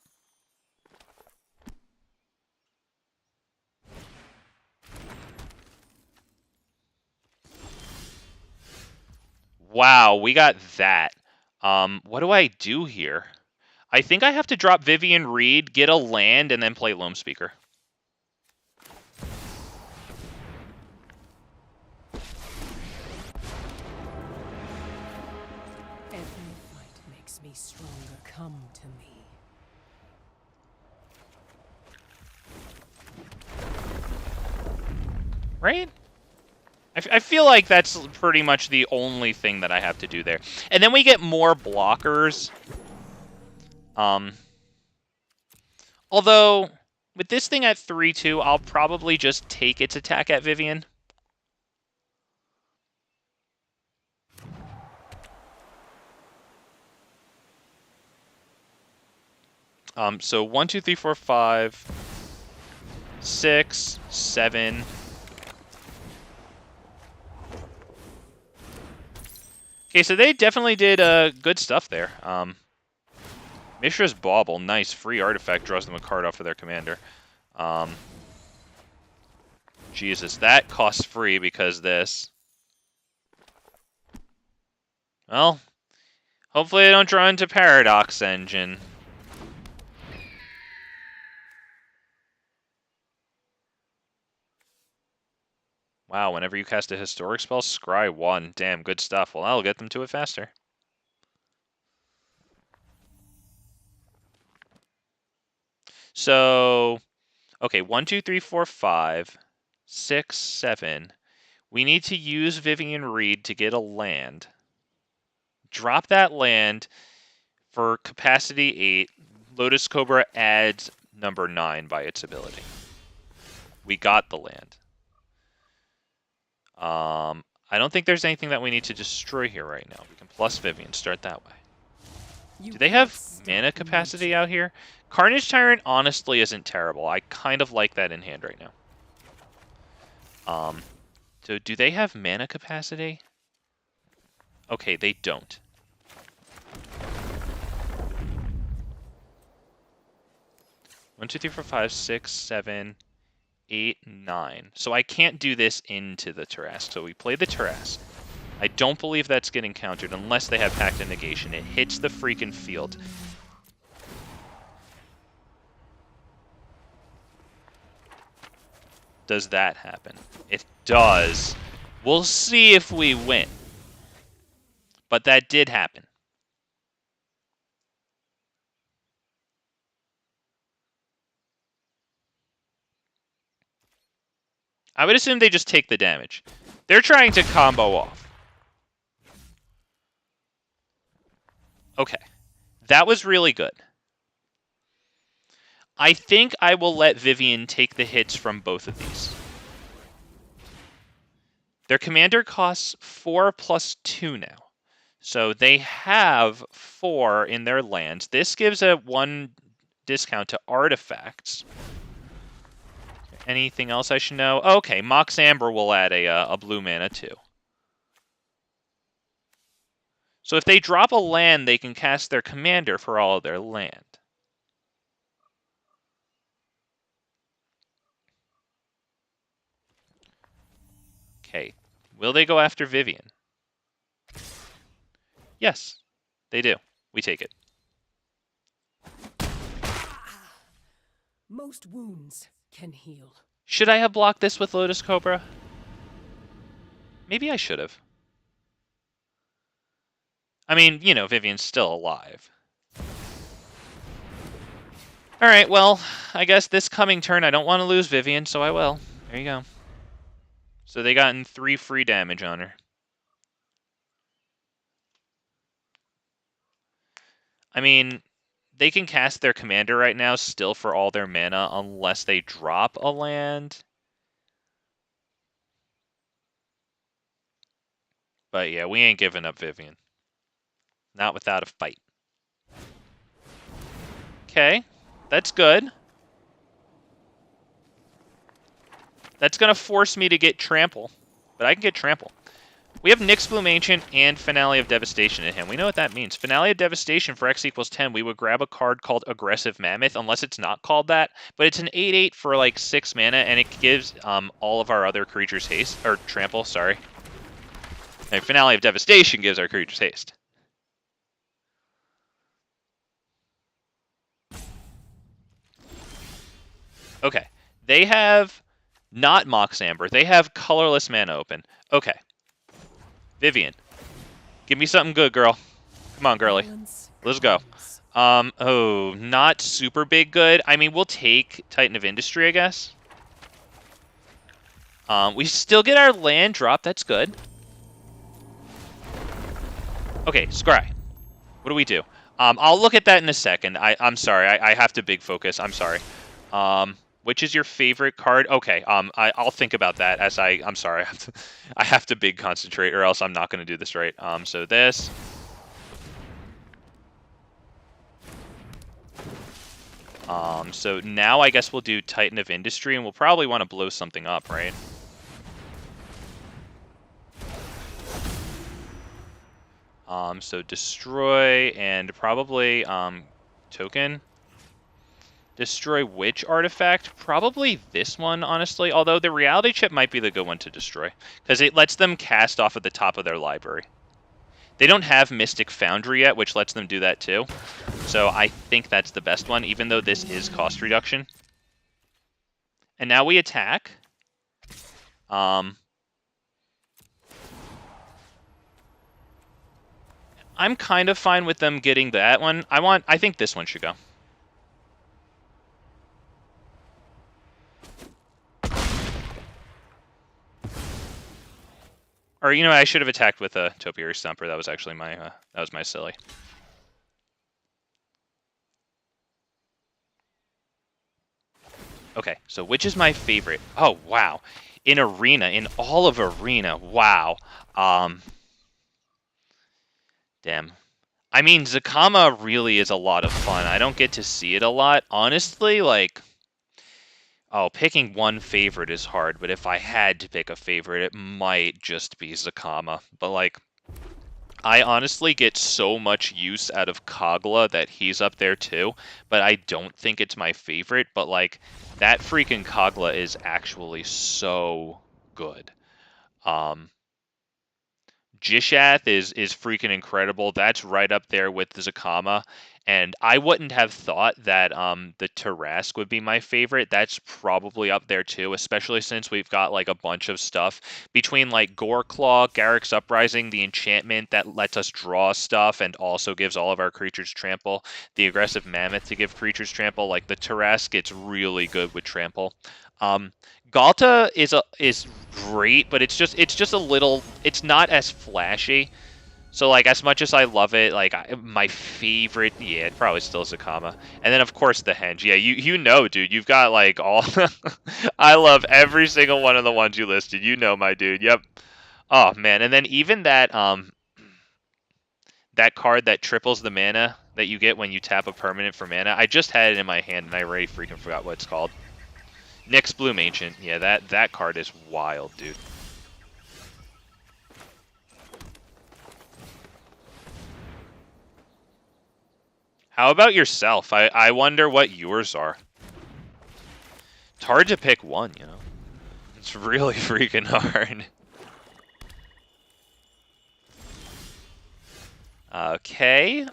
Wow, we got that. What do I do here? I think I have to drop Vivien Reid, get a land, and then play Loamspeaker. Every fight makes me stronger. Come to me. Right? I feel like that's pretty much the only thing that I have to do there. And then we get more blockers. Although, with this thing at 3/2, I'll probably just take its attack at Vivien. So 1, 2, 3, 4, 5, 6, 7. Okay, so they definitely did good stuff there. Mishra's Bauble, nice. Free artifact draws them a card off of their commander. Jesus, that costs free because this. Well, hopefully they don't draw into Paradox Engine. Wow, whenever you cast a historic spell, scry 1. Damn, good stuff. Well, that'll get them to it faster. So, okay, 1, 2, 3, 4, 5, 6, 7. We need to use Vivien Reid to get a land. Drop that land for capacity 8. Lotus Cobra adds number 9 by its ability. We got the land. I don't think there's anything that we need to destroy here right now. We can plus Vivien, start that way. Do they have mana capacity out here? Carnage Tyrant honestly isn't terrible. I kind of like that in hand right now. So do they have mana capacity? Okay, they don't. One, two, three, four, five, 6, 7, 8, 9. So I can't do this into the Tarrasque. So we play the Tarrasque. I don't believe that's getting countered unless they have Pact of Negation. It hits the freaking field. Does that happen? It does. We'll see if we win. But that did happen. I would assume they just take the damage. They're trying to combo off. Okay. That was really good. I think I will let Vivien take the hits from both of these. Their commander costs 4 plus 2 now. So they have 4 in their lands. This gives a 1 discount to artifacts. Anything else I should know? Okay, Mox Amber will add a blue mana too. So if they drop a land, they can cast their commander for all of their land. Okay, will they go after Vivien? Yes, they do. We take it. Most wounds can heal. Should I have blocked this with Lotus Cobra? Maybe I should have. I mean, you know, Vivien's still alive. Alright, well, I guess this coming turn I don't want to lose Vivien, so I will. There you go. So they gotten 3 free damage on her. I mean, they can cast their commander right now still for all their mana unless they drop a land. But yeah, we ain't giving up Vivien. Not without a fight. Okay, that's good. That's going to force me to get Trample, but I can get Trample. We have Nyxbloom Ancient and Finale of Devastation in hand. We know what that means. Finale of Devastation for X equals 10, we would grab a card called Aggressive Mammoth, unless it's not called that. But it's an 8/8 for like 6 mana, and it gives all of our other creatures haste, or Trample, sorry. And Finale of Devastation gives our creatures haste. Okay, they have not Mox Amber. They have colorless mana open. Okay. Vivien, give me something good, girl. Come on, girly. Let's go. Oh, not super big good. I mean, we'll take Titan of Industry, I guess. We still get our land drop. That's good. Okay, Scry. What do we do? I'll look at that in a second. I'm sorry. I have to big focus. I'm sorry. Which is your favorite card? Okay, I'll think about that as I'm sorry. I have to big concentrate or else I'm not going to do this right. So this. So now I guess we'll do Titan of Industry, and we'll probably want to blow something up, right? So destroy and probably token. Destroy which artifact? Probably this one, honestly. Although the reality chip might be the good one to destroy, because it lets them cast off of the top of their library. They don't have Mystic Foundry yet, which lets them do that too. So I think that's the best one, even though this is cost reduction. And now we attack. I'm kind of fine with them getting that one. I think this one should go. Or, you know, I should have attacked with a Topiary Stumper. That was actually my silly. Okay, so which is my favorite? Oh, wow. In Arena, in all of Arena, wow. Damn. I mean, Zakama really is a lot of fun. I don't get to see it a lot. Honestly, like... Oh, picking one favorite is hard, but if I had to pick a favorite, it might just be Zakama. But, like, I honestly get so much use out of Kogla that he's up there too, but I don't think it's my favorite. But, like, that freaking Kogla is actually so good. Jishath is freaking incredible. That's right up there with the Zakama. And I wouldn't have thought that the Tarrasque would be my favorite. That's probably up there too, especially since we've got like a bunch of stuff between like Goreclaw, Garruk's Uprising, the enchantment that lets us draw stuff and also gives all of our creatures trample, the aggressive mammoth to give creatures trample. Like the Tarrasque, it's really good with trample. Galta is great, but it's just a little. It's not as flashy. So like as much as I love it, like my favorite, yeah, it probably still Zakama. And then of course the Henge. Yeah, you know, dude, you've got like all. I love every single one of the ones you listed. You know, my dude. Yep. Oh man, and then even that that card that triples the mana that you get when you tap a permanent for mana. I just had it in my hand and I already freaking forgot what it's called. Nyxbloom Ancient. Yeah, that card is wild, dude. How about yourself? I wonder what yours are. It's hard to pick one, you know. It's really freaking hard. Okay.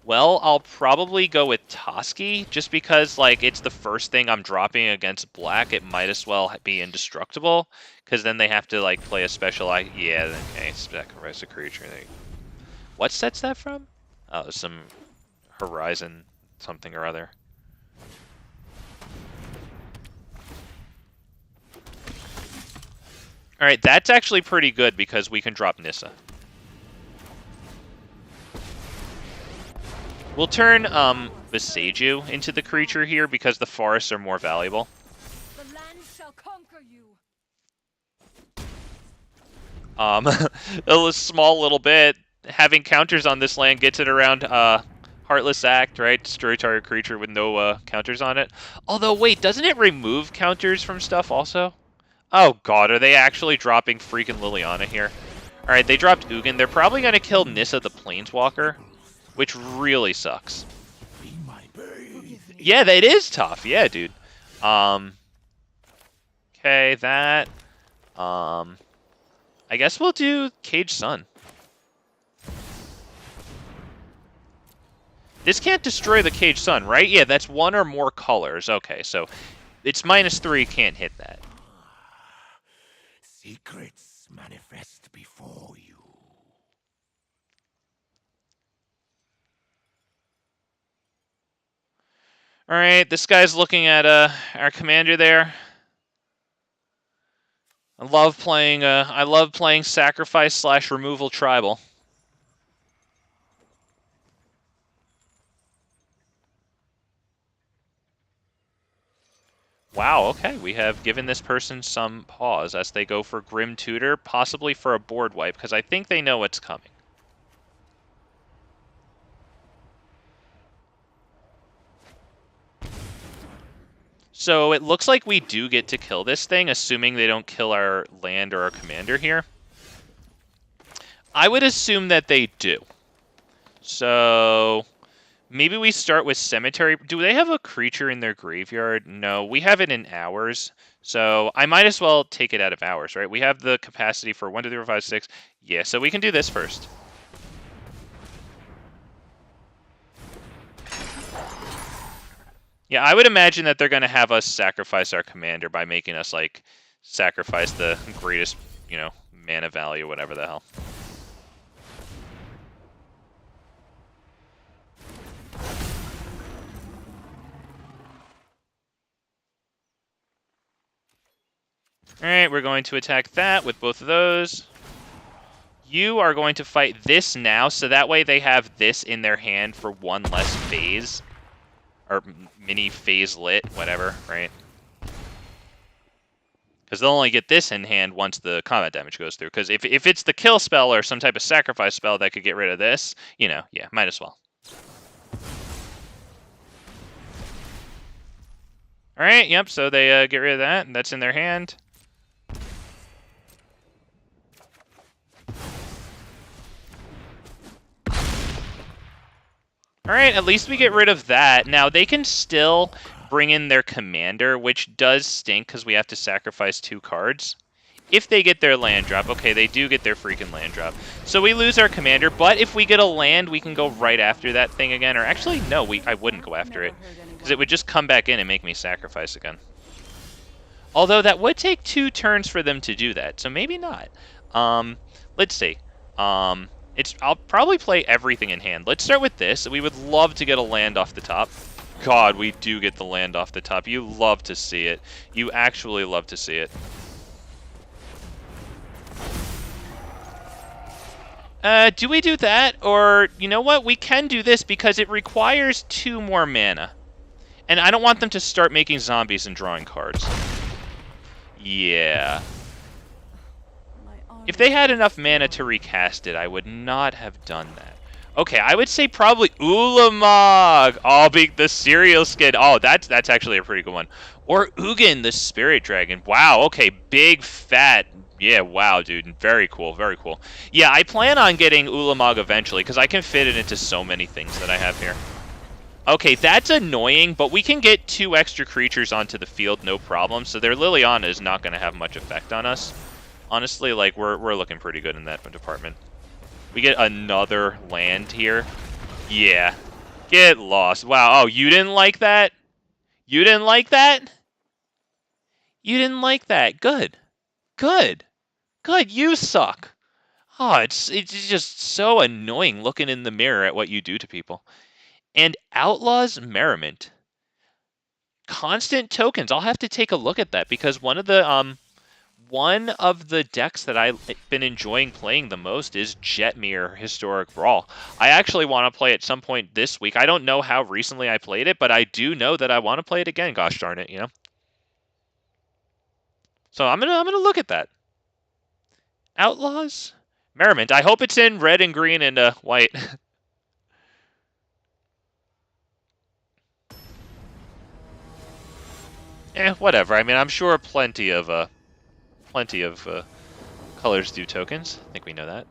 Well, I'll probably go with Tarrasque, just because, like, it's the first thing I'm dropping against black. It might as well be indestructible, because then they have to, like, play a special... Yeah, okay, sacrifice a creature. What set's that from? Oh, some Horizon something or other. Alright, that's actually pretty good, because we can drop Nissa. We'll turn Boseiju into the creature here because the forests are more valuable. The land shall conquer you. A small little bit. Having counters on this land gets it around Heartless Act, right? Destroy target creature with no counters on it. Although, wait, doesn't it remove counters from stuff also? Oh god, are they actually dropping freaking Liliana here? Alright, they dropped Ugin. They're probably going to kill Nissa the Planeswalker, which really sucks. Yeah, that is tough. Yeah, dude. Okay, that. I guess we'll do Cage Sun. This can't destroy the Cage Sun, right? Yeah, that's one or more colors. Okay, so it's -3, can't hit that. Secrets manifest before you. All right, this guy's looking at our commander there. I love playing sacrifice / removal tribal. Wow, okay, we have given this person some pause as they go for Grim Tutor, possibly for a board wipe, because I think they know what's coming. So it looks like we do get to kill this thing, assuming they don't kill our land or our commander here. I would assume that they do. So maybe we start with Cemetery. Do they have a creature in their graveyard? No, we have it in ours. So I might as well take it out of ours, right? We have the capacity for 1, 2, 3, 4, 5, 6. Yeah, so we can do this first. Yeah, I would imagine that they're going to have us sacrifice our commander by making us, like, sacrifice the greatest, you know, mana value, whatever the hell. Alright, we're going to attack that with both of those. You are going to fight this now, so that way they have this in their hand for one less phase. Or mini phase lit, whatever, right? Because they'll only get this in hand once the combat damage goes through. Because if it's the kill spell or some type of sacrifice spell that could get rid of this, you know, yeah, might as well. Alright, yep, so they get rid of that, and that's in their hand. Alright, at least we get rid of that. Now, they can still bring in their commander, which does stink because we have to sacrifice 2 cards. If they get their land drop, okay, they do get their freaking land drop. So we lose our commander, but if we get a land, we can go right after that thing again. Or actually, no, I wouldn't go after it, because it would just come back in and make me sacrifice again. Although that would take 2 turns for them to do that, so maybe not. Let's see. I'll probably play everything in hand. Let's start with this. We would love to get a land off the top. God, we do get the land off the top. You love to see it. You actually love to see it. Do we do that? Or, you know what? We can do this because it requires 2 more mana. And I don't want them to start making zombies and drawing cards. Yeah. If they had enough mana to recast it, I would not have done that. Okay, I would say probably Ulamog. Oh, the cereal skid. Oh, that's actually a pretty good one. Or Ugin, the spirit dragon. Wow, okay, big, fat. Yeah, wow, dude. Very cool, very cool. Yeah, I plan on getting Ulamog eventually, because I can fit it into so many things that I have here. Okay, that's annoying, but we can get 2 extra creatures onto the field, no problem. So their Liliana is not going to have much effect on us. Honestly, like, we're looking pretty good in that department. We get another land here. Yeah. Get lost. Wow. Oh, you didn't like that? You didn't like that? You didn't like that. Good. Good. Good. You suck. Oh, it's just so annoying looking in the mirror at what you do to people. And Outlaw's Merriment. Constant tokens. I'll have to take a look at that because one of the decks that I've been enjoying playing the most is Jetmir Historic Brawl. I actually want to play it some point this week. I don't know how recently I played it, but I do know that I want to play it again. Gosh darn it, you know. So I'm gonna look at that. Outlaws Merriment. I hope it's in red and green and white. Whatever. I mean, I'm sure plenty of colors do tokens. I think we know that.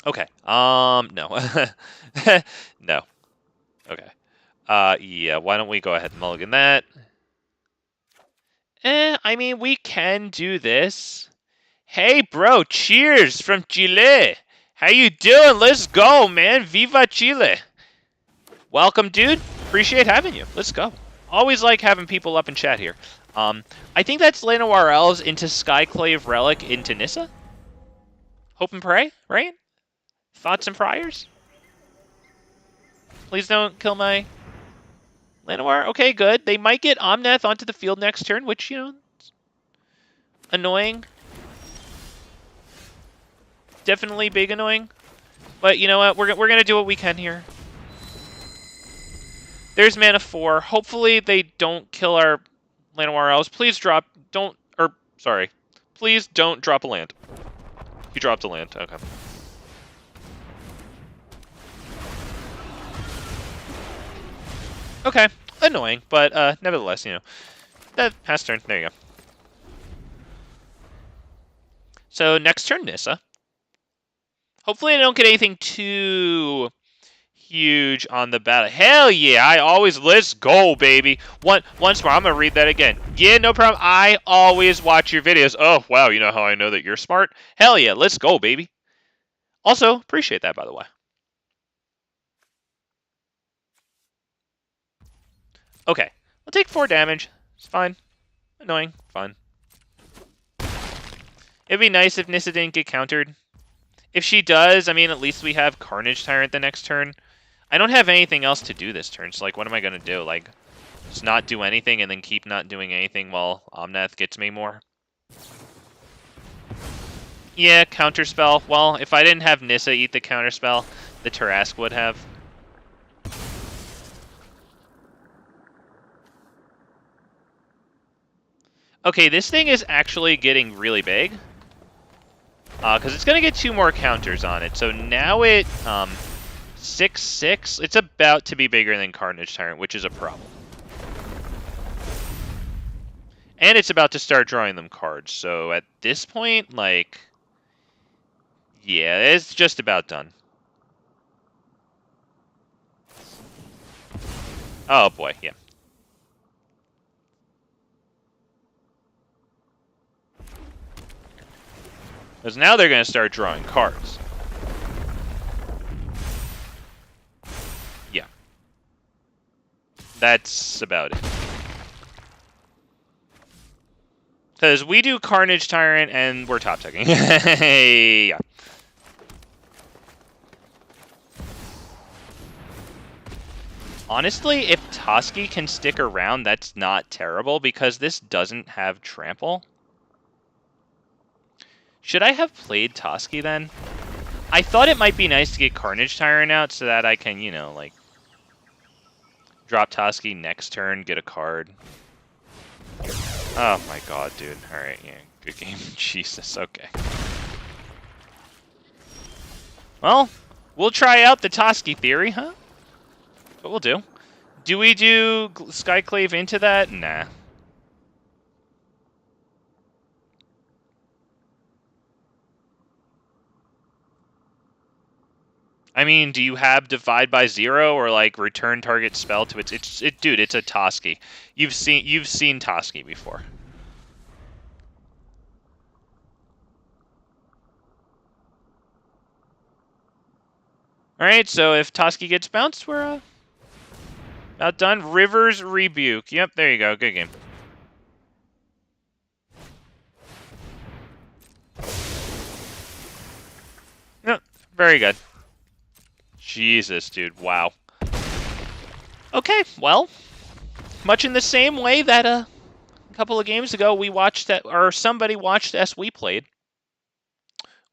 Okay. No. No. Okay. Yeah, why don't we go ahead and mulligan that? I mean, we can do this. Hey, bro, cheers from Chile. How you doing? Let's go, man. Viva Chile. Welcome, dude. Appreciate having you. Let's go. Always like having people up in chat here. I think that's Llanowar Elves into Skyclave Relic into Nissa. Hope and pray, right? Thoughts and prayers? Please don't kill my Llanowar. Okay, good. They might get Omnath onto the field next turn, which, you know, annoying. Definitely big annoying. But you know what? We're going to do what we can here. There's mana 4. Hopefully they don't kill our Llanowar Elves. Please please don't drop a land. He dropped a land. Okay. Okay. Annoying, but nevertheless, you know. That pass turn. There you go. So next turn, Nissa. Hopefully I don't get anything too huge on the battle. Hell yeah, let's go, baby. Once more, I'm going to read that again. Yeah, no problem. I always watch your videos. Oh, wow, you know how I know that you're smart? Hell yeah, let's go, baby. Also, appreciate that, by the way. Okay, I'll take 4 damage. It's fine. Annoying. Fine. It'd be nice if Nissa didn't get countered. If she does, I mean, at least we have Carnage Tyrant the next turn. I don't have anything else to do this turn, so, like, what am I going to do? Like, just not do anything and then keep not doing anything while Omnath gets me more? Yeah, Counterspell. Well, if I didn't have Nissa eat the Counterspell, the Tarrasque would have. Okay, this thing is actually getting really big. Because it's going to get 2 more counters on it. So now it, 6/6. It's about to be bigger than Carnage Tyrant, which is a problem. And it's about to start drawing them cards. So at this point, like, yeah, it's just about done. Oh boy, yeah. Because now they're going to start drawing cards. Yeah. That's about it. Because we do Carnage Tyrant and we're top decking. Yeah. Honestly, if Tarrasque can stick around, that's not terrible because this doesn't have trample. Should I have played Tarrasque then? I thought it might be nice to get Carnage Tyrant out so that I can, you know, like, drop Tarrasque next turn, get a card. Oh my god, dude. Alright, yeah, good game. Jesus, okay. Well, we'll try out the Tarrasque theory, huh? What we'll do. Do we do Skyclave into that? Nah. I mean, do you have Divide by 0 or like return target spell to its dude, it's a Tarrasque. You've seen Tarrasque before. Alright, so if Tarrasque gets bounced, we're about done. River's Rebuke. Yep, there you go. Good game. Yep, very good. Jesus, dude. Wow. Okay, well, much in the same way that a couple of games ago we watched that, or somebody watched as we played.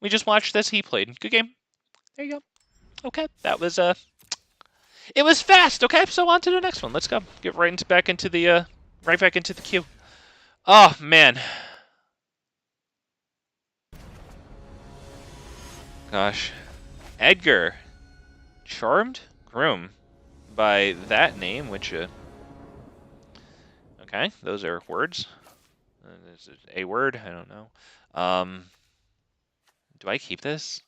We just watched as he played. Good game. There you go. Okay, that was it was fast. Okay, so on to the next one. Let's go. Get right back into the queue. Oh man. Gosh. Edgar. Charmed Groom. By that name, which okay, those are words. Is it a word? I don't know. Do I keep this?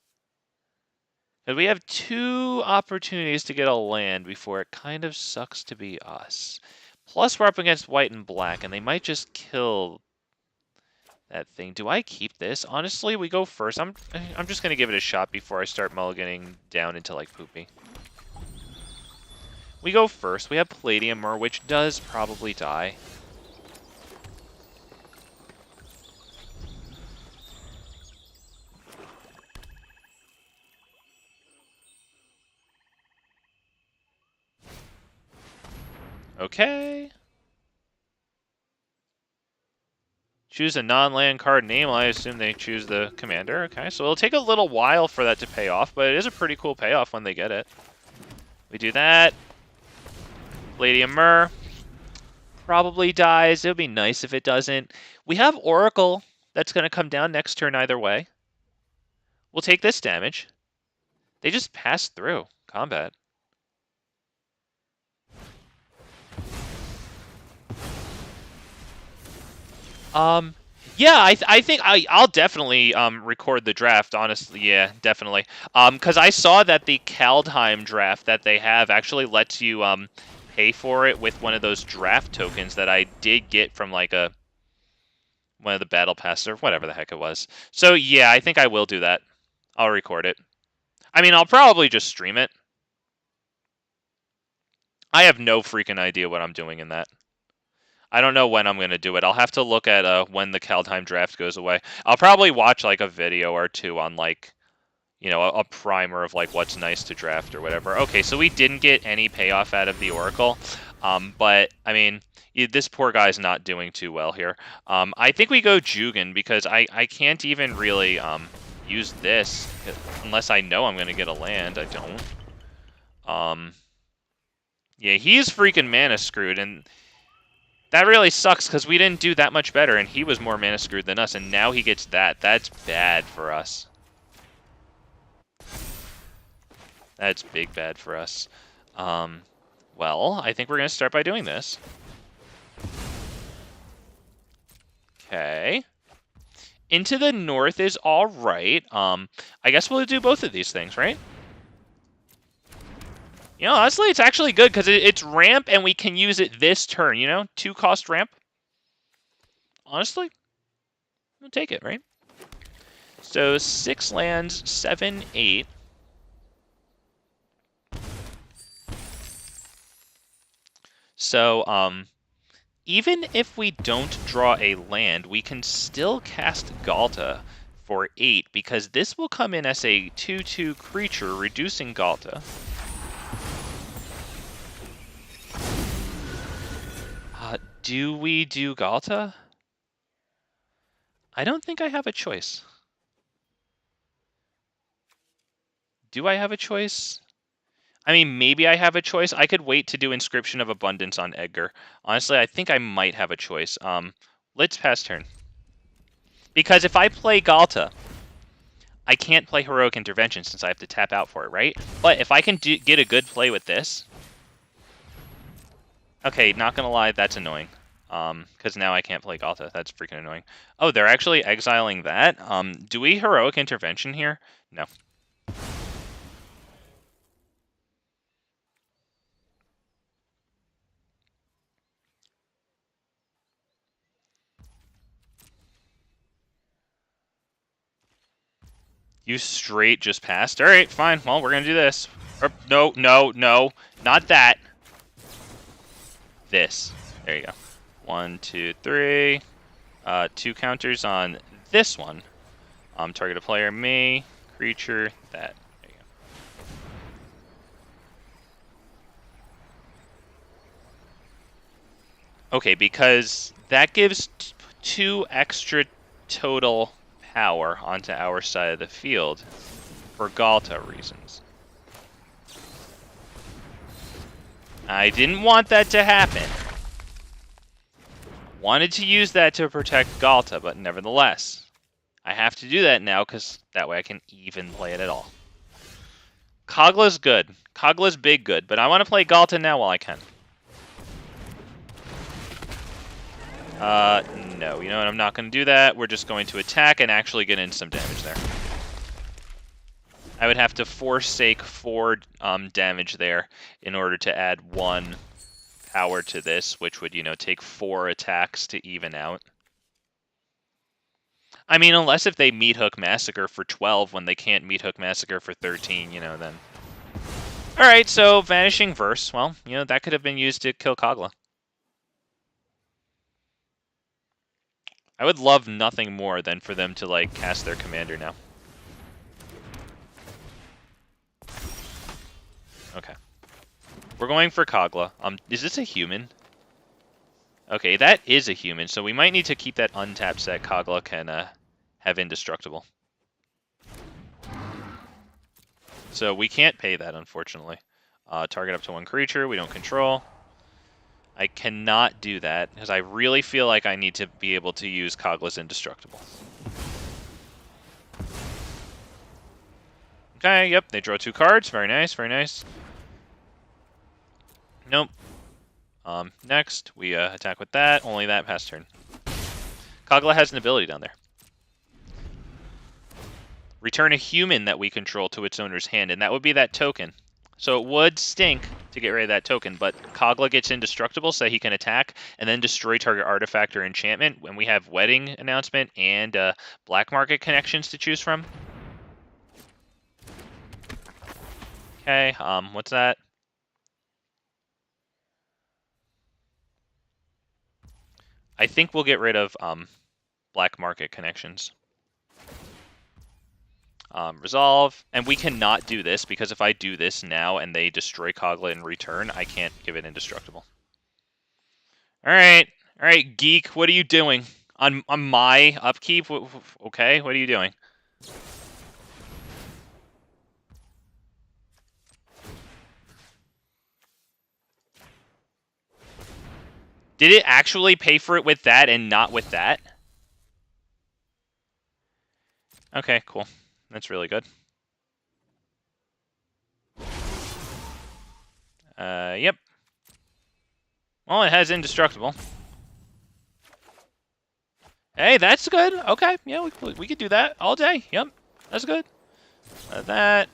Because we have 2 opportunities to get a land before it kind of sucks to be us. Plus, we're up against white and black, and they might just kill that thing. Do I keep this? Honestly, we go first. I'm just gonna give it a shot before I start mulliganing down into like poopy. We go first. We have Palladium, which does probably die. Okay. Choose a non-land card name. I assume they choose the commander. Okay, so it'll take a little while for that to pay off, but it is a pretty cool payoff when they get it. We do that. Palladium Myrrh. Probably dies. It would be nice if it doesn't. We have Oracle that's going to come down next turn either way. We'll take this damage. They just pass through combat. Yeah, I think I'll definitely record the draft, honestly. Yeah, definitely. Because I saw that the Kaldheim draft that they have actually lets you pay for it with one of those draft tokens that I did get from like one of the battle passes or whatever the heck it was. So yeah, I think I will do that. I'll record it. I mean, I'll probably just stream it. I have no freaking idea what I'm doing in that. I don't know when I'm going to do it. I'll have to look at when the Kaldheim draft goes away. I'll probably watch like a video or 2 on like, you know, a primer of like what's nice to draft or whatever. Okay, so we didn't get any payoff out of the Oracle. But, I mean, this poor guy's not doing too well here. I think we go Jugen because I can't even really use this unless I know I'm going to get a land. I don't. Yeah, he's freaking mana screwed, and That really sucks because we didn't do that much better, and he was more mana screwed than us, and now he gets that. That's bad for us. That's big bad for us. Well, I think we're going to start by doing this. Okay. Into the north is all right. I guess we'll do both of these things, right? You know, honestly, it's actually good because it's ramp and we can use it this turn, you know? 2-cost ramp. Honestly, we'll take it, right? So 6 lands, 7, 8. So, even if we don't draw a land, we can still cast Ghalta for 8, because this will come in as a 2/2 creature, reducing Ghalta. Do we do Ghalta? I don't think I have a choice. Do I have a choice? I mean, maybe I have a choice. I could wait to do Inscription of Abundance on Edgar. Honestly, I think I might have a choice. Let's pass turn. Because if I play Ghalta, I can't play Heroic Intervention since I have to tap out for it, right? But if I can get a good play with this... Okay, not gonna lie, that's annoying. Because now I can't play Ghalta. That's freaking annoying. Oh, they're actually exiling that? Do we Heroic Intervention here? No. You straight just passed? Alright, fine. Well, we're gonna do this. No, no, no. Not that. This. There you go. 1, 2, 3. 2 counters on this one. Target a player, me, creature, that. There you go. Okay, because that gives 2 extra total power onto our side of the field for Ghalta reasons. I didn't want that to happen. Wanted to use that to protect Ghalta, but nevertheless, I have to do that now because that way I can even play it at all. Kogla's good. Kogla's big good, but I want to play Ghalta now while I can. No, you know what? I'm not going to do that. We're just going to attack and actually get in some damage there. I would have to forsake 4 damage there in order to add 1 power to this, which would, you know, take 4 attacks to even out. I mean, unless if they Meat Hook Massacre for 12 when they can't Meat Hook Massacre for 13, you know, then... Alright, so Vanishing Verse. Well, you know, that could have been used to kill Kogla. I would love nothing more than for them to, like, cast their commander now. Okay. We're going for Kogla. Is this a human? Okay, that is a human, so we might need to keep that untapped set Kogla can have indestructible. So we can't pay that, unfortunately. Target up to 1 creature we don't control. I cannot do that, because I really feel like I need to be able to use Kogla's indestructible. Okay, yep, they draw 2 cards. Very nice, very nice. Nope. Next, we attack with that. Only that, pass turn. Kogla has an ability down there. Return a human that we control to its owner's hand, and that would be that token. So it would stink to get rid of that token, but Kogla gets indestructible so he can attack and then destroy target artifact or enchantment when we have Wedding Announcement and Black Market connections to choose from. Okay, what's that? I think we'll get rid of Black Market connections. Resolve, and we cannot do this because if I do this now and they destroy Kogla in return, I can't give it indestructible. Alright, Geek, what are you doing? On my upkeep? Okay, what are you doing? Did it actually pay for it with that and not with that? Okay, cool. That's really good. Yep. Well, it has indestructible. Hey, that's good. Okay, yeah, we could do that all day. Yep, that's good. That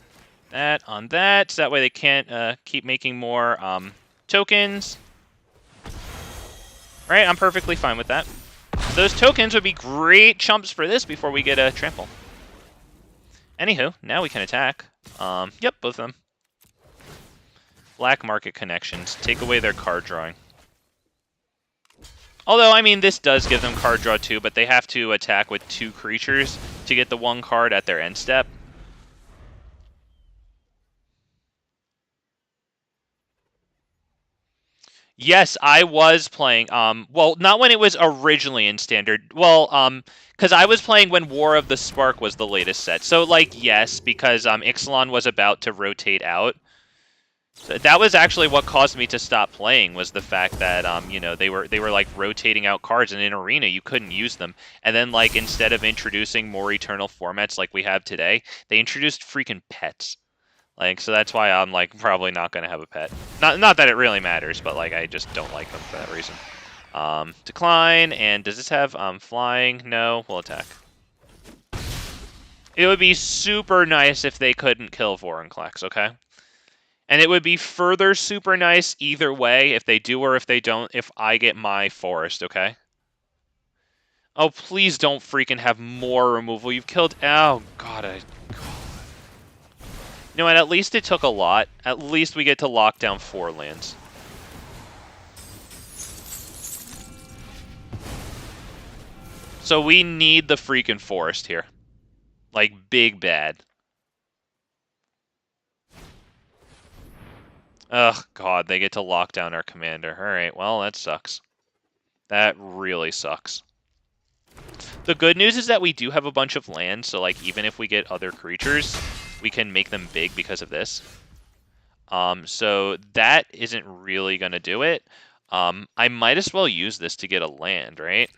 on that, so that way they can't keep making more tokens. Right, I'm perfectly fine with that. Those tokens would be great chumps for this before we get a trample. Anywho, now we can attack. Yep, both of them. Black market connections. Take away their card drawing. Although, I mean, this does give them card draw too, but they have to attack with 2 creatures to get the 1 card at their end step. Yes, I was playing, well, not when it was originally in Standard. Well, because I was playing when War of the Spark was the latest set. So, like, yes, because Ixalan was about to rotate out. So that was actually what caused me to stop playing, was the fact that you know, they were like rotating out cards, and in Arena you couldn't use them. And then, like, instead of introducing more eternal formats like we have today, they introduced freaking pets. Like, so that's why I'm like probably not gonna have a pet. Not that it really matters, but like I just don't like them for that reason. Decline, and does this have flying? No, we'll attack. It would be super nice if they couldn't kill Vorinclex, okay? And it would be further super nice either way, if they do or if they don't, if I get my forest, okay? Oh, please don't freaking have more removal. You've killed... Oh, God, You know what, at least it took a lot. At least we get to lock down 4 lands. So we need the freaking forest here. Like, big bad. Ugh, God, they get to lock down our commander. Alright, well, that sucks. That really sucks. The good news is that we do have a bunch of lands, so, like, even if we get other creatures, we can make them big because of this. So that isn't really going to do it. I might as well use this to get a land, right?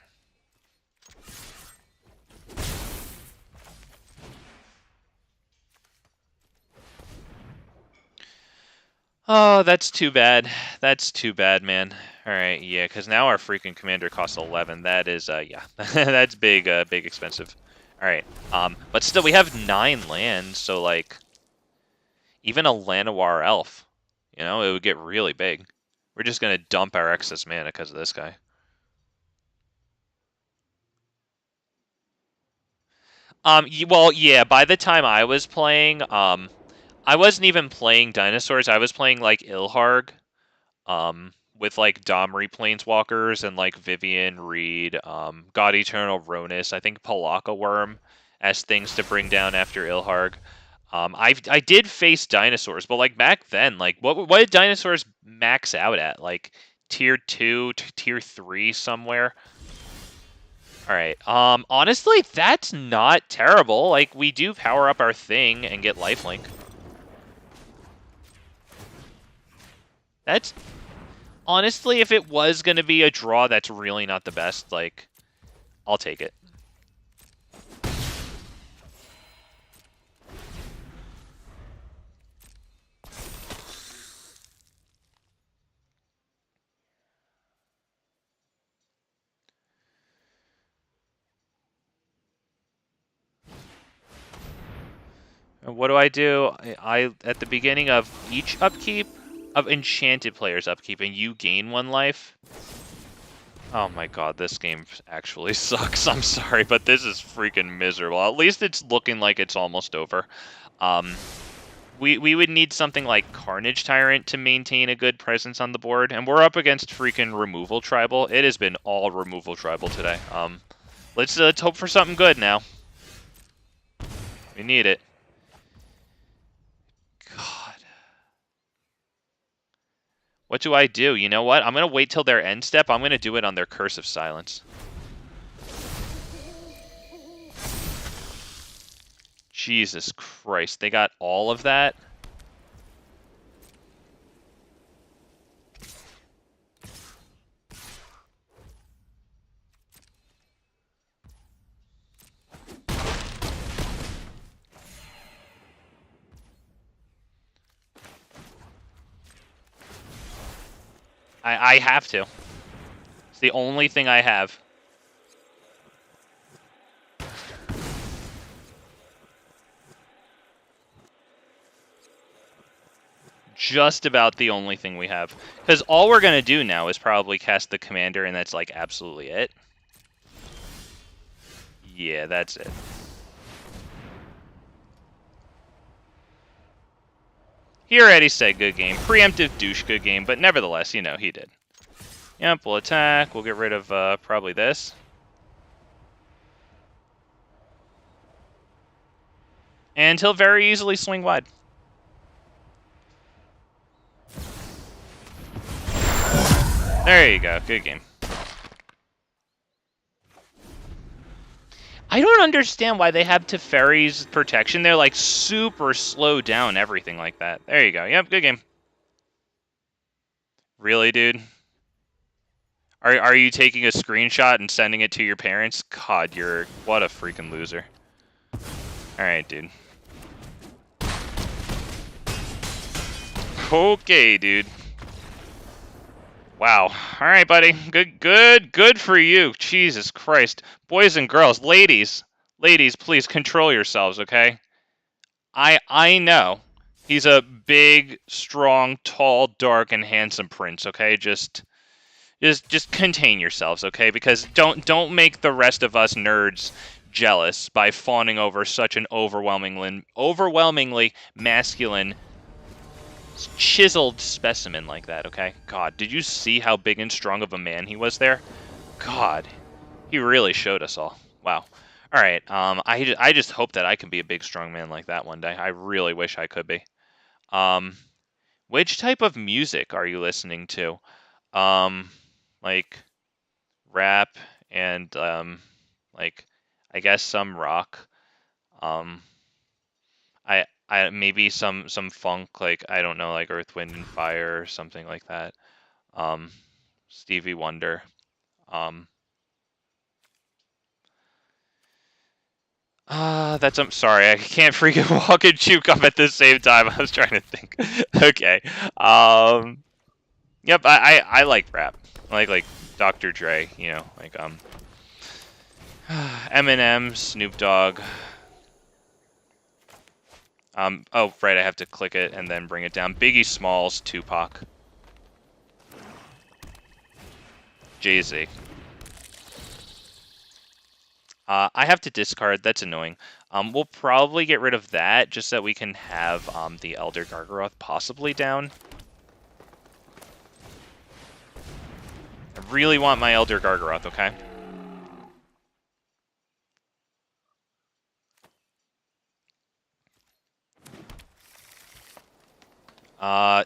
Oh, that's too bad. That's too bad, man. All right, yeah, because now our freaking commander costs 11. That is, yeah, that's big, big expensive. All right, but still, we have 9 lands, so like, even a Llanowar Elf, you know, it would get really big. We're just gonna dump our excess mana because of this guy. Well, yeah, by the time I was playing, I wasn't even playing dinosaurs. I was playing like Ilharg, with like Domri Planeswalkers and like Vivien Reid, God Eternal Ronus, I think Palaka Worm as things to bring down after Ilharg. I did face dinosaurs, but like back then, like what did dinosaurs max out at? Like tier 2 to tier 3 somewhere. All right. Honestly, that's not terrible. Like, we do power up our thing and get lifelink. That's... Honestly, if it was going to be a draw, that's really not the best. Like, I'll take it. And what do? I at the beginning of each upkeep of enchanted players upkeep, and you gain 1 life. Oh my god, this game actually sucks. I'm sorry, but this is freaking miserable. At least it's looking like it's almost over. We would need something like Carnage Tyrant to maintain a good presence on the board, and we're up against freaking Removal Tribal. It has been all Removal Tribal today. Let's hope for something good now. We need it. God. What do I do? You know what? I'm going to wait till their end step. I'm going to do it on their Curse of Silence. Jesus Christ. They got all of that? I have to. It's the only thing I have. Just about the only thing we have. Because all we're going to do now is probably cast the commander, and that's, like, absolutely it. Yeah, that's it. He already said good game. Preemptive douche good game, but nevertheless, you know, he did. Yep, we'll attack. We'll get rid of probably this. And he'll very easily swing wide. There you go. Good game. I don't understand why they have Teferi's protection. They're like super slow down everything like that. There you go. Yep, good game. Really, dude? Are you taking a screenshot and sending it to your parents? God, you're... What a freaking loser. Alright, dude. Okay, dude. Wow. Alright, buddy. Good for you. Jesus Christ. Boys and girls, ladies, please control yourselves, okay? I know. He's a big, strong, tall, dark, and handsome prince, okay? Just contain yourselves, okay? Because don't make the rest of us nerds jealous by fawning over such an overwhelmingly masculine, chiseled specimen like that, okay? God, did you see how big and strong of a man he was there? God, he really showed us all. Wow. All right. I just hope that I can be a big, strong man like that one day. I really wish I could be. Which type of music are you listening to? Like rap and like I guess some rock. I maybe some funk, like I don't know, like Earth, Wind and Fire or something like that. Stevie Wonder. I'm sorry, I can't freaking walk and chew gum at the same time. I was trying to think. Okay. Yep, I like rap. I like Dr. Dre, you know, like Eminem, Snoop Dogg. Oh right, I have to click it and then bring it down. Biggie Smalls, Tupac. Jay-Z. I have to discard. That's annoying. We'll probably get rid of that just so that we can have the Elder Gargaroth possibly down. I really want my Elder Gargaroth, okay?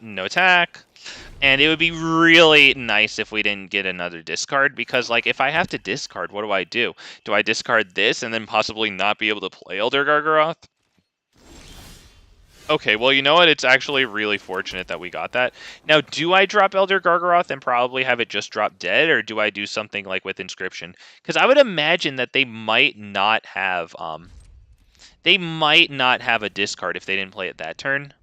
No attack. And it would be really nice if we didn't get another discard, because, like, if I have to discard, what do? Do I discard this and then possibly not be able to play Elder Gargaroth? Okay, well, you know what? It's actually really fortunate that we got that. Now, do I drop Elder Gargaroth and probably have it just drop dead, or do I do something like with Inscription? Because I would imagine that they might not have a discard if they didn't play it that turn.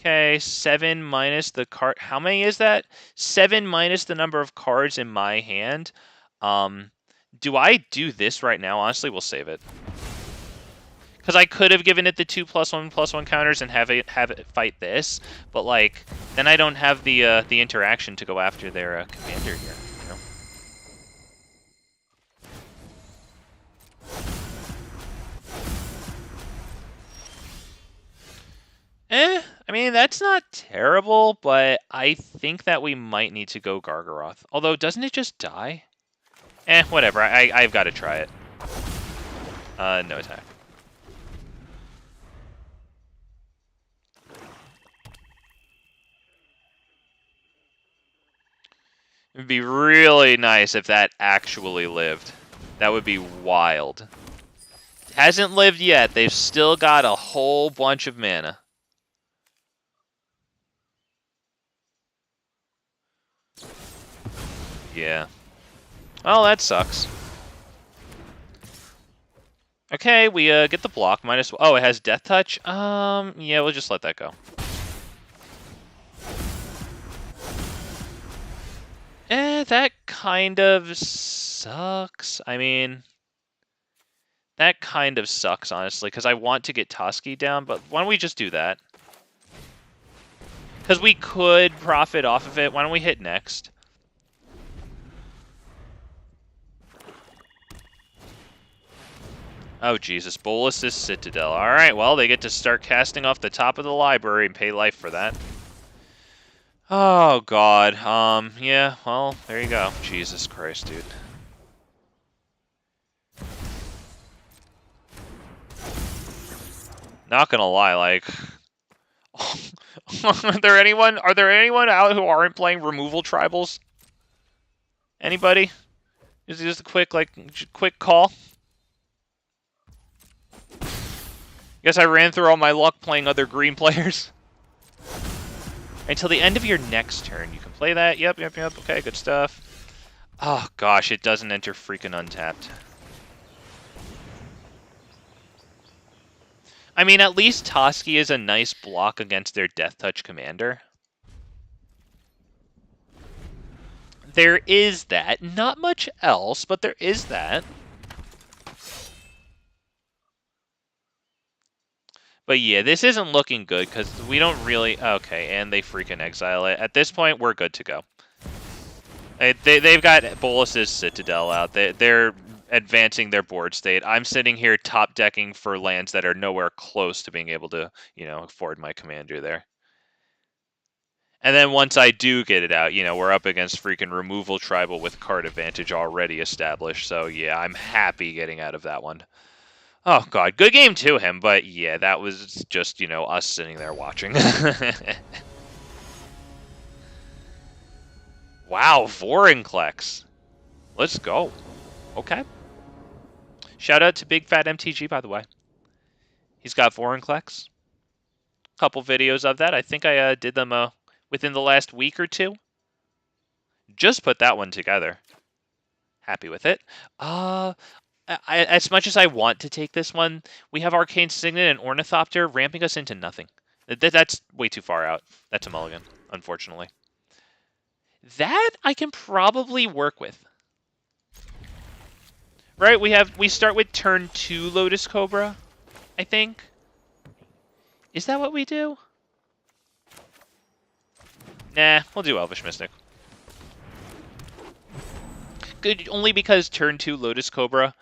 Okay, 7 minus the card. How many is that? 7 minus the number of cards in my hand. Do I do this right now? Honestly, we'll save it. Because I could have given it the 2+1/+1 counters and have it fight this, but like then I don't have the interaction to go after their commander here. You know? I mean, that's not terrible, but I think that we might need to go Gargaroth. Although, doesn't it just die? Whatever. I've got to try it. No attack. It'd be really nice if that actually lived. That would be wild. It hasn't lived yet. They've still got a whole bunch of mana. Yeah. Well, that sucks. Okay, we get the block minus. Oh, it has Death Touch. Yeah, we'll just let that go. That kind of sucks. I mean, that kind of sucks, honestly, because I want to get Tarrasque down, but why don't we just do that? Because we could profit off of it. Why don't we hit next? Oh, Jesus. Bolus's Citadel. Alright, well, they get to start casting off the top of the library and pay life for that. Oh, God. Yeah, well, there you go. Jesus Christ, dude. Not gonna lie, like... Are there anyone out who aren't playing removal tribals? Anybody? Is it just a quick call? Guess I ran through all my luck playing other green players. Until the end of your next turn. You can play that. Yep. Okay, good stuff. Oh, gosh, it doesn't enter freaking untapped. I mean, at least Tarrasque is a nice block against their Death Touch commander. There is that. Not much else, but there is that. But yeah, this isn't looking good because we don't really... Okay, and they freaking exile it. At this point, we're good to go. They've got Bolus's Citadel out. They're advancing their board state. I'm sitting here top decking for lands that are nowhere close to being able to, you know, afford my commander there. And then once I do get it out, you know, we're up against freaking removal tribal with card advantage already established. So yeah, I'm happy getting out of that one. Oh, God. Good game to him, but yeah, that was just, you know, us sitting there watching. Wow, Vorinclex. Let's go. Okay. Shout out to Big Fat MTG, by the way. He's got Vorinclex. Couple videos of that. I think I did them within the last week or two. Just put that one together. Happy with it. As much as I want to take this one, we have Arcane Signet and Ornithopter ramping us into nothing. That's way too far out. That's a mulligan, unfortunately. That I can probably work with. Right, we start with turn 2 Lotus Cobra, I think. Is that what we do? Nah, we'll do Elvish Mystic. Good, only because turn 2 Lotus Cobra,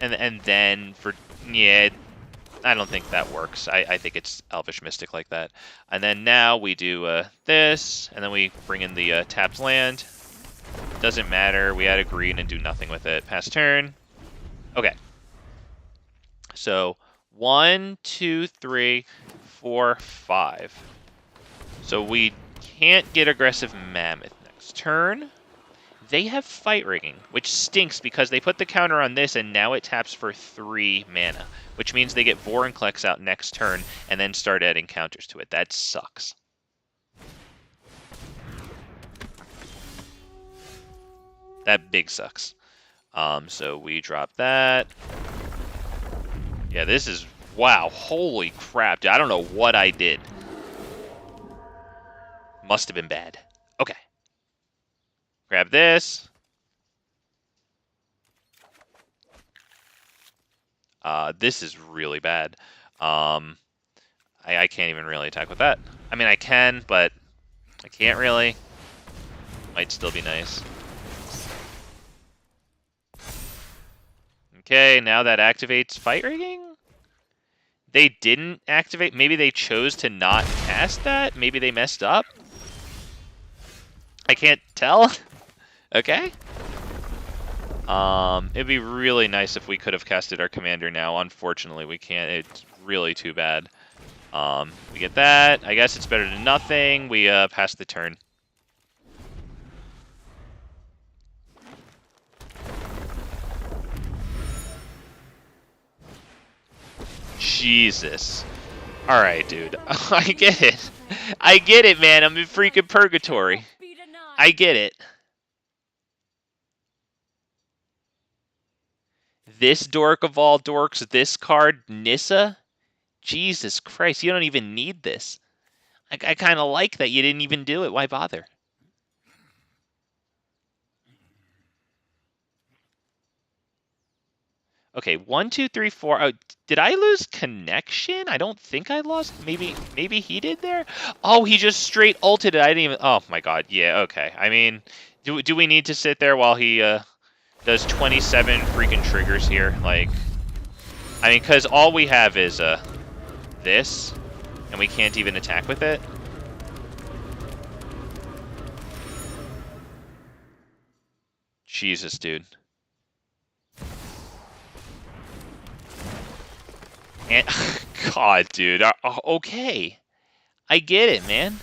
and then for... Yeah, I don't think that works. I think it's Elvish Mystic like that. And then now we do this, and then we bring in the tapped land. Doesn't matter. We add a green and do nothing with it. Pass turn. Okay. So 1, 2, 3, 4, 5. So we can't get aggressive Mammoth next turn. They have Fight Rigging, which stinks because they put the counter on this and now it taps for 3 mana, which means they get Vorinclex out next turn and then start adding counters to it. That sucks. That big sucks. So we drop that. Yeah, this is... Wow, holy crap. I don't know what I did. Must have been bad. Okay. Grab this. This is really bad. I can't even really attack with that. I mean, I can, but I can't really. Might still be nice. Okay, now that activates Fight Rigging? They didn't activate. Maybe they chose to not cast that? Maybe they messed up? I can't tell. Okay. It'd be really nice if we could have casted our commander now. Unfortunately, we can't. It's really too bad. We get that. I guess it's better than nothing. We pass the turn. Jesus. Alright, dude. I get it. I get it, man. I'm in freaking purgatory. I get it. This dork of all dorks, this card, Nissa? Jesus Christ, you don't even need this. I kind of like that you didn't even do it. Why bother? Okay, 1, 2, 3, 4. Oh, did I lose connection? I don't think I lost. Maybe he did there. Oh, he just straight ulted it. I didn't even. Oh my god. Yeah. Okay. I mean, do we need to sit there while he does 27 freaking triggers here? Like, I mean, because all we have is this, and we can't even attack with it. Jesus, dude. And God, dude. Okay. I get it, man.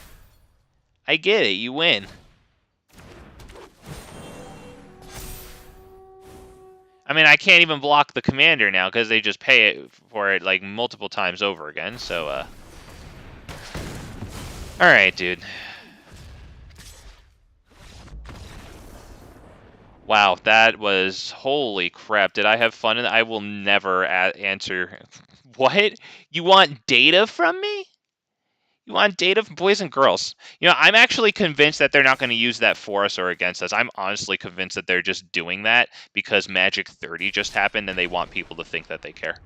I get it. You win. I mean, I can't even block the commander now because they just pay it for it like multiple times over again. So, all right, dude. Wow, that was holy crap. Did I have fun? I will never answer. What? You want data from me? You want data from boys and girls? You know, I'm actually convinced that they're not going to use that for us or against us. I'm honestly convinced that they're just doing that because Magic 30 just happened and they want people to think that they care.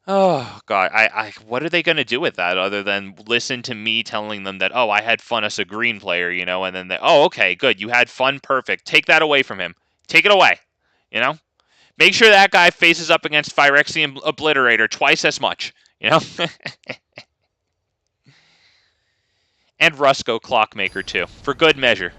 Oh, God. What are they going to do with that other than listen to me telling them that, oh, I had fun as a green player, you know, and then they, oh, okay, good. You had fun. Perfect. Take that away from him. Take it away, you know? Make sure that guy faces up against Phyrexian Obliterator twice as much, you know? And Rusko Clockmaker, too, for good measure.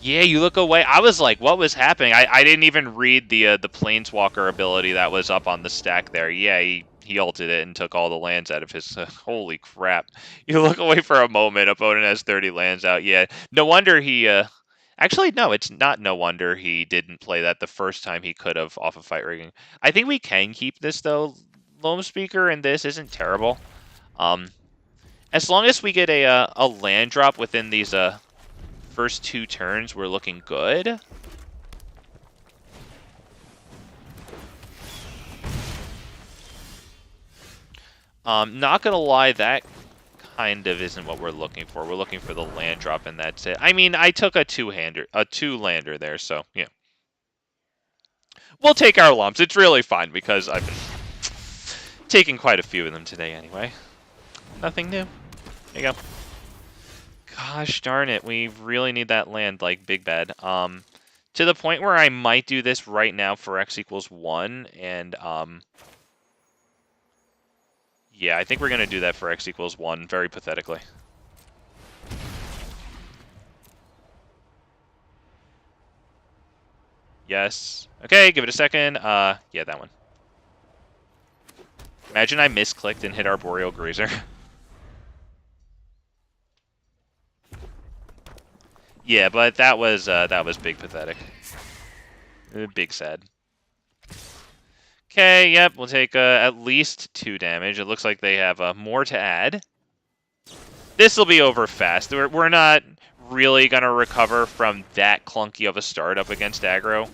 Yeah, you look away. I was like, what was happening? I didn't even read the Planeswalker ability that was up on the stack there. Yeah, he ulted it and took all the lands out of his... holy crap. You look away for a moment, opponent has 30 lands out. Yeah, no wonder he... Actually, no, it's not no wonder he didn't play that the first time he could have off of Fight Rigging. I think we can keep this, though. Loamspeaker and this isn't terrible. As long as we get a land drop within these... first 2 turns, we're looking good. Not gonna lie, that kind of isn't what we're looking for. We're looking for the land drop, and that's it. I mean, I took a 2-lander there, so yeah. We'll take our lumps. It's really fine because I've been taking quite a few of them today anyway. Nothing new. There you go. Gosh darn it, we really need that land, like, big bad. To the point where I might do this right now for x equals 1, and, yeah, I think we're going to do that for x equals 1, very pathetically. Yes. Okay, give it a second. Yeah, that one. Imagine I misclicked and hit Arboreal Grazer. Yeah, but that was big pathetic. Big sad. Okay, yep, we'll take at least 2 damage. It looks like they have more to add. This will be over fast. We're not really going to recover from that clunky of a start up against aggro.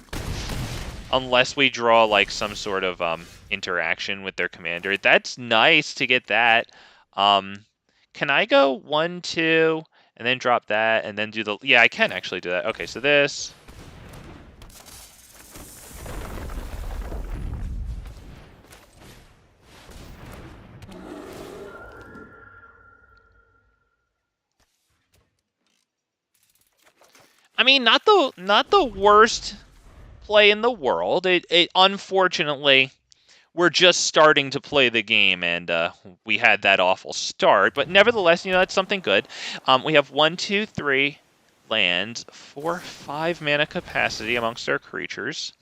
Unless we draw like some sort of interaction with their commander. That's nice to get that. Can I go 1, 2... and then drop that, and then do the... Yeah, I can actually do that. Okay, so this... I mean, not the worst play in the world. It unfortunately... we're just starting to play the game, and we had that awful start. But nevertheless, you know, that's something good. We have 1, 2, 3 lands, 4, 5 mana capacity amongst our creatures.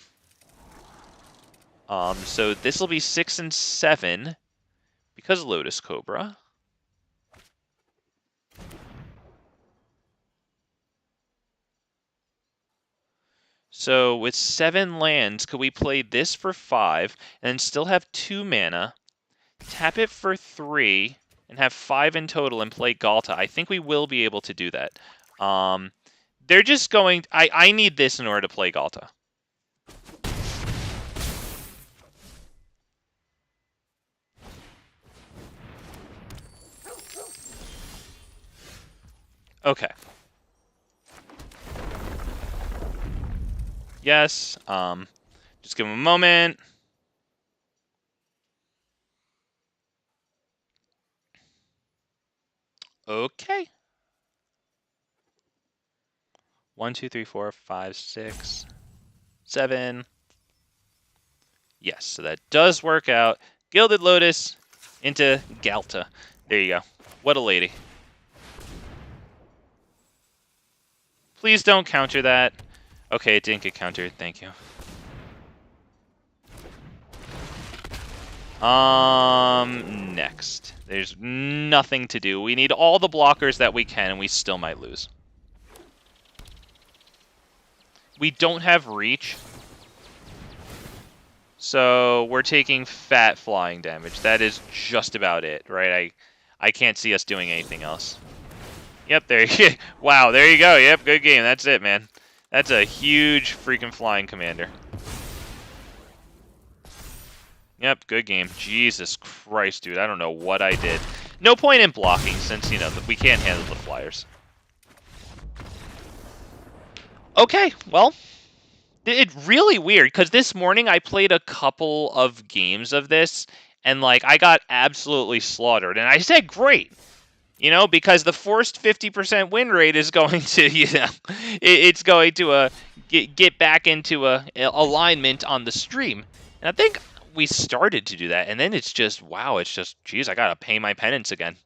So this will be 6 and 7 because of Lotus Cobra. So with 7 lands, could we play this for 5 and still have 2 mana, tap it for 3, and have 5 in total and play Galta? I think we will be able to do that. They're just going... I need this in order to play Galta. Okay. Yes. Just give him a moment. Okay. 1, 2, 3, 4, 5, 6, 7. Yes, so that does work out. Gilded Lotus into Galta. There you go. What a lady. Please don't counter that. Okay, it didn't get countered. Thank you. Next. There's nothing to do. We need all the blockers that we can, and we still might lose. We don't have reach. So we're taking fat flying damage. That is just about it, right? I can't see us doing anything else. Yep, there you go. Wow, there you go. Yep, good game. That's it, man. That's a huge freaking flying commander. Yep, good game. Jesus Christ, dude. I don't know what I did. No point in blocking since, you know, we can't handle the flyers. Okay, well, it's really weird because this morning I played a couple of games of this and, like, I got absolutely slaughtered. And I said, great. You know, because the forced 50% win rate is going to, you know, it's going to get back into a alignment on the stream. And I think we started to do that. And then it's just, wow, it's just, geez, I got to pay my penance again.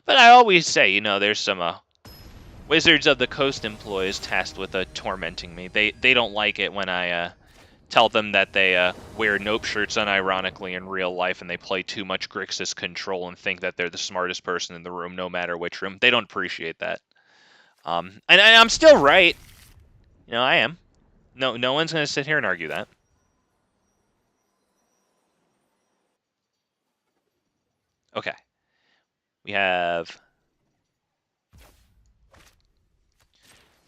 But I always say, you know, there's some Wizards of the Coast employees tasked with tormenting me. They don't like it when I tell them that they wear Nope shirts unironically in real life and they play too much Grixis Control and think that they're the smartest person in the room, no matter which room. They don't appreciate that. And I'm still right. You know, I am. No one's going to sit here and argue that. Okay. We have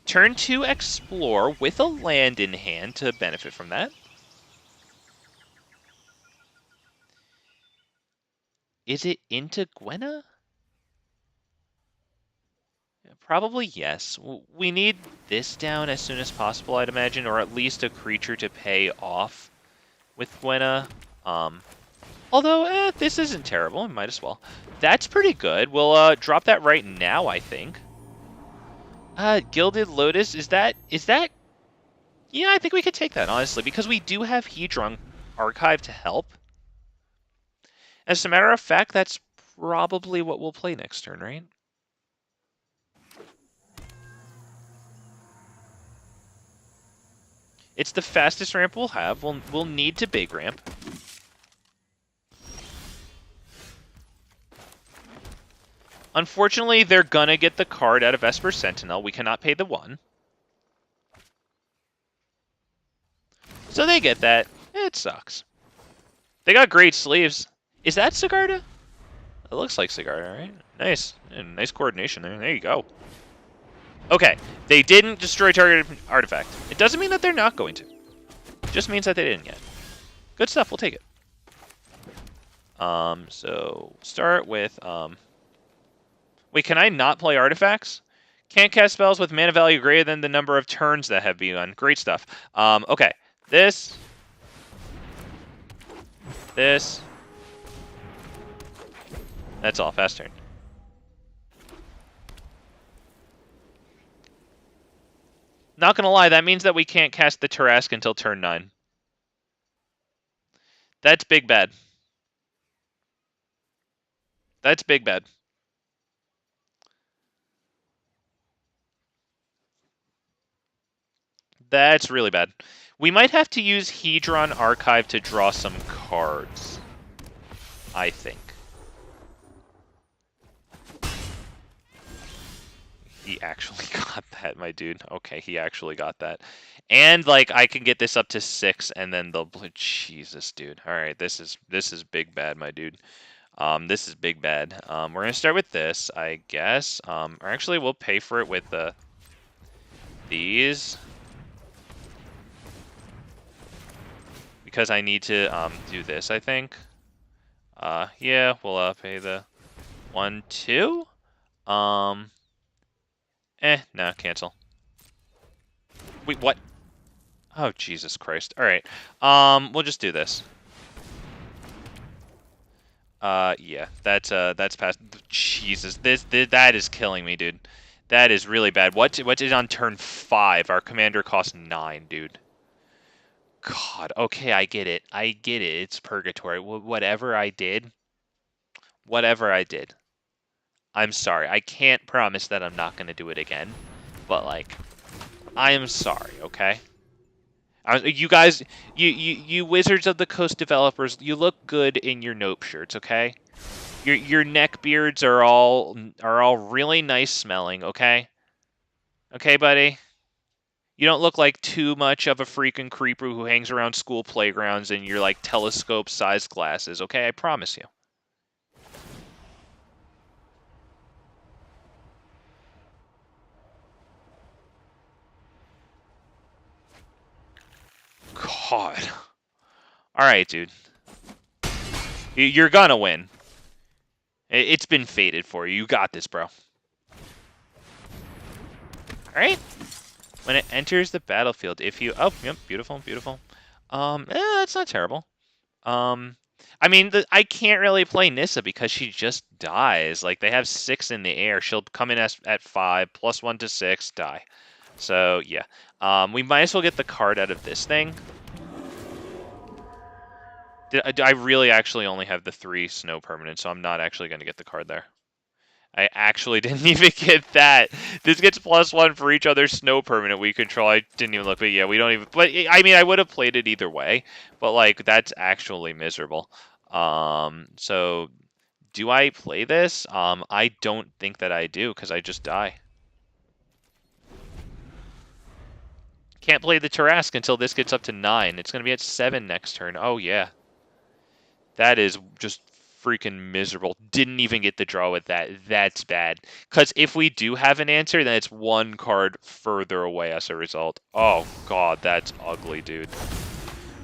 turn 2 Explore with a land in hand to benefit from that. Is it into Gwenna? Probably yes. We need this down as soon as possible, I'd imagine, or at least a creature to pay off with Gwenna. Although, this isn't terrible. Might as well. That's pretty good. We'll drop that right now, I think. Gilded Lotus, is that... Yeah, I think we could take that, honestly, because we do have Hydra Archive to help. As a matter of fact, that's probably what we'll play next turn, right? It's the fastest ramp we'll have. We'll need to big ramp. Unfortunately, they're gonna get the card out of Esper Sentinel. We cannot pay the 1. So they get that. It sucks. They got great sleeves. Is that Sigarda? It looks like Sigarda, right? Nice. Nice coordination there. There you go. Okay. They didn't destroy targeted artifact. It doesn't mean that they're not going to. It just means that they didn't yet. Good stuff. We'll take it. So start with... Wait, can I not play artifacts? Can't cast spells with mana value greater than the number of turns that have begun. Great stuff. Okay. This. That's all. Fast turn. Not gonna lie, that means that we can't cast the Tarrasque until turn 9. That's big bad. That's big bad. That's really bad. We might have to use Hydra Archive to draw some cards. I think. He actually got that, my dude. Okay, he actually got that. And, like, I can get this up to 6, and then the... Jesus, dude. Alright, this is big bad, my dude. This is big bad. We're going to start with this, I guess. Or actually, we'll pay for it with these. Because I need to do this, I think. Yeah, we'll pay the 1, 2. Nah, cancel. Wait, what? Oh, Jesus Christ. All right. We'll just do this. Yeah, that's past. Jesus, that is killing me, dude. That is really bad. What is on turn 5? Our commander costs 9, dude. God. Okay, I get it. I get it. It's purgatory. Whatever I did. Whatever I did. I'm sorry. I can't promise that I'm not gonna do it again. But like, I am sorry. Okay. You guys, you Wizards of the Coast developers, you look good in your Nope shirts. Okay. Your neck beards are all really nice smelling, okay? Okay, buddy? You don't look like too much of a freaking creeper who hangs around school playgrounds in your like telescope-sized glasses, okay? I promise you. God. All right, dude. You're gonna win. It's been fated for you. You got this, bro. All right. When it enters the battlefield, if you... Oh, yep, beautiful, beautiful. That's not terrible. I mean, I can't really play Nissa because she just dies. Like, they have 6 in the air. She'll come in at 5, +1 to 6, die. So, yeah. We might as well get the card out of this thing. I really actually only have the 3 snow permanents, so I'm not actually going to get the card there. I actually didn't even get that. This gets +1 for each other snow permanent we control. I didn't even look, but yeah, we don't even... But, I mean, I would have played it either way, but, like, that's actually miserable. So, do I play this? I don't think that I do, because I just die. Can't play the Tarrasque until this gets up to 9. It's going to be at 7 next turn. Oh, yeah. That is just freaking miserable. Didn't even get the draw with that. That's bad. Because if we do have an answer, then it's 1 card further away as a result. Oh, God, that's ugly, dude.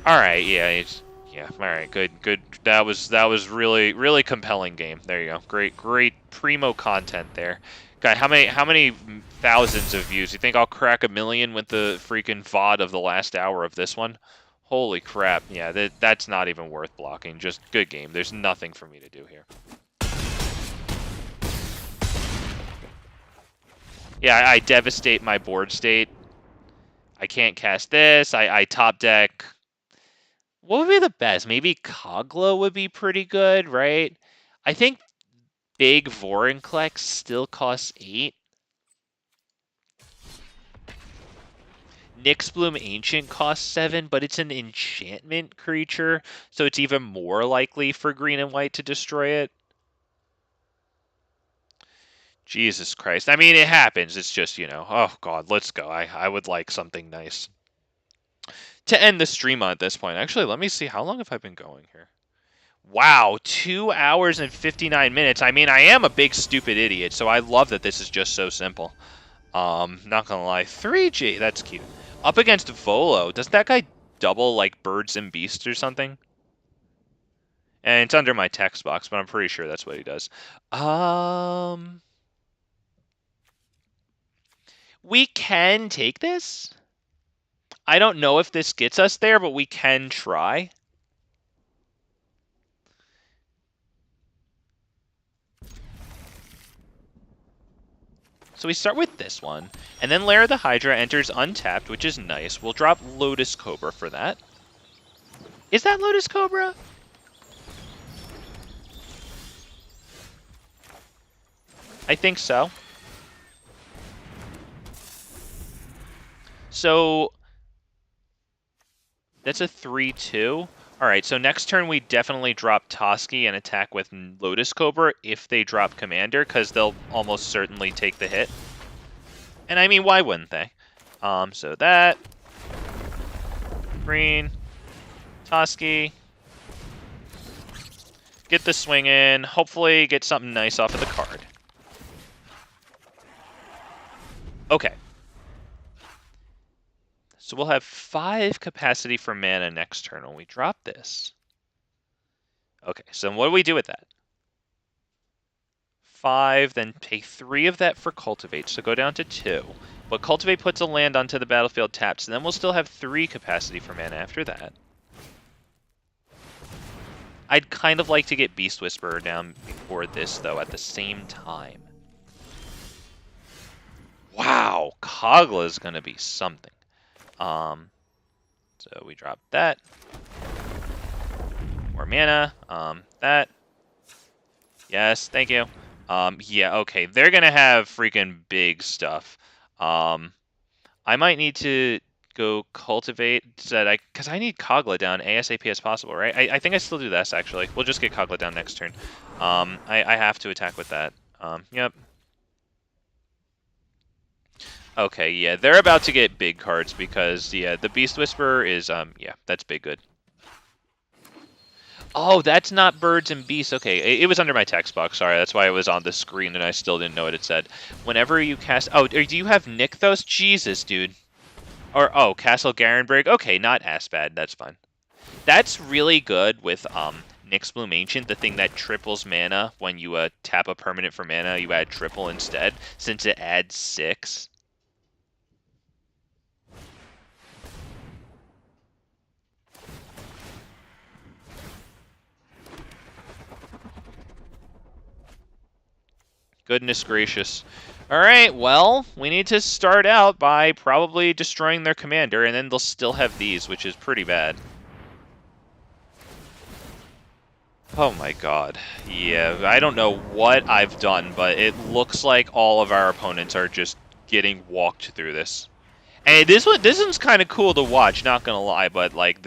All right, yeah, yeah. All right, good. That was really compelling game. There you go. Great primo content there. Guy, how many thousands of views? You think I'll crack 1 million with the freaking VOD of the last hour of this one? Holy crap. Yeah, that's not even worth blocking. Just good game. There's nothing for me to do here. Yeah, I devastate my board state. I can't cast this. I top deck. What would be the best? Maybe Kogla would be pretty good, right? I think big Vorinclex still costs 8. Nyxbloom Ancient costs 7, but it's an enchantment creature, so it's even more likely for green and white to destroy it. Jesus Christ. I mean, it happens. It's just, oh, God, let's go. I would like something nice. To end the stream on at this point, actually, let me see. How long have I been going here? Wow, 2 hours and 59 minutes. I mean, I am a big stupid idiot, so I love that this is just so simple. Not gonna lie. 3G, that's cute. Up against Volo. Doesn't that guy double, like, birds and beasts or something? And it's under my text box, but I'm pretty sure that's what he does. We can take this. I don't know if this gets us there, but we can try. So we start with this one, and then Lair the Hydra enters untapped, which is nice. We'll drop Lotus Cobra for that. Is that Lotus Cobra? I think so. So that's a 3-2. All right, so next turn we definitely drop Tarrasque and attack with Lotus Cobra if they drop Commander, because they'll almost certainly take the hit. And I mean, why wouldn't they? So that. Green. Tarrasque. Get the swing in. Hopefully get something nice off of the card. Okay. So we'll have 5 capacity for mana next turn when we drop this. Okay, so what do we do with that? 5, then pay 3 of that for Cultivate, so go down to 2. But Cultivate puts a land onto the battlefield tapped, so then we'll still have 3 capacity for mana after that. I'd kind of like to get Beast Whisperer down before this, though, at the same time. Wow, Kogla is going to be something. So we drop that. More mana. That. Yes, thank you. Yeah, okay. They're going to have freaking big stuff. I might need to go Cultivate because I need Kogla down ASAP as possible, right? I think I still do this, actually. We'll just get Kogla down next turn. I have to attack with that. Yep. Okay, yeah, they're about to get big cards because, yeah, the Beast Whisperer is, yeah, that's big good. Oh, that's not birds and beasts. Okay, it was under my text box. Sorry, that's why it was on the screen and I still didn't know what it said. Whenever you cast... Oh, do you have Nykthos? Jesus, dude. Or, oh, Castle Garenbrig? Okay, not as bad. That's fine. That's really good with Nyxbloom Ancient, the thing that triples mana. When you tap a permanent for mana, you add triple instead, since it adds 6. Goodness gracious. Alright, well, we need to start out by probably destroying their commander, and then they'll still have these, which is pretty bad. Oh my god. Yeah, I don't know what I've done, but it looks like all of our opponents are just getting walked through this. And this one's kind of cool to watch, not gonna lie, but like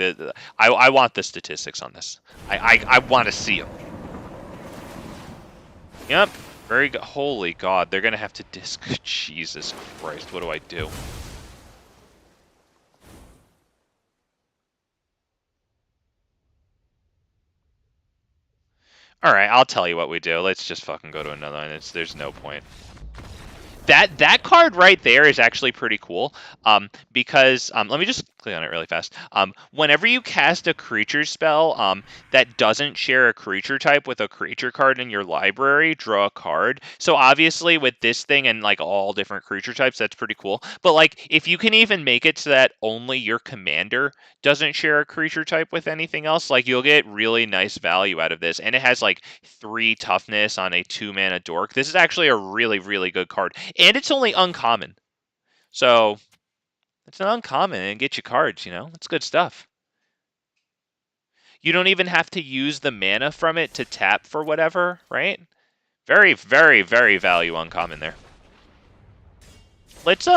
I want the statistics on this. I want to see them. Yep. Very good. Holy God, they're going to have to disc. Jesus Christ, what do I do? Alright, I'll tell you what we do. Let's just fucking go to another one. There's no point. That card right there is actually pretty cool, because let me just click on it really fast. Whenever you cast a creature spell that doesn't share a creature type with a creature card in your library, draw a card. So obviously with this thing and like all different creature types, that's pretty cool. But like if you can even make it so that only your commander doesn't share a creature type with anything else, like you'll get really nice value out of this. And it has like 3 toughness on a 2-mana dork. This is actually a really, really good card. And it's only uncommon. So it's an uncommon and get you cards, you know? It's good stuff. You don't even have to use the mana from it to tap for whatever, right? Very, very, very value uncommon there. Let's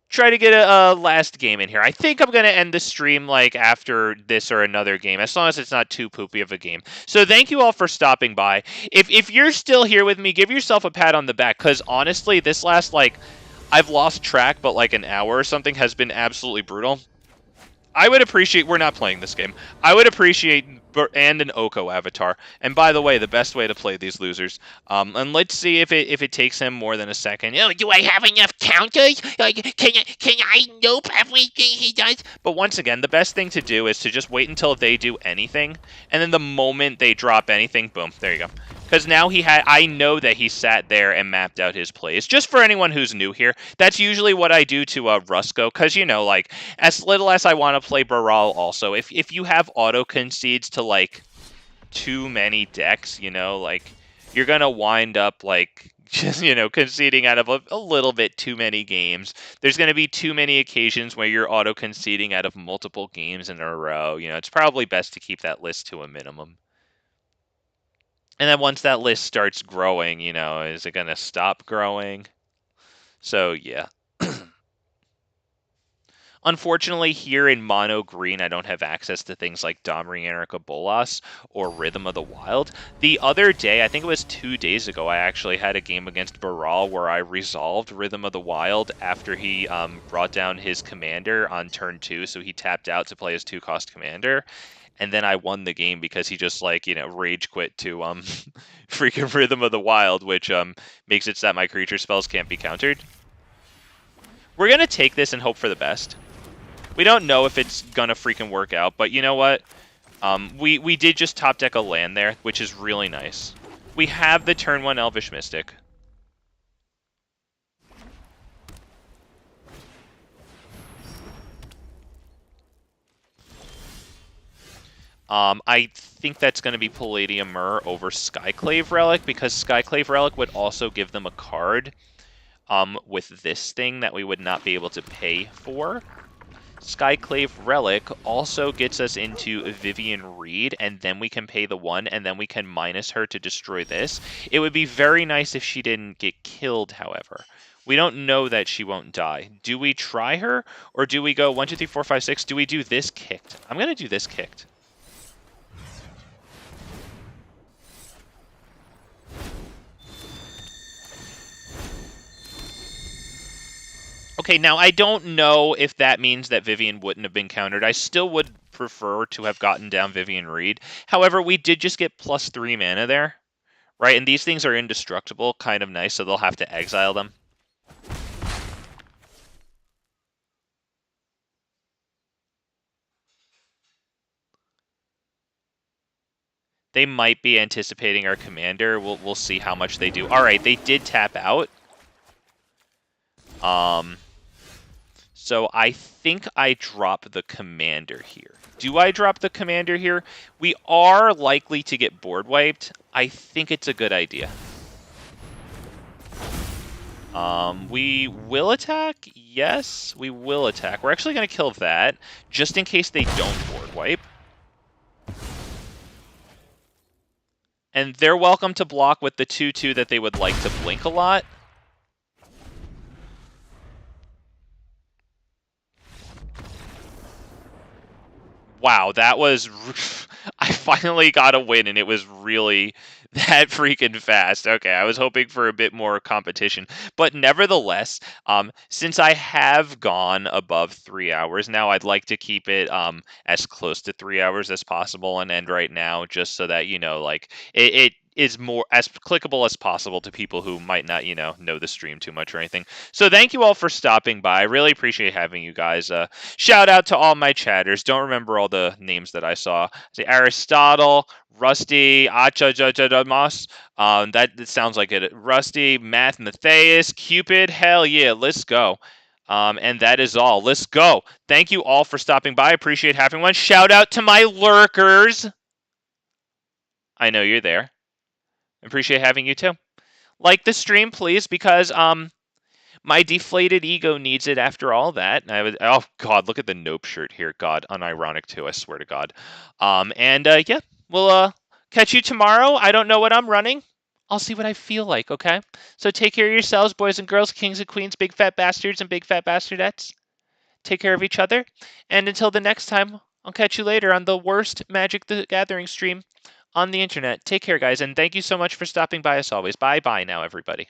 try to get a last game in here. I think I'm going to end the stream like after this or another game, as long as it's not too poopy of a game. So thank you all for stopping by. If you're still here with me, give yourself a pat on the back, because honestly, this last, like, I've lost track, but like an hour or something has been absolutely brutal. I would appreciate... We're not playing this game. I would appreciate... And an Oko avatar. And by the way, the best way to play these losers. And let's see if it takes him more than a second. Oh, do I have enough counters? Can I nope everything he does? But once again, the best thing to do is to just wait until they do anything. And then the moment they drop anything, boom, there you go. Because now I know that he sat there and mapped out his plays. Just for anyone who's new here, that's usually what I do to Rusko. Because, you know, like, as little as I want to play Brawl also, if you have auto concedes to, like, too many decks, you know, like, you're going to wind up, like, just, you know, conceding out of a little bit too many games. There's going to be too many occasions where you're auto conceding out of multiple games in a row. You know, it's probably best to keep that list to a minimum. And then once that list starts growing, you know, is it going to stop growing? So, yeah. Unfortunately, here in Mono Green, I don't have access to things like Domri Anarcha Bolas or Rhythm of the Wild. The other day, I think it was 2 days ago, I actually had a game against Brawl where I resolved Rhythm of the Wild after he brought down his commander on turn 2, so he tapped out to play his 2-cost commander. And then I won the game because he just, like, you know, rage quit to freaking Rhythm of the Wild, which makes it so that my creature spells can't be countered. We're going to take this and hope for the best. We don't know if it's going to freaking work out, but you know what? We did just top deck a land there, which is really nice. We have the turn 1 Elvish Mystic. I think that's going to be Palladium Myrrh over Skyclave Relic, because Skyclave Relic would also give them a card with this thing that we would not be able to pay for. Skyclave Relic also gets us into Vivien Reid, and then we can pay the 1, and then we can minus her to destroy this. It would be very nice if she didn't get killed, however. We don't know that she won't die. Do we try her, or do we go 1, 2, 3, 4, 5, 6? Do we do this kicked? I'm going to do this kicked. Okay, now I don't know if that means that Vivien wouldn't have been countered. I still would prefer to have gotten down Vivien Reid. However, we did just get +3 mana there, right? And these things are indestructible, kind of nice, so they'll have to exile them. They might be anticipating our commander. We'll see how much they do. All right, they did tap out. So I think I drop the commander here. Do I drop the commander here? We are likely to get board wiped. I think it's a good idea. We will attack? Yes, we will attack. We're actually going to kill that, just in case they don't board wipe. And they're welcome to block with the 2/2 that they would like to blink a lot. Wow, that was... I finally got a win, and it was really that freaking fast. Okay, I was hoping for a bit more competition. But nevertheless, since I have gone above 3 hours now, I'd like to keep it as close to 3 hours as possible and end right now, just so that, you know, like, it is more as clickable as possible to people who might not, you know the stream too much or anything. So thank you all for stopping by. I really appreciate having you guys. Shout out to all my chatters. Don't remember all the names that I saw. See, Aristotle, Rusty, Achajajadamas. That sounds like it. Rusty, Math, Matthias, Cupid. Hell yeah, let's go. And that is all. Let's go. Thank you all for stopping by. I appreciate having one. Shout out to my lurkers. I know you're there. Appreciate having you too. Like the stream, please, because my deflated ego needs it after all that. And I would, oh God, look at the Nope shirt here. God, unironic too. I swear to God. Yeah, we'll catch you tomorrow. I don't know what I'm running. I'll see what I feel like. Okay. So take care of yourselves, boys and girls, kings and queens, big fat bastards and big fat bastardettes. Take care of each other. And until the next time, I'll catch you later on the worst Magic the Gathering stream on the internet. Take care, guys, and thank you so much for stopping by as always. Bye-bye now, everybody.